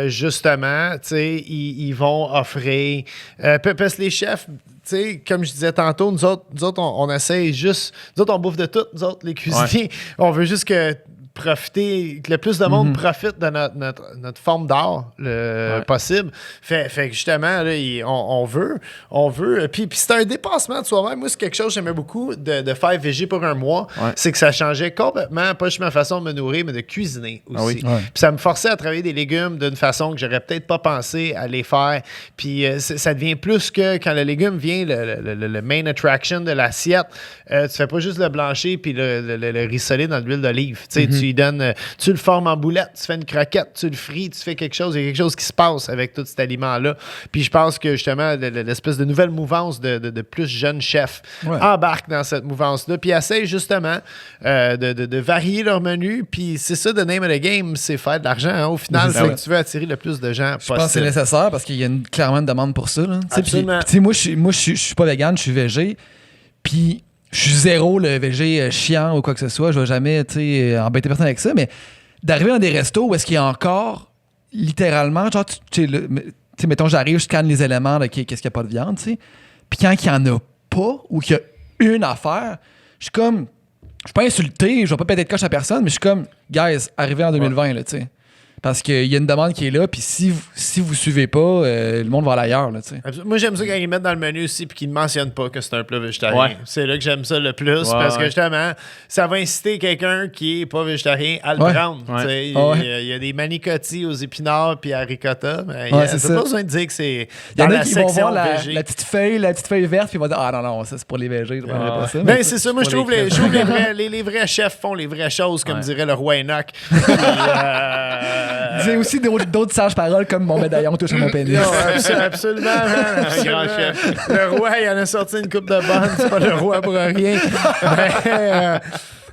Justement, tu sais, ils vont offrir. Parce que les chefs, tu sais, comme je disais tantôt, nous autres on essaie juste. Nous autres, on bouffe de tout. Nous autres, les cuisiniers, on veut juste que le plus de monde profite de notre forme d'art possible. Fait que justement, là, on veut. Puis c'est un dépassement de soi-même. Moi, c'est quelque chose que j'aimais beaucoup de faire végé pour un mois. Ouais. C'est que ça changeait complètement, pas juste ma façon de me nourrir, mais de cuisiner aussi. Puis ça me forçait à travailler des légumes d'une façon que j'aurais peut-être pas pensé à les faire. Puis ça devient plus que quand le légume vient, le main attraction de l'assiette, tu fais pas juste le blancher puis le rissoler dans l'huile d'olive. Tu le formes en boulette, tu fais une croquette, tu le frites, tu fais quelque chose. Il y a quelque chose qui se passe avec tout cet aliment-là. Puis je pense que justement, l'espèce de nouvelle mouvance de plus jeunes chefs embarquent dans cette mouvance-là. Puis essayent justement de varier leur menu. Puis c'est ça, the name of the game, c'est faire de l'argent. Hein. Au final, c'est que tu veux attirer le plus de gens possible. Je pense que c'est nécessaire parce qu'il y a clairement une demande pour ça. Là. Absolument. Puis, moi, je suis pas vegan, je suis végé. Puis je suis zéro le végé chiant ou quoi que ce soit. Je vais jamais embêter personne avec ça. Mais d'arriver dans des restos où est-ce qu'il y a encore littéralement, genre, mettons, j'arrive, je scanne les éléments de qu'est-ce qu'il n'y a pas de viande, tu sais. Puis quand il n'y en a pas ou qu'il y a une affaire, je suis comme, je suis pas insulté, je vais pas péter de coche à personne, mais je suis comme, guys, arrivez en 2020, là, tu sais. Parce qu'il y a une demande qui est là, puis si vous suivez pas, le monde va aller ailleurs. Là, moi, j'aime ça quand ils mettent dans le menu aussi puis qu'ils ne mentionnent pas que c'est un plat végétarien. Ouais. C'est là que j'aime ça le plus parce que justement, ça va inciter quelqu'un qui n'est pas végétarien à le prendre. Ouais. Il y a des manicotti aux épinards puis à ricotta, mais c'est pas besoin de dire que c'est dans la section végé. Il y en a qui vont voir la petite feuille verte puis ils vont dire « Ah non, ça c'est pour les végés. » Ben, c'est ça. Moi, je trouve les vrais chefs font les vraies choses, comme dirait le roi Enoch. J'ai aussi d'autres sages paroles comme mon médaillon touche à mon pénis. Non, absolument. Un grand chef. Le roi, il en a sorti une coupe de bonne. C'est pas le roi pour rien.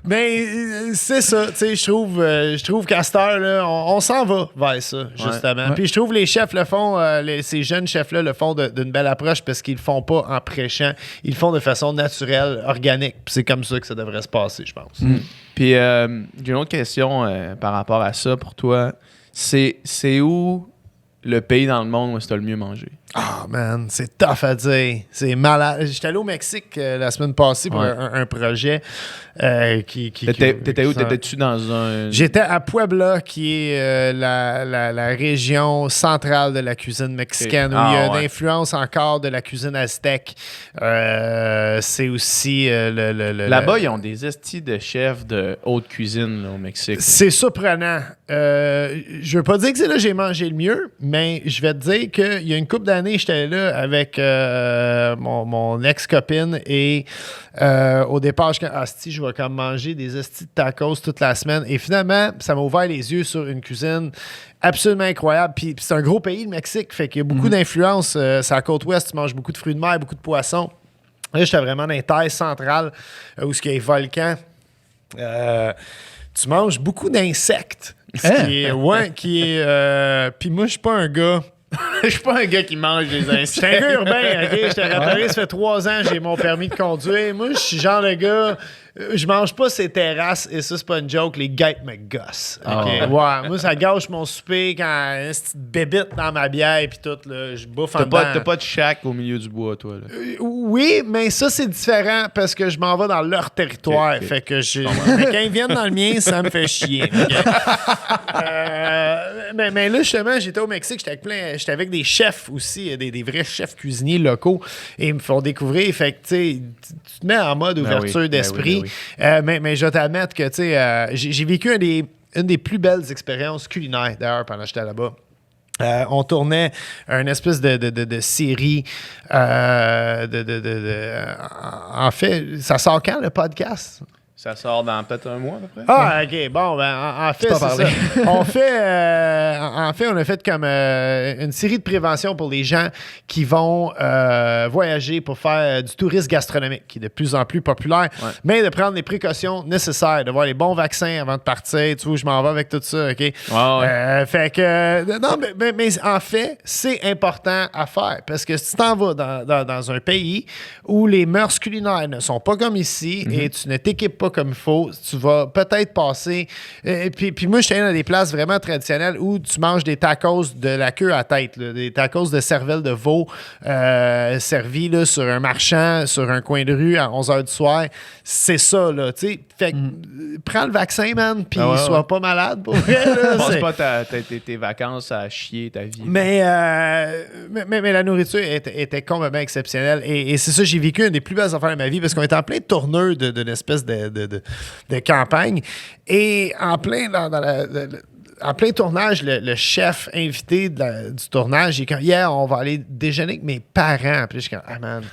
Mais c'est ça, tu sais, je trouve qu'à cette heure-là, on s'en va vers ça, justement. Puis je trouve les chefs le font, ces jeunes chefs-là le font d'une belle approche parce qu'ils le font pas en prêchant, ils le font de façon naturelle, organique. Puis c'est comme ça que ça devrait se passer, je pense. Puis j'ai une autre question par rapport à ça pour toi. C'est où le pays dans le monde où tu as le mieux mangé? Ah, man, c'est tough à dire. C'est malade. J'étais allé au Mexique la semaine passée pour un projet T'étais où? T'étais-tu dans un... J'étais à Puebla, qui est la région centrale de la cuisine mexicaine, où il y a une influence encore de la cuisine aztèque. C'est aussi Là-bas, ils ont des estis de chefs de haute cuisine là, au Mexique. C'est surprenant. Je veux pas dire que c'est là que j'ai mangé le mieux, mais je vais te dire qu'il y a une couple d'années, j'étais là avec mon ex-copine et au départ, je vais comme manger des estis de tacos toute la semaine. Et finalement, ça m'a ouvert les yeux sur une cuisine absolument incroyable. Puis c'est un gros pays, le Mexique, fait qu'il y a beaucoup d'influence. C'est à la côte ouest, tu manges beaucoup de fruits de mer, beaucoup de poissons. Là, j'étais vraiment dans les terres centrales où il y a les volcans. tu manges beaucoup d'insectes. Puis moi, je suis pas un gars... Je suis pas un gars qui mange des insectes. J'étais un gars urbain, OK? J'étais rapporté, ça fait 3 ans, j'ai mon permis de conduire. Moi, je suis genre le gars... Je mange pas ces terrasses, et ça, c'est pas une joke, les guêpes me gossent. Okay? Ouais, moi, ça gâche mon souper quand il y a une petite bébite dans ma bière puis tout, là, je bouffe en dedans. T'as pas de shack au milieu du bois, toi, là? Oui, mais ça, c'est différent parce que je m'en vais dans leur territoire. Okay. Fait que mais quand ils viennent dans le mien, ça me fait chier. Okay? Mais là, justement, j'étais au Mexique, j'étais avec des chefs aussi, des vrais chefs cuisiniers locaux, et ils me font découvrir. Fait que, tu sais, tu te mets en mode ouverture d'esprit. Mais je vais t'admettre que, tu sais, j'ai vécu une des plus belles expériences culinaires, d'ailleurs, pendant que j'étais là-bas. On tournait une espèce de série. En fait, ça sort quand, le podcast? Ça sort dans peut-être un mois, à peu près. Ah, OK. Bon, en fait, c'est ça. On a fait comme une série de prévention pour les gens qui vont voyager pour faire du tourisme gastronomique, qui est de plus en plus populaire, mais de prendre les précautions nécessaires, de voir les bons vaccins avant de partir. Tu vois, je m'en vais avec tout ça, OK? Fait que... non, mais en fait, c'est important à faire, parce que si tu t'en vas dans un pays où les mœurs culinaires ne sont pas comme ici et tu ne t'équipes pas comme il faut, tu vas peut-être passer... Puis moi, je suis allé dans des places vraiment traditionnelles où tu manges des tacos de la queue à tête, là, des tacos de cervelle de veau servis là, sur un marchand, sur un coin de rue à 11h du soir. C'est ça, là, tu sais. Fait que prends le vaccin, man, puis sois pas malade, pour vrai. Passe pas tes vacances à chier ta vie. Mais la nourriture était complètement exceptionnelle. Et c'est ça, j'ai vécu une des plus belles affaires de ma vie parce qu'on était en plein tourneur d'une espèce de campagne. Et en plein en plein tournage, le chef invité du tournage, il est comme, on va aller déjeuner avec mes parents. Puis je suis comme, ah man,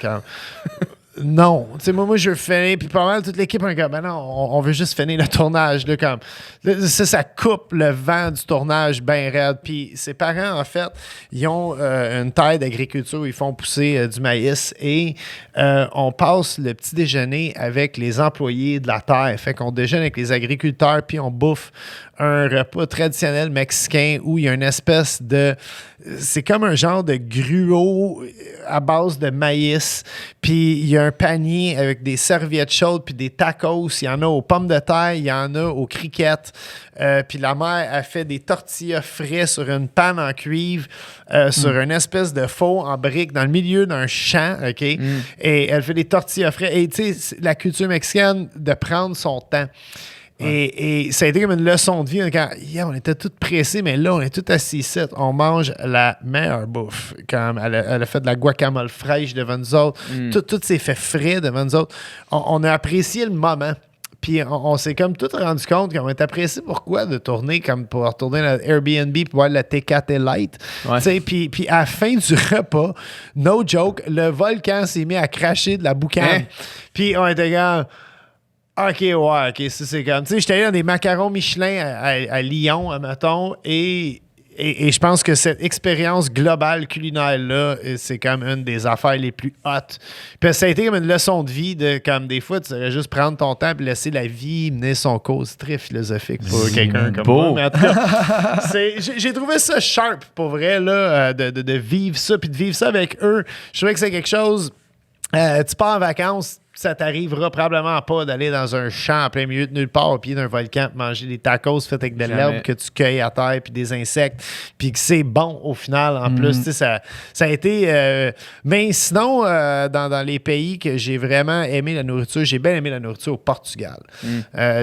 non. Tu sais, moi, je veux finir. Puis pas mal, toute l'équipe, on est comme, ben non, on veut juste finir le tournage. Là, comme, ça coupe le vent du tournage bien raide. Puis ses parents, en fait, ils ont une terre d'agriculture où ils font pousser du maïs. Et on passe le petit déjeuner avec les employés de la terre. Fait qu'on déjeune avec les agriculteurs, puis on bouffe un repas traditionnel mexicain où il y a une espèce de... C'est comme un genre de gruau à base de maïs. Puis il y a un panier avec des serviettes chaudes puis des tacos. Il y en a aux pommes de terre, il y en a aux criquettes. Puis la mère a fait des tortillas frais sur une panne en cuivre, sur une espèce de faux en brique dans le milieu d'un champ, OK? Et elle fait des tortillas frais. Et tu sais, la culture mexicaine de prendre son temps. Et ça a été comme une leçon de vie. On était tous pressés, mais là, on est tous assis ici. On mange la meilleure bouffe. Comme elle a fait de la guacamole fraîche devant nous autres. Tout s'est fait frais devant nous autres. On a apprécié le moment. Puis on s'est comme tout rendu compte qu'on était apprécié pourquoi de tourner, comme pour retourner à Airbnb pour voir la Tecate Light. Puis à la fin du repas, no joke, le volcan s'est mis à cracher de la boucane. Puis on était comme... OK, ça c'est comme... Tu sais, j'étais allé dans des macarons Michelin à Lyon, admettons, et je pense que cette expérience globale culinaire-là, c'est comme une des affaires les plus hautes. Puis ça a été comme une leçon de vie, de comme des fois, tu devrais juste prendre ton temps et laisser la vie mener son cours. C'est très philosophique pour quelqu'un comme moi. Mais en tout cas, j'ai trouvé ça sharp, pour vrai, là, de vivre ça, puis de vivre ça avec eux. Je trouvais que c'est quelque chose... tu pars en vacances, ça t'arrivera probablement pas d'aller dans un champ en plein milieu de nulle part au pied d'un volcan pour manger des tacos faits avec de l'herbe que tu cueilles à terre puis des insectes puis que c'est bon au final en plus. Tu sais, ça a été... mais sinon, dans les pays que j'ai vraiment aimé la nourriture, j'ai bien aimé la nourriture au Portugal.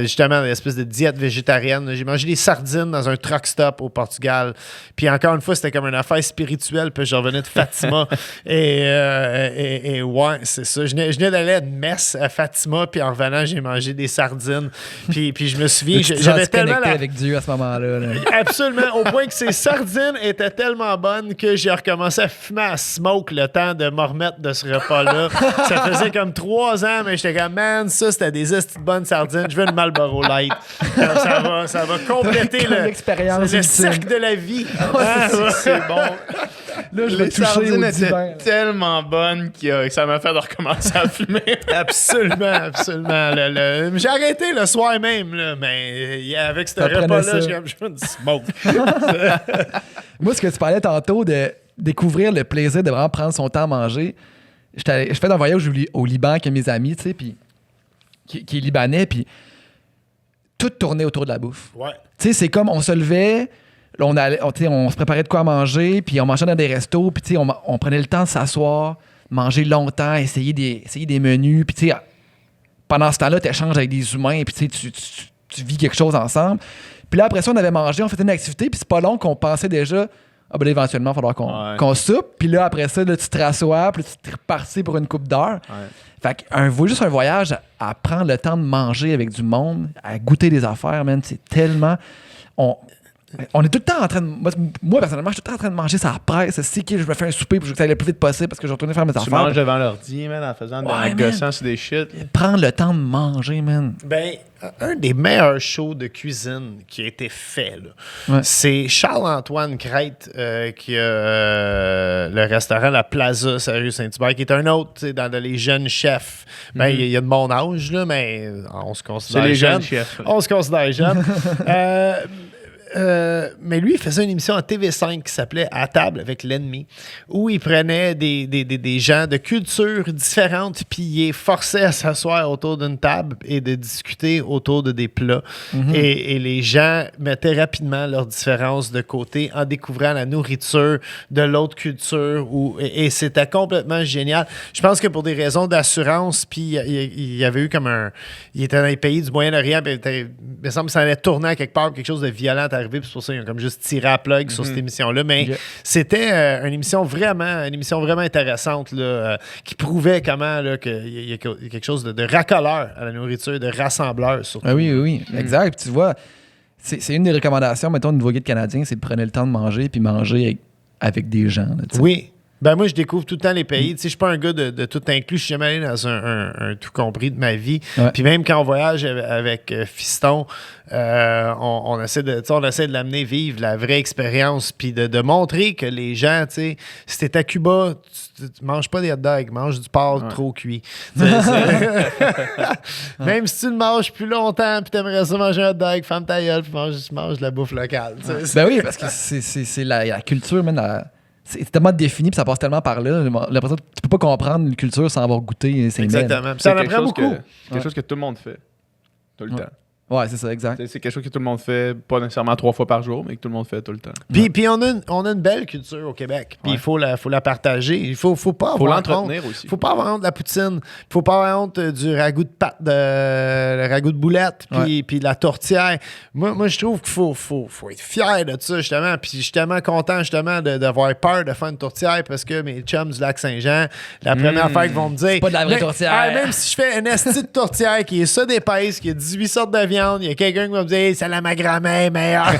Justement, une espèce de diète végétarienne. J'ai mangé des sardines dans un truck stop au Portugal. Puis encore une fois, c'était comme une affaire spirituelle puis je revenais de Fatima. et ouais, c'est ça. Je venais d'aller à une messe à Fatima, puis en revenant, j'ai mangé des sardines. Puis je me souviens, j'avais tellement avec Dieu à ce moment-là. Là. Absolument, au point que ces sardines étaient tellement bonnes que j'ai recommencé à fumer à smoke le temps de me remettre de ce repas-là. Ça faisait comme 3 ans, mais j'étais comme, man, ça, c'était des estis de bonnes sardines. Je veux une Marlboro Light. Ça va compléter le cercle de la vie. C'est bon. Là, je vais Les toucher sardines au étaient divin. tellement bonnes que ça m'a fait de recommencer à fumer. Absolument. J'ai arrêté le soir même, là, mais avec ce Ça prenait repas-là, ça. je me dis smoke. Moi, ce que tu parlais tantôt de découvrir le plaisir de vraiment prendre son temps à manger, je fais un voyage au Liban avec mes amis, tu sais, puis qui est libanais, puis tout tournait autour de la bouffe. Ouais. Tu sais, c'est comme on se levait, là, on se préparait de quoi à manger, puis on mangeait dans des restos, puis tu sais, on prenait le temps de s'asseoir, manger longtemps, essayer des menus, puis tu sais, pendant ce temps-là, tu échanges avec des humains, puis tu sais, tu vis quelque chose ensemble. Puis là, après ça, on avait mangé, on faisait une activité, puis c'est pas long qu'on pensait déjà, ah ben là, éventuellement, il va falloir qu'on soupe. Puis là, après ça, là, tu te rassois, puis là, tu t'es reparti pour une coupe d'heure. Ouais. Fait que juste un voyage à prendre le temps de manger avec du monde, à goûter des affaires, man, c'est tellement... On est tout le temps en train de... Moi, personnellement, je suis tout le temps en train de manger ça presse. Si je me fais un souper, puis je veux que ça aille le plus vite possible parce que je retourne faire mes Tu affaires. manges devant l'ordi, man, en faisant Ouais, en gossant sur des shit. Prendre le temps de manger, man. Ben, un des meilleurs shows de cuisine qui a été fait, là, Ouais. c'est Charles-Antoine Crête qui a le restaurant La Plaza, sur la rue Saint-Hubert, qui est un autre, tu sais, dans les jeunes chefs. Ben, il y a de mon âge, là, mais on se considère C'est les jeune. jeunes chefs. On se considère jeune. Mais lui, il faisait une émission à TV5 qui s'appelait À table avec l'ennemi, où il prenait des gens de cultures différentes, puis il les forçait à s'asseoir autour d'une table et de discuter autour de des plats. Et les gens mettaient rapidement leurs différences de côté en découvrant la nourriture de l'autre culture. Et c'était complètement génial. Je pense que pour des raisons d'assurance, puis il y avait eu comme il était dans les pays du Moyen-Orient, puis il me semble que ça allait tourner à quelque part, quelque chose de violent arrivé, puis c'est pour ça qu'ils ont comme juste tiré à plug sur cette émission-là. Mais c'était une émission vraiment intéressante là, qui prouvait comment là, qu'il y a quelque chose de racoleur à la nourriture, de rassembleur surtout. Ah oui. Exact. Puis tu vois, c'est une des recommandations, mettons, au niveau guide canadien, c'est de prendre le temps de manger, puis manger avec des gens. Là, tu sais. Oui. Ben moi, je découvre tout le temps les pays. Tu sais, je suis pas un gars de tout inclus. Je suis jamais allé dans un tout compris de ma vie. Ouais. Puis même quand on voyage avec Fiston, on essaie de l'amener vivre la vraie expérience, puis de montrer que les gens, tu sais, si t'es à Cuba, tu manges pas des hot dogs, mange du porc trop cuit. Même si tu le manges plus longtemps, puis t'aimerais ça manger un hot dog, ferme ta gueule, puis mange de la bouffe locale. Ben oui, parce que c'est la culture, man. C'est tellement défini, puis ça passe tellement par là. J'ai l'impression que tu peux pas comprendre une culture sans avoir goûté. C'est Exactement. Puis C'est ça en quelque apprend chose beaucoup. quelque chose que tout le monde fait. Tout le temps. Ouais, c'est ça, exact. C'est quelque chose que tout le monde fait, pas nécessairement 3 fois par jour, mais que tout le monde fait tout le temps. Puis on a une belle culture au Québec. Puis il faut la partager. Il faut pas Faut avoir l'entretenir honte. aussi. Faut pas avoir honte de la poutine. Faut pas avoir honte du ragoût de pâte, le ragoût de boulette, puis de la tourtière. Moi, je trouve qu'il faut être fier de ça, justement. Puis je suis tellement content, justement, d'avoir peur de faire une tourtière parce que mes chums du Lac-Saint-Jean, la première affaire qu'ils vont me dire... C'est pas de la vraie tourtière. Même si je fais une esti de tourtière qui est ça d'épaisse, qui a 18 sortes de viande, il y a quelqu'un qui va me dire hey, « c'est la ma grand-mère meilleure. »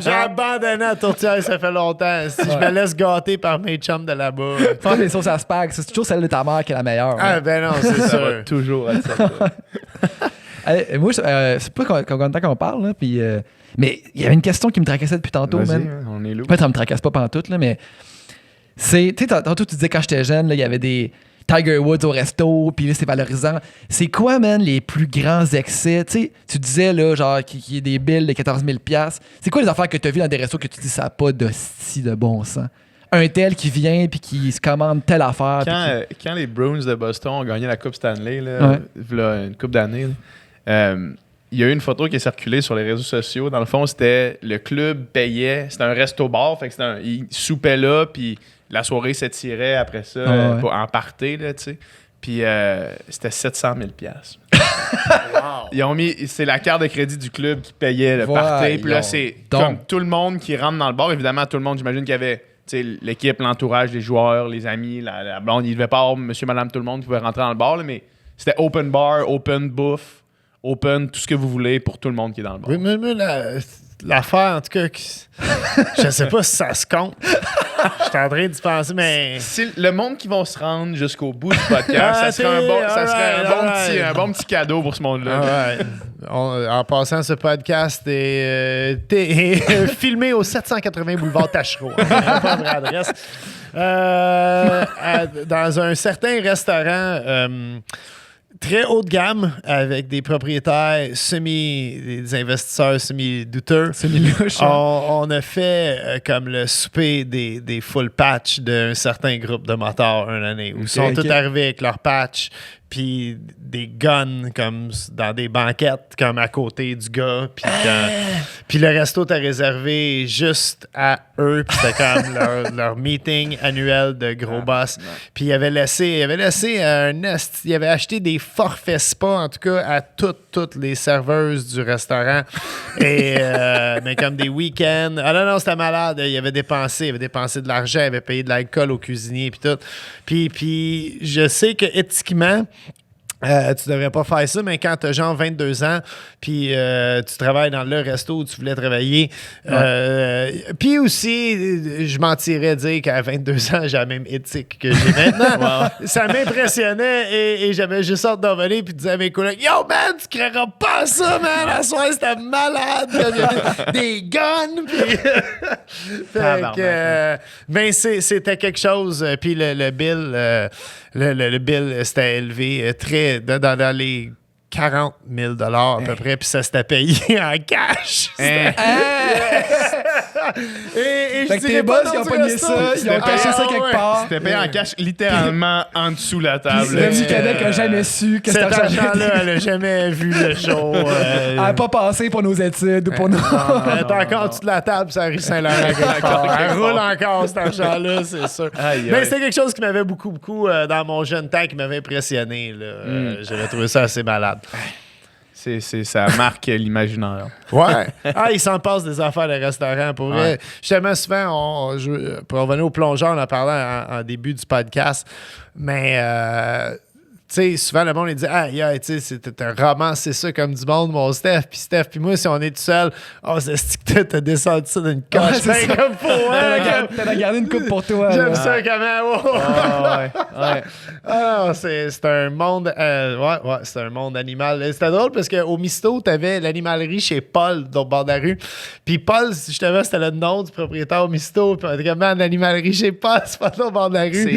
J'ai abandonné la tourtière, ça fait longtemps. Si je me laisse gâter par mes chums de là-bas. Pas les sauces à spag, c'est toujours celle de ta mère qui est la meilleure. Ah ben non, c'est Ça va sûr. toujours être ça. Moi, c'est pas combien de temps qu'on parle, là, puis, mais il y avait une question qui me tracassait depuis tantôt, Vas-y, man. on est loup. En fait, ça me tracasse pas pantoute, là, mais c'est... Tu sais, tantôt, tu disais quand j'étais jeune, là, il y avait des Tiger Woods au resto, puis là, c'est valorisant. C'est quoi, man, les plus grands excès? Tu sais, tu disais, là, genre, qu'il y a des billes de 14 000 $. C'est quoi les affaires que tu as vues dans des restos que tu dis ça n'a pas de bon sens? Un tel qui vient puis qui se commande telle affaire. Quand les Bruins de Boston ont gagné la Coupe Stanley, là, v'là une coupe d'années, il y a eu une photo qui est circulée sur les réseaux sociaux. Dans le fond, c'était le club payait, c'était un resto-bar, fait que ils soupaient là, puis la soirée s'étirait après ça en party, là, tu sais. Puis c'était 700 000 $. Wow. Ils ont mis, c'est la carte de crédit du club qui payait le party. Puis là, c'est comme tout le monde qui rentre dans le bar. Évidemment, tout le monde, j'imagine qu'il y avait l'équipe, l'entourage, les joueurs, les amis, la blonde. Il devait pas avoir monsieur, madame, tout le monde qui pouvait rentrer dans le bar, là, mais c'était open bar, open bouffe, open tout ce que vous voulez pour tout le monde qui est dans le bar. Oui, mais l'affaire, en tout cas, je sais pas si ça se compte. Je suis en train d'y penser, mais... Si le monde qui vont se rendre jusqu'au bout du podcast, ça serait un bon petit cadeau pour ce monde-là. Ouais. En passant, ce podcast est filmé au 780 boulevard Tachereau. Pas vraie adresse. Dans un certain restaurant très haut de gamme avec des propriétaires des investisseurs semi-douteux. Semi-louche. On a fait comme le souper des full patch d'un certain groupe de motards une année où ils sont tous arrivés avec leur patch puis des guns comme dans des banquettes comme à côté du gars puis le resto était réservé juste à eux puis c'était comme leur meeting annuel de gros boss puis il avait laissé il avait acheté des forfaits spa en tout cas à toutes les serveuses du restaurant et mais comme des week-ends non c'était malade, il avait dépensé de l'argent, il avait payé de l'alcool au cuisinier puis tout puis je sais que éthiquement tu devrais pas faire ça, mais quand tu as genre 22 ans, puis tu travailles dans le resto où tu voulais travailler, puis aussi, je mentirais dire qu'à 22 ans, j'ai la même éthique que j'ai maintenant. Ça m'impressionnait et j'avais juste hâte d'en venir puis de dire à mes collègues « Yo, man, tu créeras pas à ça, man! À soir, c'était malade! » Il y avait des guns, puis... mais c'était quelque chose. Puis le bill... Le bill s'était élevé très dans les 40 000 $ à peu près, puis ça s'était payé en cash. Et fait que tes boss, ils ont pogné ça, ils ont caché ça quelque part. C'était payé en cash littéralement en dessous de la table. Le petit Québec a jamais su que cet argent-là, elle a jamais vu le show. Elle n'a pas passé pour nos études ou pour nos... Elle est encore en dessous de la table, ça rue Saint-Laurent. Elle roule encore, cet argent-là, c'est sûr. Mais c'était quelque chose qui m'avait beaucoup dans mon jeune temps, qui m'avait impressionné. J'avais trouvé ça assez malade. Ça marque l'imaginaire. Ouais. Il s'en passe des affaires de restaurant. Pour vrai, justement, souvent, pour revenir au plongeur, on en parlait en début du podcast, mais tu sais, souvent, le monde, il dit « Ah, yeah, tu sais, c'était un roman, c'est ça, comme du monde, mon Steph. » Puis Steph, puis moi, si on est tout seul, c'est que t'as descendu ça d'une coche. C'est comme pour t'as gardé une coupe pour toi. J'aime ça comment. C'est un monde... c'est un monde animal. C'était drôle parce qu'au Misto, t'avais l'animalerie chez Paul, au bord de la rue. Puis Paul, justement, c'était le nom du propriétaire au Misto. Puis on était comme, man, l'animalerie chez Paul, c'est pas là au bord de la rue. C'est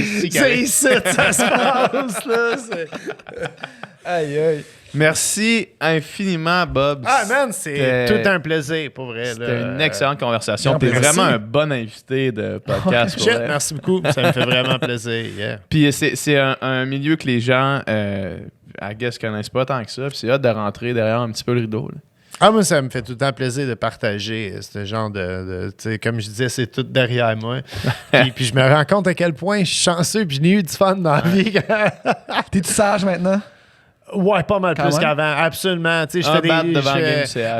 ici que ça se passe, là. Aïe, aïe. Merci infiniment, Bob. Ah, man, c'est tout un plaisir, pour vrai. C'était une excellente conversation. T'es vraiment un bon invité de podcast. Merci beaucoup. Ça me fait vraiment plaisir. Yeah. Puis c'est un milieu que les gens, I guess, connaissent pas tant que ça. Puis c'est hâte de rentrer derrière un petit peu le rideau. Là. Moi, ça me fait tout le temps plaisir de partager ce genre de tu sais, comme je disais, c'est tout derrière moi. puis je me rends compte à quel point je suis chanceux puis je n'ai eu du fun dans la vie. T'es-tu sage maintenant? Ouais, pas mal plus qu'avant, absolument. Tu sais, je fais des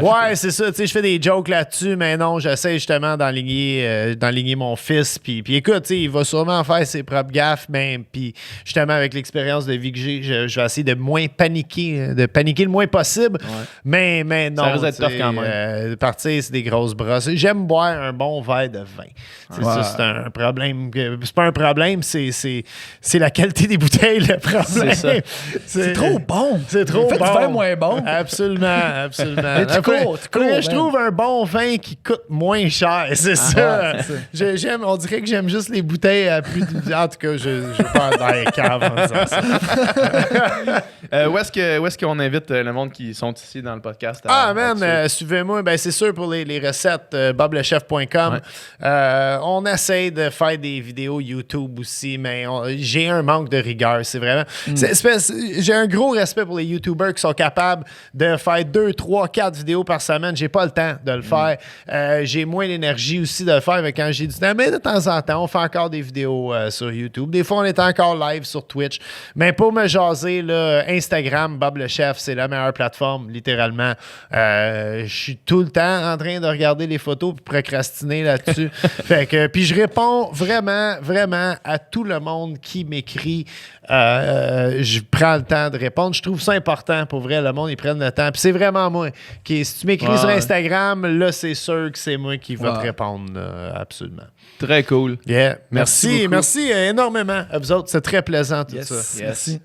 ouais, c'est ça. Tu sais, je fais des jokes là-dessus, mais non, j'essaie justement d'enligner mon fils. Puis écoute, tu sais, il va sûrement faire ses propres gaffes, même. Puis justement, avec l'expérience de vie que j'ai, je vais essayer de moins paniquer, le moins possible. Ouais. Mais non. Ça risque d'être tough quand même. Partir, c'est des grosses brosses. J'aime boire un bon verre de vin. Ça, c'est un problème. C'est pas un problème, c'est la qualité des bouteilles le problème. C'est trop bon. C'est trop bon. Fait du moins bon. Absolument. Je trouve un bon vin qui coûte moins cher. C'est ça. On dirait que j'aime juste les bouteilles à plus de... En tout cas, je vais pas dans les caves en disant ça. Où est-ce qu'on invite le monde qui sont ici dans le podcast? Suivez-moi. C'est sûr pour les recettes, boblechef.com. Ouais. On essaie de faire des vidéos YouTube aussi, mais j'ai un manque de rigueur. C'est vraiment... J'ai un gros respect pour les YouTubers qui sont capables de faire 2, 3, 4 vidéos par semaine. J'ai pas le temps de le faire. J'ai moins l'énergie aussi de le faire quand j'ai du temps. Mais de temps en temps, on fait encore des vidéos sur YouTube. Des fois, on est encore live sur Twitch. Mais pour me jaser, là, Instagram, Bob le Chef, c'est la meilleure plateforme, littéralement. Je suis tout le temps en train de regarder les photos et procrastiner là-dessus. Puis je réponds vraiment à tout le monde qui m'écrit. Je prends le temps de répondre. Je trouve ça important. Pour vrai, le monde, ils prennent le temps. Puis c'est vraiment moi. Si tu m'écris sur Instagram, là, c'est sûr que c'est moi qui va te répondre. Absolument. Très cool. Yeah. Merci beaucoup. Merci énormément à vous autres. C'est très plaisant tout ça. Merci.